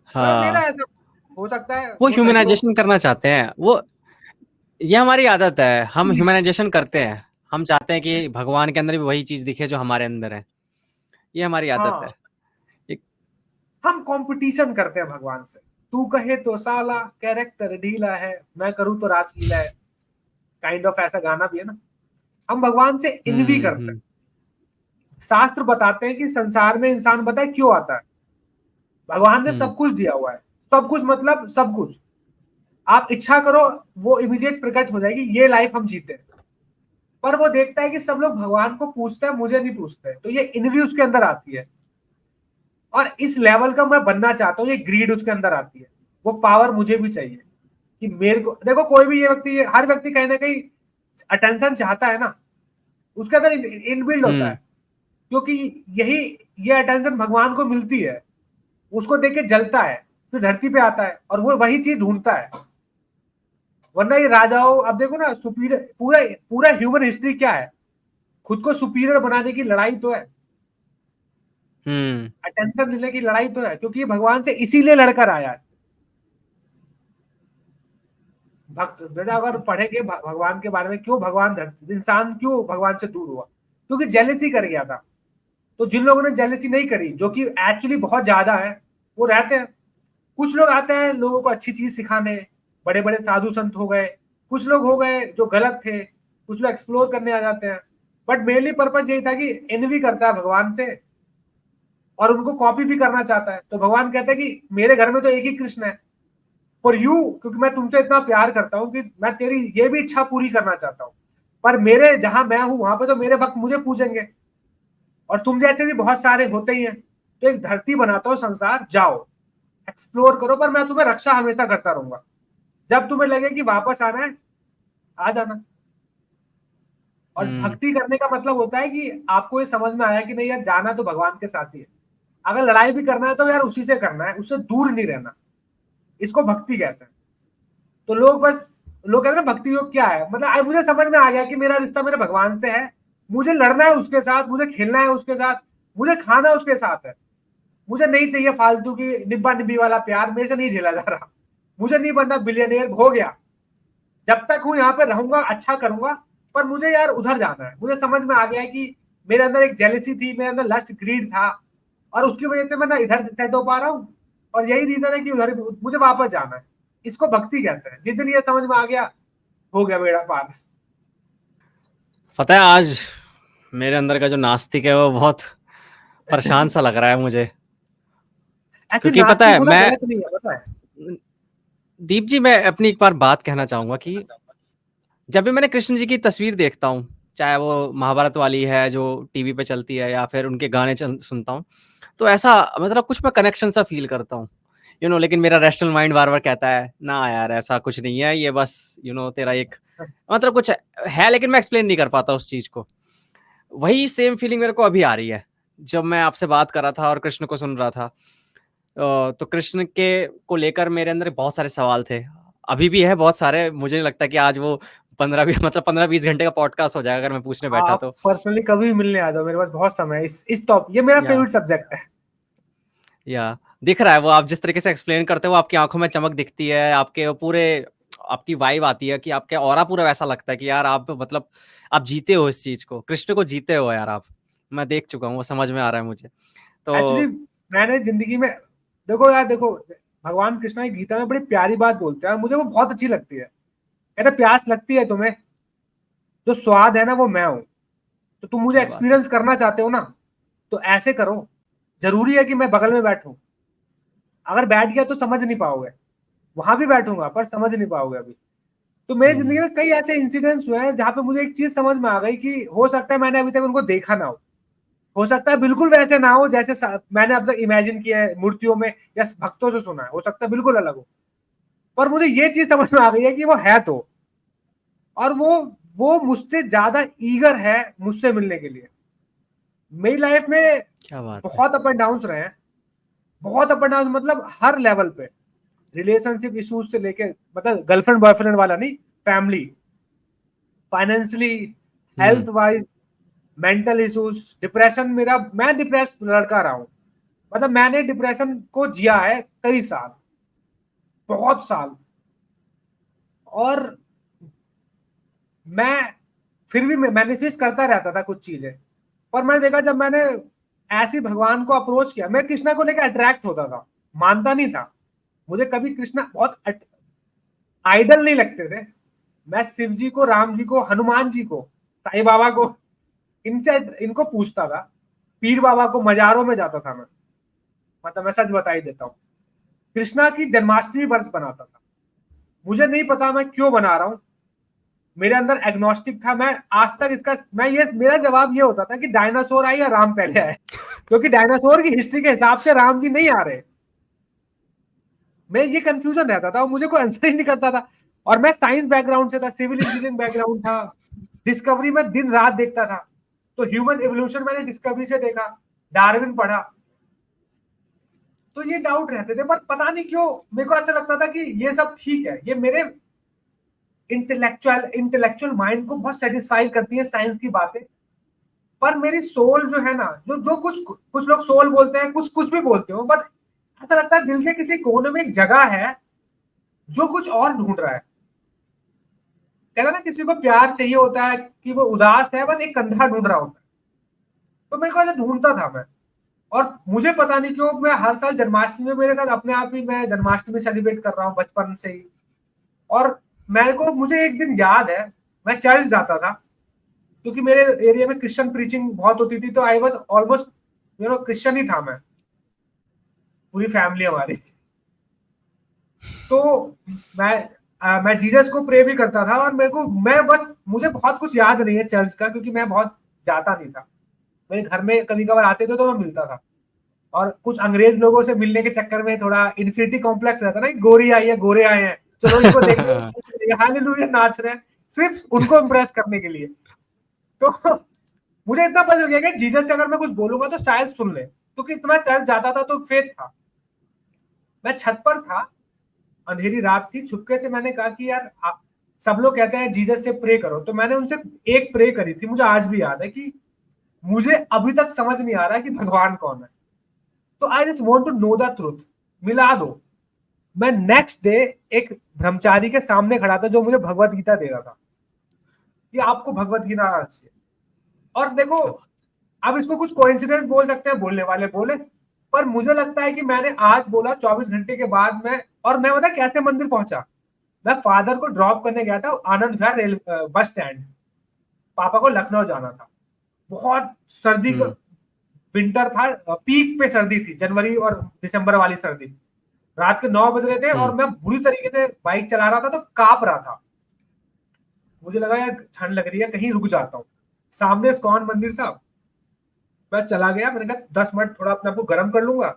समझ नहीं ना हाँ, ऐसा। हो सकता है वो वो सही हो। ह्यूमनाइजेशन करना चाहते हैं वो। ये हमारी आदत है, हम ह्यूमनाइजेशन करते हैं। हम चाहते हैं कि भगवान के अंदर भी वही चीज दिखे जो हमारे अंदर है। ये हमारी आदत हाँ, है। एक हम कंपटीशन करते हैं भगवान से। तू कहे तो साला कैरेक्टर ढीला है, मैं करूँ तो रासलीला है, काइंड ऑफ ऐसा गाना भी है ना। हम भगवान से इनवी हम्म करते हैं। हम्म शास्त्र बताते हैं कि संसार में इंसान बताए क्यों आता है। भगवान ने हम्म सब कुछ दिया हुआ है, सब कुछ मतलब सब कुछ। आप इच्छा करो, वो इमीडिएट प्रकट हो जाएगी, ये लाइफ हम जीते हैं। पर वो देखता है कि सब लोग भगवान को पूछते हैं, मुझे नहीं पूछते, तो ये इनवी उसके अंदर आती है। और इस लेवल का मैं बनना चाहता हूँ, ये ग्रीड उसके अंदर आती है। वो पावर मुझे भी चाहिए कि मेरे को देखो, कोई भी ये व्यक्ति, हर व्यक्ति कहीं ना कहीं अटेंशन चाहता है ना, उसके अंदर इनबिल्ड होता है। हम्म क्योंकि यही ये अटेंशन भगवान को मिलती है, उसको देख के जलता है, फिर धरती पे आता है और वो वही चीज ढूंढता है। वरना ये राजाओं, अब देखो ना, सुपीरियर पूरा पूरा ह्यूमन हिस्ट्री क्या है? खुद को सुपीरियर बनाने की लड़ाई तो है, हम्म अटेंशन लेने की लड़ाई तो है, क्योंकि ये भगवान से इसीलिए लड़कर आया है। भक्त जैसा अगर पढ़ेंगे भगवान के बारे में, क्यों भगवान धरती, इंसान क्यों भगवान से दूर हुआ? क्योंकि जेलसी कर गया था। तो जिन लोगों ने जेलसी नहीं करी, जो कि एक्चुअली बहुत ज्यादा है, वो रहते हैं। कुछ लोग आते हैं लोगों को अच्छी चीज सिखाने, बड़े बड़े साधु संत हो गए, कुछ लोग हो गए जो गलत थे, कुछ लोग एक्सप्लोर करने आ जाते हैं। बट मेनली पर्पज यही था कि एनवी करता है भगवान से और उनको कॉपी भी करना चाहता है। तो भगवान कहता है कि मेरे घर में तो एक ही कृष्ण है, फॉर यू, क्योंकि मैं तुमसे इतना प्यार करता हूं कि मैं तेरी ये भी इच्छा पूरी करना चाहता हूं। पर मेरे जहां मैं हूं वहां पे तो मेरे भक्त मुझे पूजेंगे, और तुम जैसे भी बहुत सारे होते ही हैं। तो एक धरती बनाता हूं, संसार जाओ, एक्सप्लोर करो, पर मैं तुम्हें रक्षा हमेशा करता रहूंगा। जब तुम्हें लगे कि वापस आना है, आ जाना। और हम्म भक्ति करने का मतलब होता है कि आपको ये समझ में आया कि नहीं यार, जाना तो भगवान के साथ ही है। अगर लड़ाई भी करना है तो यार उसी से करना है, उससे दूर नहीं रहना। इसको भक्ति कहते हैं। तो लोग कहते हैं भक्ति योग क्या है, मतलब आज मुझे समझ में आ गया कि मेरा रिश्ता मेरे भगवान से है। मुझे लड़ना है उसके साथ, मुझे खेलना है उसके साथ, मुझे खाना उसके साथ है। मुझे नहीं चाहिए फालतू की निब्बा निब्बी वाला प्यार, मेरे से नहीं झेला जा रहा। मुझे नहीं बनना बिलियनियर, हो गया। जब तक हूं यहाँ पे रहूंगा, अच्छा करूंगा। पर मुझे यार उधर जाना है। मुझे समझ में आ गया है कि मेरे अंदर एक जेलसी थी, मेरे अंदर लस्ट ग्रीड था, और उसकी वजह से मैं ना इधर सेट हो पा रहा हूँ। और यही रीजन है कि उधर मुझे वापस जाना है। इसको भक्ति कहते हैं। जिस दिन ये समझ में आ गया, हो गया बेड़ा पार। पता है, आज मेरे अंदर का जो नास्तिक है वो बहुत परेशान सा लग रहा है मुझे। एक्चुअली क्योंकि पता नास्तिक है होना मैं, गलत नहीं है, पता है। दीप जी, मैं अपनी एक बार बात कहना चाहूंगा कि जब भी मैंने कृष्ण जी की तस्वीर देखता हूँ, चाहे वो महाभारत वाली है जो टीवी पे चलती है या फिर उनके गाने सुनता हूँ, तो ऐसा मतलब कुछ मैं कनेक्शन सा फील करता हूँ, लेकिन मेरा रैशनल माइंड बार बार कहता है ना यार ऐसा कुछ नहीं है, ये बस तेरा एक मतलब कुछ है, लेकिन मैं एक्सप्लेन नहीं कर पाता उस चीज को। वही सेम फीलिंग मेरे को अभी आ रही है जब मैं आपसे बात कर रहा था और कृष्ण को सुन रहा था। तो कृष्ण के को लेकर मेरे अंदर बहुत सारे सवाल थे, अभी भी है बहुत सारे। मुझे नहीं लगता कि आज वो 15-20 घंटे का पॉडकास्ट हो जाएगा अगर मैं पूछने बैठा आप तो। पर्सनली कभी भी मिलने आ जाओ, मेरे पास बहुत समय है। इस टॉप ये मेरा या फेवरेट सब्जेक्ट है। या दिख रहा है वो, आप जिस तरीके से एक्सप्लेन करते हो, आपकी आंखों में चमक दिखती है, आपके वो पूरे आपकी वाइब आती है कि आपके ऑरा पूरा वैसा लगता है कि यार आप मतलब आप जीते हो इस चीज को, कृष्ण को जीते हो यार आप। मैं देख चुका हूँ, वो समझ में आ रहा है मुझे एक्चुअली तो। मैंने जिंदगी में, देखो यार देखो, भगवान कृष्णा की गीता में बड़ी प्यारी बात बोलते हैं, मुझे वो बहुत अच्छी लगती है। कहते प्यास लगती है तुम्हें, जो स्वाद है ना वो मैं हूं। तो तुम मुझे क्या बात है। एक्सपीरियंस करना चाहते हो ना, तो ऐसे करो। जरूरी है कि मैं बगल में बैठूं? अगर बैठ गया तो समझ नहीं पाओगे। वहां भी बैठूंगा पर समझ नहीं पाओगे अभी। तो मेरी जिंदगी में कई ऐसे इंसिडेंट्स हुए हैं जहां पे मुझे एक चीज समझ में आ गई कि हो सकता है मैंने अभी तक उनको देखा ना हो सकता है बिल्कुल वैसे ना हो जैसे मैंने अब तक इमेजिन किया है मूर्तियों में या भक्तों से सुना है, हो सकता है बिल्कुल अलग हो। पर मुझे ये चीज समझ में आ गई है कि वो है तो, और वो मुझसे ज्यादा ईगर है मुझसे मिलने के लिए। मेरी लाइफ में क्या बात है। बहुत अप एंड डाउन रहे हैं, बहुत अप एंड डाउन, मतलब हर लेवल पे, रिलेशनशिप इश्यूज से लेके, मतलब गर्लफ्रेंड बॉयफ्रेंड वाला नहीं, family, financially, hmm. Health wise, mental issues, depression. मैं डिप्रेस लड़का रहा हूँ, मतलब मैंने डिप्रेशन को जिया है कई साल, बहुत साल। और मैं फिर भी मैनिफेस्ट करता रहता था कुछ चीजें। पर मैंने देखा जब मैंने ऐसे भगवान को अप्रोच किया, मैं कृष्णा को लेकर अट्रैक्ट होता था, मानता नहीं था। मुझे कभी कृष्णा बहुत आइडल नहीं लगते थे। मैं शिव जी को, राम जी को, हनुमान जी को, साईं बाबा को, इनसे इनको पूछता था। पीर बाबा को, मजारों में जाता था मैं, मतलब मैं सच बता ही देता हूँ। कृष्णा की जन्माष्टमी वर्ष बनाता था। मुझे नहीं पता मैं क्यों बना रहा हूँ, मेरे अंदर एग्नोस्टिक था। मैं आज तक इसका, मैं ये, मेरा जवाब ये होता था कि डायनासोर आए या राम पहले आए, क्योंकि डायनासोर की हिस्ट्री के हिसाब से राम जी नहीं आ रहे। मैं ये कंफ्यूजन रहता था और मुझे कोई आंसर ही नहीं करता था। और मैं साइंस बैकग्राउंड से था, सिविल इंजीनियरिंग बैकग्राउंड था, डिस्कवरी में दिन रात देखता था। तो ह्यूमन एवोल्यूशन मैंने डिस्कवरी से देखा, डार्विन पढ़ा। तो ये डाउट रहते थे, पर पता नहीं क्यों मेरे को ऐसा लगता था कि ये सब ठीक है, ये मेरे इंटेलेक्चुअल माइंड को बहुत सेटिस्फाई करती है साइंस की बातें। पर मेरी सोल जो है ना, जो जो कुछ कुछ लोग सोल बोलते हैं, कुछ कुछ भी बोलते हो, पर ऐसा लगता है दिल के किसी कोने में एक जगह है जो कुछ और ढूंढ रहा है। कहता ना किसी को प्यार चाहिए होता है कि वो उदास है, बस एक कंधा ढूंढ रहा होता है। तो मेरे को ऐसा ढूंढता था मैं। और मुझे पता नहीं क्यों मैं हर साल जन्माष्टमी में, मेरे साथ अपने आप ही मैं जन्माष्टमी सेलिब्रेट कर रहा हूँ बचपन से ही। और मेरे को, मुझे एक दिन याद है, मैं चर्च जाता था, क्योंकि मेरे एरिया में क्रिश्चियन प्रीचिंग बहुत होती थी, तो आई वॉज ऑलमोस्ट क्रिश्चियन ही था मैं, पूरी फैमिली हमारी। तो मैं जीसस को प्रे भी करता था। और मेरे को, मैं बस, मुझे बहुत कुछ याद नहीं है चर्च का, क्योंकि मैं बहुत जाता नहीं था। मेरे घर में कभी कभार आते थे तो मैं मिलता था। और कुछ अंग्रेज लोगों से मिलने के चक्कर में थोड़ा इन्फिनिटी कॉम्प्लेक्स रहता ना, गोरी आई है, गोरे आए हैं, चलो इनको देखो, हालेलुया नाच रहे हैं, सिर्फ उनको इम्प्रेस करने के लिए। तो मुझे इतना पता चल गया कि जीसस से अगर मैं कुछ बोलूंगा तो शायद सुन ले, क्योंकि इतना चर्च जाता था तो फेथ था। मैं छत पर था, अंधेरी रात थी, छुपके से मैंने कहा कि यार सब लोग कहते हैं जीसस से प्रे करो, तो मैंने उनसे एक प्रे करी थी, मुझे आज भी याद है कि मुझे अभी तक समझ नहीं आ रहा कि भगवान कौन है, तो I just want to know the truth, मिला दो। मैं नेक्स्ट डे एक ब्रह्मचारी के सामने खड़ा था जो मुझे भगवत गीता दे रहा था कि आपको भगवत गीता आना चाहिए। और देखो, क्या बात। अब इसको कुछ कोइंसिडेंस बोल सकते हैं, बोलने वाले बोले, पर मुझे लगता है कि मैंने आज बोला 24 घंटे के बाद मैं। और मैं बता कैसे मंदिर पहुंचा, मैं फादर को ड्रॉप करने गया था Anand Vihar rail bus stand, पापा को लखनऊ जाना था। बहुत सर्दी का हम्म। विंटर था, पीक पे सर्दी थी, जनवरी और दिसंबर वाली सर्दी। रात के 9 बज रहे थे और हम्म। मैं बुरी तरीके से बाइक चला रहा था, तो कांप रहा था। मुझे लगा यार ठंड लग रही है, कहीं रुक जाता हूँ। सामने इस्कॉन मंदिर था, मैं चला गया, मैंने कहा 10 मिनट थोड़ा अपने आप को गर्म कर लूंगा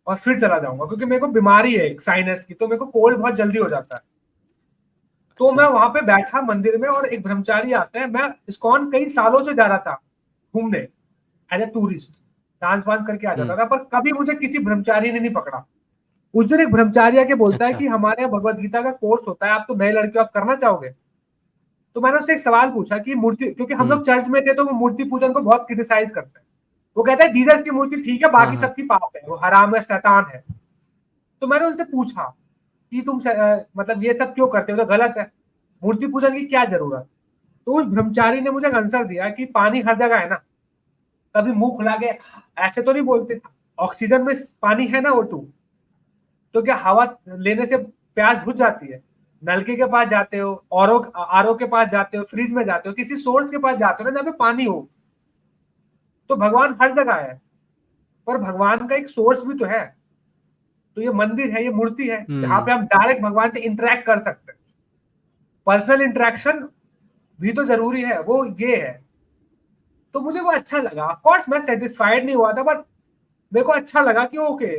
और फिर चला जाऊंगा, क्योंकि मेरे को बीमारी है एक साइनस की, तो मेरे को कोल्ड बहुत जल्दी हो जाता है। तो अच्छा। मैं वहां पे बैठा मंदिर में, और एक ब्रह्मचारी आते हैं, मैं इस्कॉन कई सालों से जा रहा था घूमने, एज ए टूरिस्ट, डांस वांस करके आ जाता हम्म। था, पर कभी मुझे किसी ब्रह्मचारी ने नहीं पकड़ा। उस दिन एक ब्रह्मचारी आके बोलता है अच्छा। कि हमारे यहाँ भगवत गीता का कोर्स होता है, आप तो नए लड़के हो, आप करना चाहोगे? तो मैंने उससे एक सवाल पूछा कि मूर्ति, क्योंकि हम हम्म। लोग चर्च में थे तो वो मूर्ति पूजन को बहुत क्रिटिसाइज करते हैं। वो कहता है जीसस की मूर्ति ठीक है, हाँ बाकी हाँ। सबकी पाप है, वो हराम है, शैतान है। तो मैंने उनसे पूछा कि तुम मतलब ये सब क्यों करते हो, तो गलत है, मूर्ति पूजन की क्या जरूरत? तो उस ब्रह्मचारी ने मुझे आंसर दिया कि पानी हर जगह है ना, कभी मुंह खुला के ऐसे तो नहीं बोलते, ऑक्सीजन में पानी है ना, O2, तो क्या हवा लेने से प्यास बुझ जाती है? नलके के पास जाते हो, आरओ के पास जाते हो, फ्रिज में जाते हो, किसी सोर्स के पास जाते हो ना जहाँ पे पानी हो। तो भगवान हर जगह है, पर भगवान का एक सोर्स भी तो है। तो ये मंदिर है, ये मूर्ति है जहां हम्म। पे हम डायरेक्ट भगवान से इंटरेक्ट कर सकते हैं। पर्सनल इंटरेक्शन भी तो जरूरी है, वो ये है। तो मुझे वो अच्छा लगा। ऑफ कोर्स मैं सेटिस्फाइड नहीं हुआ था, बट मेरे को अच्छा लगा कि ओके,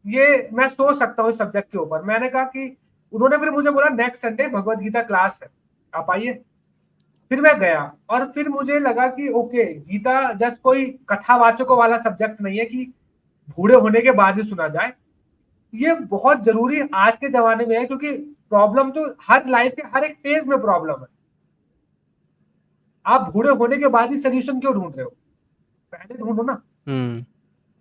ये मैं सोच सकता हूँ इस सब्जेक्ट के ऊपर। मैंने कहा कि उन्होंने फिर मुझे बोला next Sunday Bhagavad Gita class है, आप आइए। फिर मैं गया और फिर मुझे लगा कि ओके, गीता जस्ट कोई कथावाचकों वाला सब्जेक्ट नहीं है कि बूढ़े होने के बाद ही सुना जाए। ये बहुत जरूरी आज के जमाने में है, क्योंकि प्रॉब्लम तो हर लाइफ के हर एक फेज में प्रॉब्लम है। आप बूढ़े होने के बाद ही सोल्यूशन क्यों ढूंढ रहे हो? पहले ढूंढो ना।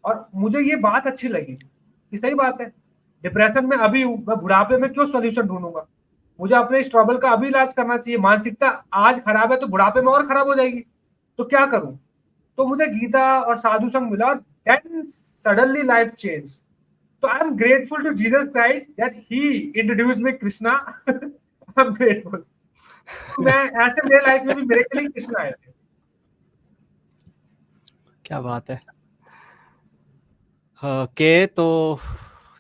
और मुझे ये बात अच्छी लगी कि सही बात है, डिप्रेशन में अभी हूं मैं, बुढ़ापे में क्यों सॉल्यूशन ढूंढूंगा? मुझे अपने स्ट्रगल का अभी इलाज करना चाहिए। मानसिकता आज खराब है तो बुढ़ापे में और खराब हो जाएगी, तो क्या करूं? तो मुझे गीता और साधु संग मिला, देन सडनली लाइफ चेंज। तो I am grateful to Jesus Christ that he introduce me Krishna. I am grateful. मैं ऐसे मेरे लाइफ में भी मेरे के लिए कृष्ण आए थे। क्या बात है। ओके, तो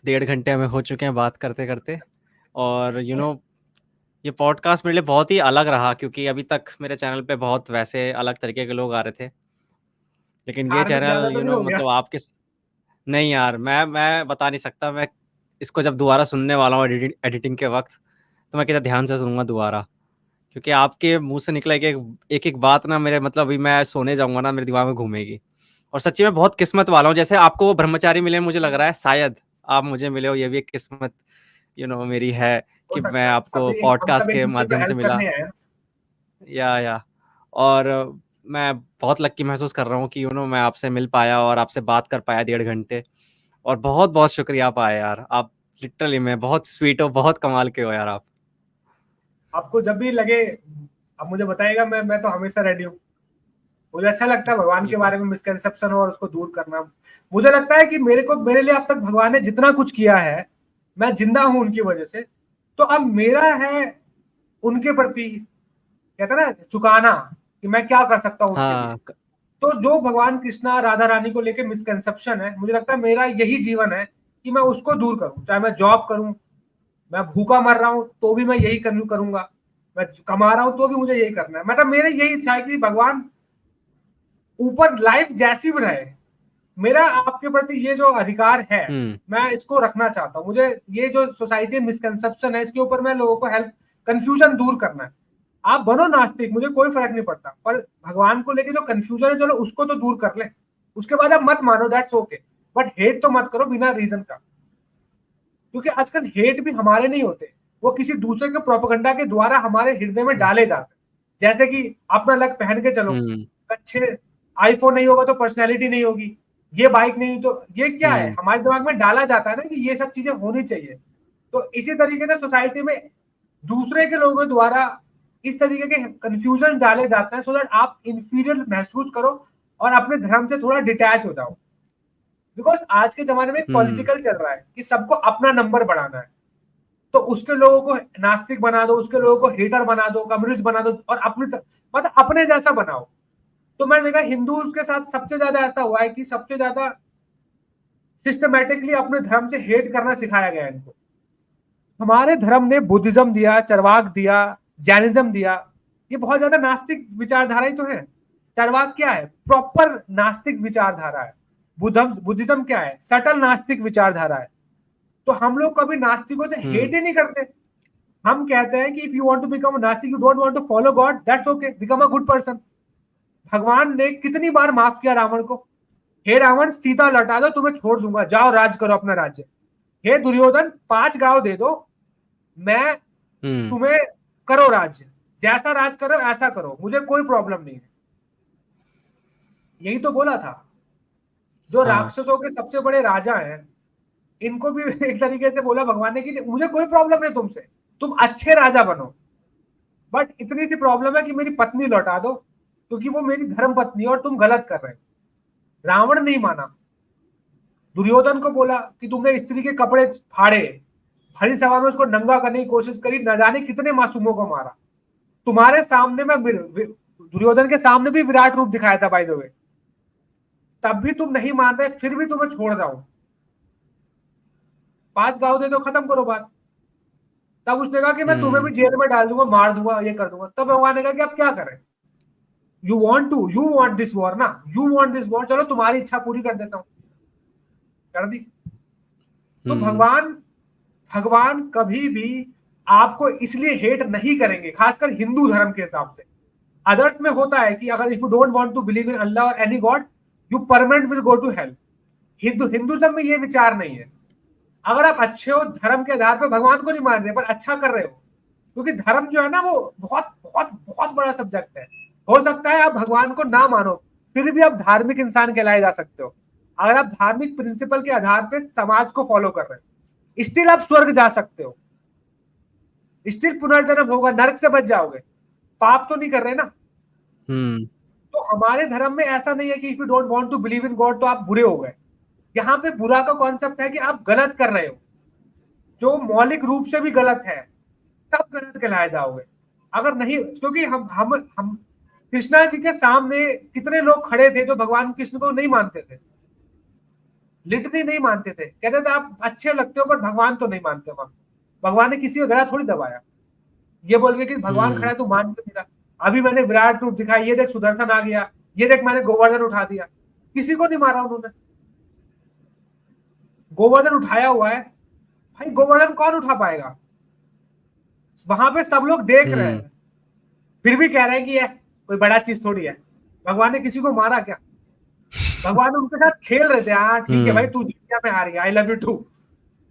1.5 घंटे हमें हो चुके हैं बात करते करते। और ये पॉडकास्ट मेरे लिए बहुत ही अलग रहा, क्योंकि अभी तक मेरे चैनल पे बहुत वैसे अलग तरीके के लोग आ रहे थे, लेकिन ये धार्मिक चैनल ज्यादा तो नहीं हो गया? मतलब आपके नहीं यार, मैं बता नहीं सकता। मैं इसको जब दोबारा सुनने वाला हूँ एडिटिंग के वक्त, तो मैं कितना ध्यान से सुनूंगा दोबारा, क्योंकि आपके मुंह से निकला एक एक बात ना मेरे मतलब अभी मैं सोने जाऊंगा ना मेरे दिमाग में घूमेगी। और सच्ची में बहुत किस्मत वाला हूँ, जैसे आपको वो ब्रह्मचारी मिले, मुझे लग रहा है शायद आप मुझे मिले हो, ये भी एक किस्मत मेरी है हो कि मैं सकता है, आपको सभी हम पॉडकास्ट सब एक के दूसरे को माध्यम से हेल्प मिला। करने आए हैं। या और मैं बहुत लक्की महसूस कर रहा हूँ कि मैं आपसे मिल पाया और आपसे बात कर पाया 1.5 घंटे। और बहुत बहुत शुक्रिया आप आए यार, आप लिटरली में बहुत स्वीट हो, बहुत कमाल के हो यार आप। आपको जब भी लगे आप मुझे बताइएगा, मैं तो हमेशा रेडी हूँ। मुझे अच्छा लगता है भगवान के बिल्कुल। बारे में मिसकंसेप्शन हो और उसको दूर करना। मुझे लगता है कि मेरे लिए अब तक भगवान ने जितना कुछ किया है, मैं जिंदा हूं उनकी वजह से। तो अब मेरा है उनके प्रति, कहते हैं ना, चुकाना, कि मैं क्या कर सकता हूं उसके लिए। हाँ। तो जो भगवान कृष्णा राधा रानी को लेके मिसकंसेप्शन है, मुझे लगता है मेरा यही जीवन है कि मैं उसको दूर करूं। चाहे मैं जॉब करूं, मैं भूखा मर रहा हूं तो भी मैं यही करूंगा, मैं कमा रहा हूं तो भी मुझे यही करना है। मतलब मेरी यही इच्छा है कि भगवान ऊपर लाइफ जैसी भी रहे, मेरा आपके प्रति ये जो अधिकार है, हम्म। मैं इसको रखना चाहता हूँ। मुझे ये जो सोसाइटी मिसकंसेप्शन है, इसके ऊपर मैं लोगों को हेल्प, कंफ्यूजन दूर करना है। आप बनो नास्तिक, मुझे कोई फर्क नहीं पड़ता, पर भगवान को लेके जो कंफ्यूजन है, चलो उसको तो दूर कर ले। उसके बाद आप मत मानो, दैट्स ओके, बट हेट तो मत करो बिना रीजन का। क्योंकि आजकल हेट भी हमारे नहीं होते, वो किसी दूसरे के प्रोपेगेंडा के द्वारा हमारे हृदय में हम्म। डाले जाते हैं। जैसे कि अपना लग पहन के चलो, हम्म। अच्छे आईफोन नहीं होगा तो पर्सनैलिटी नहीं होगी, ये बाइक नहीं, तो ये क्या है, हम्म। हमारे दिमाग में डाला जाता है ना कि ये सब चीजें होनी चाहिए। तो इसी तरीके से सोसाइटी में दूसरे के लोगों द्वारा इस तरीके के कंफ्यूजन डाले जाते हैं, सो दैट आप इंफीरियर महसूस करो और अपने धर्म से थोड़ा डिटैच हो जाओ। बिकॉज आज के जमाने में हम्म। पॉलिटिकल चल रहा है कि सबको अपना नंबर बढ़ाना है। तो उसके लोगों को नास्तिक बना दो, उसके लोगों को हेटर बना दो, कम्युनिस्ट बना दो, और मतलब अपने जैसा बनाओ। तो मैंने देखा हिंदू के साथ सबसे ज्यादा ऐसा हुआ है कि सबसे ज्यादा सिस्टमेटिकली अपने धर्म से हेट करना सिखाया गया है इनको। हमारे धर्म ने बुद्धिज्म दिया, चरवाक दिया, जैनिज्म दिया, ये बहुत ज्यादा नास्तिक विचारधारा ही तो है। चरवाक क्या है? प्रॉपर नास्तिक विचारधारा है। बुद्धिज्म क्या है? सटल नास्तिक विचारधारा है। तो हम लोग कभी नास्तिकों से हम्म। हेट ही नहीं करते। हम कहते हैं कि if you want to become नास्तिक, you don't want to follow god, that's okay, become a good person. भगवान ने कितनी बार माफ किया रावण को। हे रावण, सीता लौटा दो, तुम्हें छोड़ दूंगा, जाओ राज करो अपना राज्य। हे दुर्योधन, 5 गांव दे दो, मैं हम्म। तुम्हें, करो राज्य, जैसा राज करो ऐसा करो, मुझे कोई प्रॉब्लम नहीं है। यही तो बोला था। जो हाँ। राक्षसों के सबसे बड़े राजा हैं, इनको भी एक तरीके से बोला भगवान ने कि मुझे कोई प्रॉब्लम नहीं तुमसे, तुम अच्छे राजा बनो, बट इतनी सी प्रॉब्लम है कि मेरी पत्नी लौटा दो, क्योंकि वो मेरी धर्म पत्नी है और तुम गलत कर रहे हो। रावण नहीं माना। दुर्योधन को बोला कि तुमने स्त्री के कपड़े फाड़े, भरी सभा में उसको नंगा करने की कोशिश करी, न जाने कितने मासूमों को मारा। तुम्हारे सामने मैं दुर्योधन के सामने भी विराट रूप दिखाया था बाय द वे, तब भी तुम नहीं मान रहे, फिर भी तुम्हें छोड़ रहा हूं। 5 गांव दे दो, खत्म करो बात। तब उसने कहा कि मैं तुम्हें भी जेल में डाल दूंगा, मार दूंगा, ये कर दूंगा। तब भगवान ने कहा कि अब क्या करें, यू वांट दिस वॉर ना, यू वांट दिस वॉर, चलो तुम्हारी इच्छा पूरी कर देता हूं, कर दी। तो भगवान भगवान कभी भी आपको इसलिए हेट नहीं करेंगे, खासकर हिंदू धर्म के हिसाब से। अदर्स में होता है कि अगर if you don't want to believe in Allah और any god, you permanent will go to hell. Hinduism में ये विचार नहीं है। अगर आप अच्छे हो धर्म के आधार पर, भगवान को नहीं मान रहे पर अच्छा कर रहे हो, क्योंकि धर्म जो है ना वो बहुत बहुत बहुत बड़ा सब्जेक्ट है। हो सकता है आप भगवान को ना मानो, फिर भी आप धार्मिक इंसान कहलाए जा सकते हो, अगर आप धार्मिक प्रिंसिपल के आधार पर समाज को फॉलो कर रहे हो। स्टिल आप स्वर्ग जा सकते हो, स्टिल पुनर्जन्म होगा, नरक से बच जाओगे, पाप तो नहीं कर रहे ना। तो हमारे धर्म में ऐसा नहीं है कि if you don't want to believe in God तो आप बुरे हो गए। यहाँ पे बुरा का कॉन्सेप्ट है कि आप गलत कर रहे हो, जो मौलिक रूप से भी गलत है, तब गलत कहलाए जाओगे। अगर नहीं, क्योंकि हम कृष्णा जी के सामने कितने लोग खड़े थे जो भगवान कृष्ण को नहीं मानते थे, लिटरली नहीं मानते थे, कहते थे आप अच्छे लगते हो पर भगवान तो नहीं मानते। भगवान ने किसी का गला थोड़ी दबाया, ये बोल के कि भगवान खड़ा है तू मान के मेरा। अभी मैंने विराट रूप दिखाया, ये देख सुदर्शन आ गया, ये देख मैंने गोवर्धन उठा दिया, किसी को नहीं मारा उन्होंने। गोवर्धन उठाया हुआ है भाई, गोवर्धन कौन उठा पाएगा, वहां पे सब लोग देख रहे हैं, फिर भी कह रहे हैं कि ये कोई बड़ा चीज थोड़ी है। भगवान ने किसी को मारा क्या, भगवान उनके साथ खेल रहे थे। हाँ ठीक है भाई, तू जीत गया, मैं हार गया, आई लव यू टू।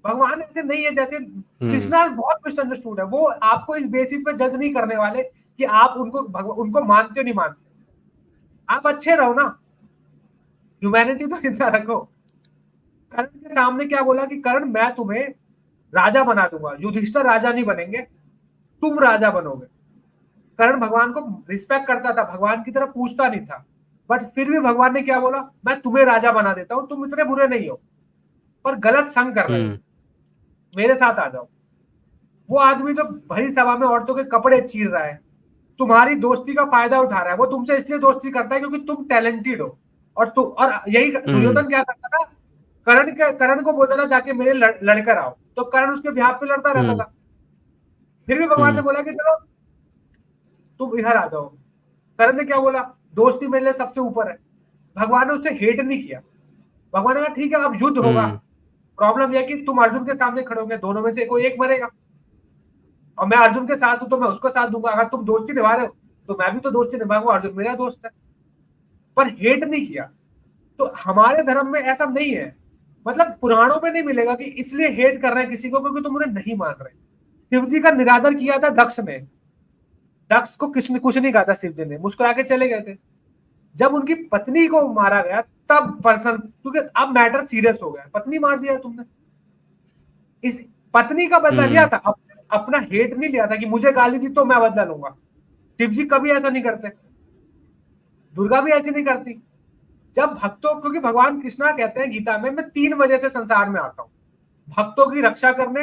भगवान ऐसे नहीं है जैसे कृष्णा बहुत मिसअंडरस्टूड है। वो आपको इस बेसिस पे जज नहीं करने वाले कि आप उनको मानते हो नहीं मानते, आप अच्छे रहो ना, ह्यूमैनिटी तो जिंदा रखो। कर्ण के सामने क्या बोला कि कर्ण मैं तुम्हें राजा बना दूंगा, युधिष्ठिर राजा नहीं बनेंगे, तुम राजा बनोगे। कर्ण भगवान को रिस्पेक्ट करता था, भगवान की तरफ पूछता नहीं था, बट फिर भी भगवान ने क्या बोला, मैं तुम्हें राजा बना देता हूं, तुम इतने बुरे नहीं हो पर गलत संग कर रहे हो, मेरे साथ आ जाओ। वो आदमी जो भरी सभा में औरतों के कपड़े चीर रहा है, तुम्हारी दोस्ती का फायदा उठा रहा है, वो तुमसे इसलिए दोस्ती करता है क्योंकि तुम टैलेंटेड हो। और यही दुर्योधन क्या करता था, कर्ण को बोलता था जाके मेरे लड़कर आओ, तो कर्ण उसके बिहार पे लड़ता रहता था। फिर भी भगवान ने बोला कि चलो तुम इधर आ जाओ। कर्ण ने क्या बोला, दोस्ती मेरे लिए सबसे ऊपर है। भगवान ने उससे हेट नहीं किया, भगवान ने कहा ठीक है अब युद्ध होगा, प्रॉब्लम यह कि तुम अर्जुन के सामने खड़े होंगे, दोनों में से कोई एक मरेगा, और मैं अर्जुन के साथ हूं तो मैं उसको साथ दूंगा। अगर तुम दोस्ती निभा रहे हो तो मैं भी तो दोस्ती निभाऊंगा, अर्जुन मेरा दोस्त है। पर हेट नहीं किया। तो हमारे धर्म में ऐसा नहीं है, मतलब पुराणों में नहीं मिलेगा कि इसलिए हेट कर रहे हैं किसी को क्योंकि तुम उन्हें नहीं मान रहे। शिव जी का निरादर किया था दक्ष ने, दक्ष को किसने कुछ नहीं कहा था, शिव जी ने मुस्कुरा के चले गए थे। जब उनकी पत्नी को मारा गया तब पर्सन, क्योंकि अब मैटर सीरियस हो गया, पत्नी मार दिया तुमने, इस पत्नी का बदला लिया था, अपना हेट नहीं लिया था कि मुझे गाली दी तो मैं बदला लूंगा। शिव जी कभी ऐसा नहीं करते, दुर्गा भी ऐसी नहीं करती। जब भक्तों, क्योंकि भगवान कृष्णा कहते हैं गीता में, मैं 3 वजह से संसार में आता हूं, भक्तों की रक्षा करने,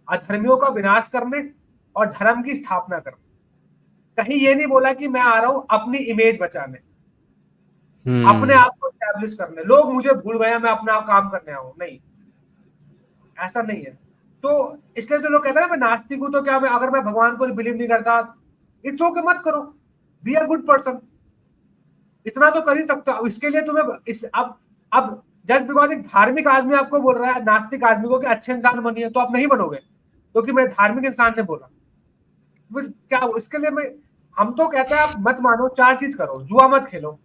अधर्मियों का विनाश करने और धर्म की स्थापना करने। कहीं ये नहीं बोला कि मैं आ रहा हूं अपनी इमेज बचाने, अपने आप को एस्टैब्लिश करने, लोग मुझे भूल गए मैं अपना आप काम करने आऊं, नहीं, ऐसा नहीं है। तो इसलिए तो लोग कहते हैं ना मैं नास्तिक हूं, तो क्या मैं, अगर मैं भगवान को बिलीव नहीं करता, इट्स ओके, मत करो, बी अ गुड पर्सन, इतना तो कर ही सकते हो। इसके लिए तुम्हें अब जस्ट बिकॉज एक धार्मिक आदमी आपको बोल रहा है नास्तिक आदमी को कि अच्छे इंसान बनिए, तो आप नहीं बनोगे क्योंकि मैं धार्मिक इंसान ने बोला, फिर क्या इसके लिए हम तो कहते हैं आप मत मानो, 4 चीज करो, जुआ मत खेलो,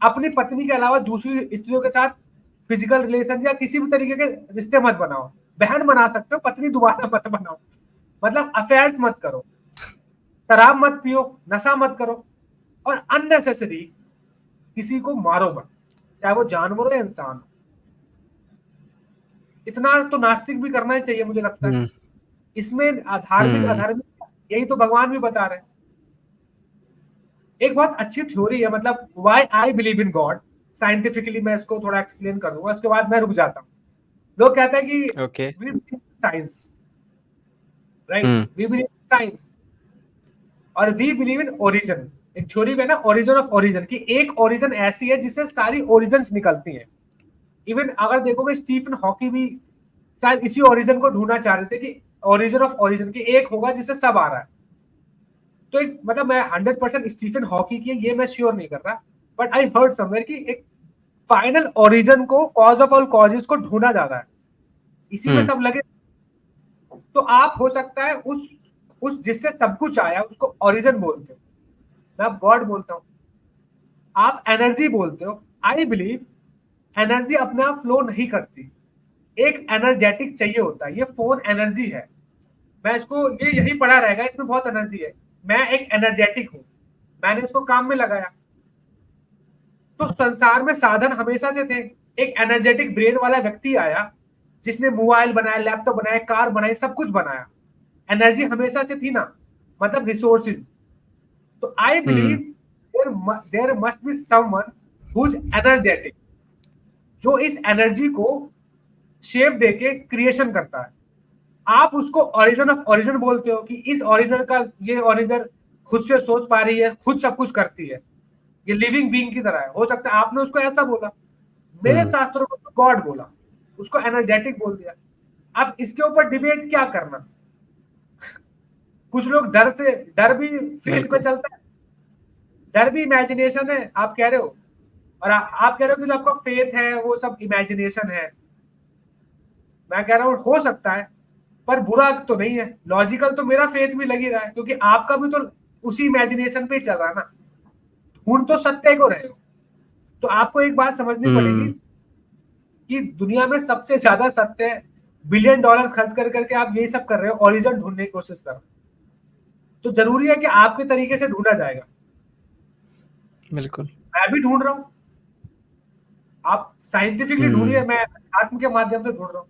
अपनी पत्नी के अलावा दूसरी स्त्रियों के साथ फिजिकल रिलेशन या किसी भी तरीके के रिश्ते मत बनाओ, बहन बना सकते हो, पत्नी दोबारा मत बनाओ, मतलब अफेयर्स मत करो, शराब मत पियो, नशा मत करो, और अननेसेसरी किसी को मारो मत, चाहे वो जानवर हो या इंसान हो। इतना तो नास्तिक भी करना ही चाहिए मुझे लगता है। इसमें धार्मिक अधार्मिक यही तो भगवान भी बता रहे हैं। एक बहुत अच्छी थ्योरी है, मतलब why I believe in God, scientifically मैं इसको थोड़ा एक्सप्लेन करूंगा, उसके बाद मैं रुक जाता हूँ। लोग कहते हैं कि we believe science, right, we believe science और वी बिलीव इन ओरिजिन। एक थ्योरी में ना ओरिजिन ऑफ ओरिजिन, की एक ओरिजिन ऐसी है जिससे सारी ओरिजिन्स निकलती हैं। इवन अगर देखोगे स्टीफन हॉकी भी शायद इसी ओरिजिन को ढूंढना चाह रहे थे कि ओरिजिन ऑफ ओरिजिन की एक होगा जिससे सब आ रहा है। तो एक मतलब मैं 100% स्टीफन हॉकी की ये मैं श्योर नहीं कर रहा, बट आई हर्ड समवेयर कि एक फाइनल ओरिजिन को, कॉज ऑफ ऑल कॉजेज को ढूंढा जा रहा है, इसी में सब लगे। तो आप हो सकता है उस जिससे सब कुछ आया उसको ओरिजिन बोलते हो, मैं आप गॉड बोलता हूं, आप एनर्जी बोलते हो। आई बिलीव एनर्जी अपने आप फ्लो नहीं करती, एक एनर्जेटिक चाहिए होता है। ये फोन एनर्जी है, मैं इसको ये यही पढ़ा रहेगा, इसमें बहुत एनर्जी है, मैं एक एनर्जेटिक हूं, मैंने इसको काम में लगाया। तो संसार में साधन हमेशा से थे, एक एनर्जेटिक ब्रेन वाला व्यक्ति आया जिसने मोबाइल बनाया, लैपटॉप बनाया, कार बनाई, सब कुछ बनाया। एनर्जी हमेशा से थी ना, मतलब रिसोर्सेज। तो I believe there must be someone who is energetic, जो इस एनर्जी को शेप देके क्रिएशन करता है। आप उसको ओरिजिन ऑफ ओरिजिन बोलते हो कि इस ओरिजिन का ये ओरिजिन खुद से सोच पा रही है, खुद सब कुछ करती है, ये लिविंग बीइंग की तरह है। हो सकता है आपने उसको ऐसा बोला, मेरे शास्त्रों को गॉड बोला, उसको एनर्जेटिक बोल दिया। अब इसके ऊपर डिबेट क्या करना। कुछ लोग डर भी फेथ पे चलता है, डर भी इमेजिनेशन है आप कह रहे हो, और आप कह रहे हो कि जो आपका फेथ है वो सब इमेजिनेशन है। मैं कह रहा हूँ हो सकता है, पर बुरा तो नहीं है, लॉजिकल तो मेरा फेथ भी लग ही रहा है, क्योंकि आपका भी तो उसी इमेजिनेशन पे ही चल रहा है ना, ढूंढ तो सत्य को रहे हो। तो आपको एक बात समझनी पड़ेगी कि दुनिया में सबसे ज्यादा सत्य बिलियन डॉलर खर्च कर करके आप यही सब कर रहे हो, ओरिजिन ढूंढने की कोशिश कर रहे हो। तो जरूरी है कि आपके तरीके से ढूंढा जाएगा। बिल्कुल, मैं भी ढूंढ रहा हूँ, आप साइंटिफिकली ढूंढिए, मैं आत्म के माध्यम से ढूंढ रहा हूँ।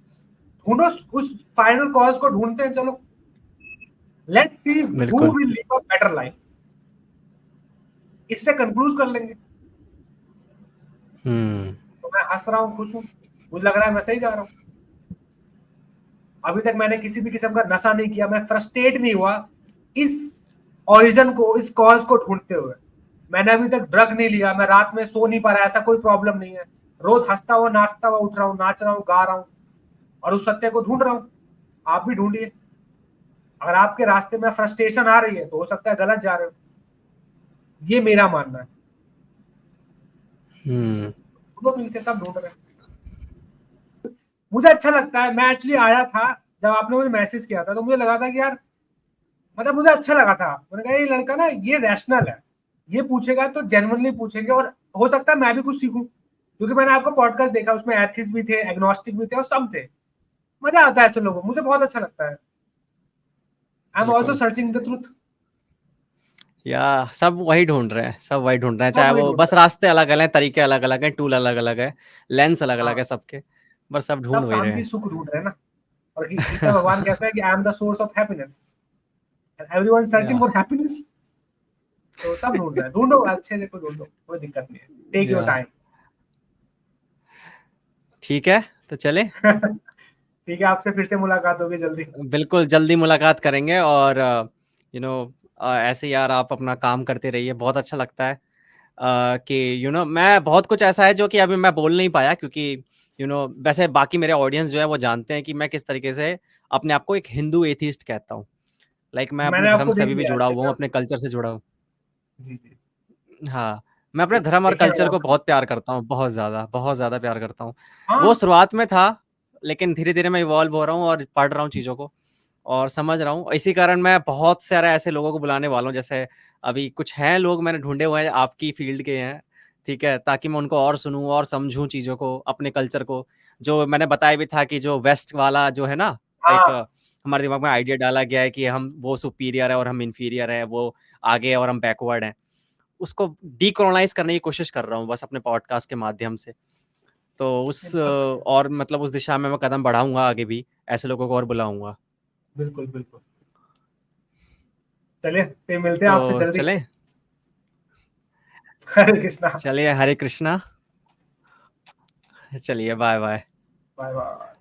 ढूंढो उस फाइनल कॉज को, ढूंढते हैं चलो, let's see who will live a better life, इससे कंक्लूड कर लेंगे। तो मैं हंस रहा हूँ, खुश हूँ, मुझे लग रहा है मैं सही जा रहा हूँ। अभी तक मैंने किसी भी किस्म का नशा नहीं किया, मैं फ्रस्ट्रेट नहीं हुआ इस ओरिजिन को, इस कॉज को ढूंढते हुए। मैंने अभी तक ड्रग नहीं लिया, मैं रात में सो नहीं पा रहा, ऐसा कोई प्रॉब्लम नहीं है। रोज हंसता हुआ, नाचता हुआ उठ रहा हूँ, नाच रहा हूँ, गा रहा हूँ, और उस सत्य को ढूंढ रहा हूँ। आप भी ढूंढिए। अगर आपके रास्ते में फ्रस्ट्रेशन आ रही है तो हो सकता है गलत जा रहे हो, ये मेरा मानना है। दोनों मिलकर सब ढूंढ रहे हैं। मुझे अच्छा लगता है, मैं एक्चुअली आया था जब आपने मुझे मैसेज किया था, तो मुझे लगा था कि यार, मतलब मुझे अच्छा लगा था। मैंने कहा ये लड़का ना ये रैशनल है, ये पूछेगा तो जेन्युइनली पूछेंगे, और हो सकता है मैं भी कुछ सीखूं, क्योंकि मैंने आपका पॉडकास्ट देखा, उसमें एथिस्ट भी थे, एग्नोस्टिक भी थे, और सब थे। मजा आता है ऐसे लोगों, मुझे बहुत अच्छा लगता है। I am also searching the truth. या सब वही ढूंढ रहे हैं, सब वही ढूंढ रहे हैं, सब चाहे वही वो ढूंढ बस रहे रास्ते अलग अलग हैं, तरीके अलग अलग हैं, टूल अलग अलग है, लेंस अलग हैं। अलग हाँ, है सबके, बस सब ढूंढ सब वही रहे शांति हैं। सुख ढूंढ रहे हैं ना। और गीता भगवान कहता है कि I am the source of happiness, and everyone searching या फॉर हैप्पीनेस। तो सब ढूंढ रहे हैं, ढूंढो अच्छे से, कोई ढूंढो, कोई दिक्कत नहीं है, टेक योर या टाइम। ठीक है, तो चले। ठीक है, आपसे फिर से मुलाकात होगी जल्दी। बिल्कुल जल्दी मुलाकात करेंगे, और यू नो ऐसे यार आप अपना काम करते रहिए, बहुत अच्छा लगता है कि मैं बहुत कुछ ऐसा है जो कि अभी मैं बोल नहीं पाया, क्योंकि वैसे बाकी मेरे ऑडियंस जो है वो जानते हैं कि मैं किस तरीके से अपने आप को एक हिंदू एथिस्ट कहता हूँ। लाइक मैं अपने मैंने धर्म आपको से देख अभी भी लिया जुड़ा अच्छे हुआ से हूँ, आप। अपने कल्चर से जुड़ा हूँ। जी जी, हाँ, मैं अपने धर्म और देखे कल्चर को आप। बहुत प्यार करता हूँ, बहुत ज़्यादा प्यार करता हूँ। वो हाँ, शुरुआत में था, लेकिन धीरे-धीरे मैं इवॉल्व हो रहा हूँ और पढ़ रहा हूँ चीज़ों को और समझ रहा हूँ। इसी कारण मैं बहुत सारे ऐसे लोगों को बुलाने वाला हूँ, जैसे अभी कुछ हैं लोग मैंने ढूँढे हुए हैं, आपकी फ़ील्ड के हैं, ठीक है? ताकि मैं उनको और सुनूँ और समझूँ चीज़ों को, अपने कल्चर को। जो मैंने बताया भी था कि जो वेस्ट वाला जो है ना, एक हाँ, हमारे दिमाग में आइडिया डाला गया है कि हम वो सुपीरियर है और हम इन्फीरियर हैं, वो आगे है और हम बैकवर्ड हैं। उसको डीकोलोनाइज़ करने की कोशिश कर रहा हूँ बस अपने पॉडकास्ट के माध्यम से। तो बहुत अच्छा। और मतलब उस दिशा में मैं कदम बढ़ाऊँगा आगे भी, ऐसे लोगों को और बुलाऊँगा। बिल्कुल बिल्कुल। चलिए, फिर मिलते हैं आपसे तो जल्दी। चलें? हरे कृष्णा। चलिए, हरे कृष्णा। चलिए, बाय-बाय। Bye bye.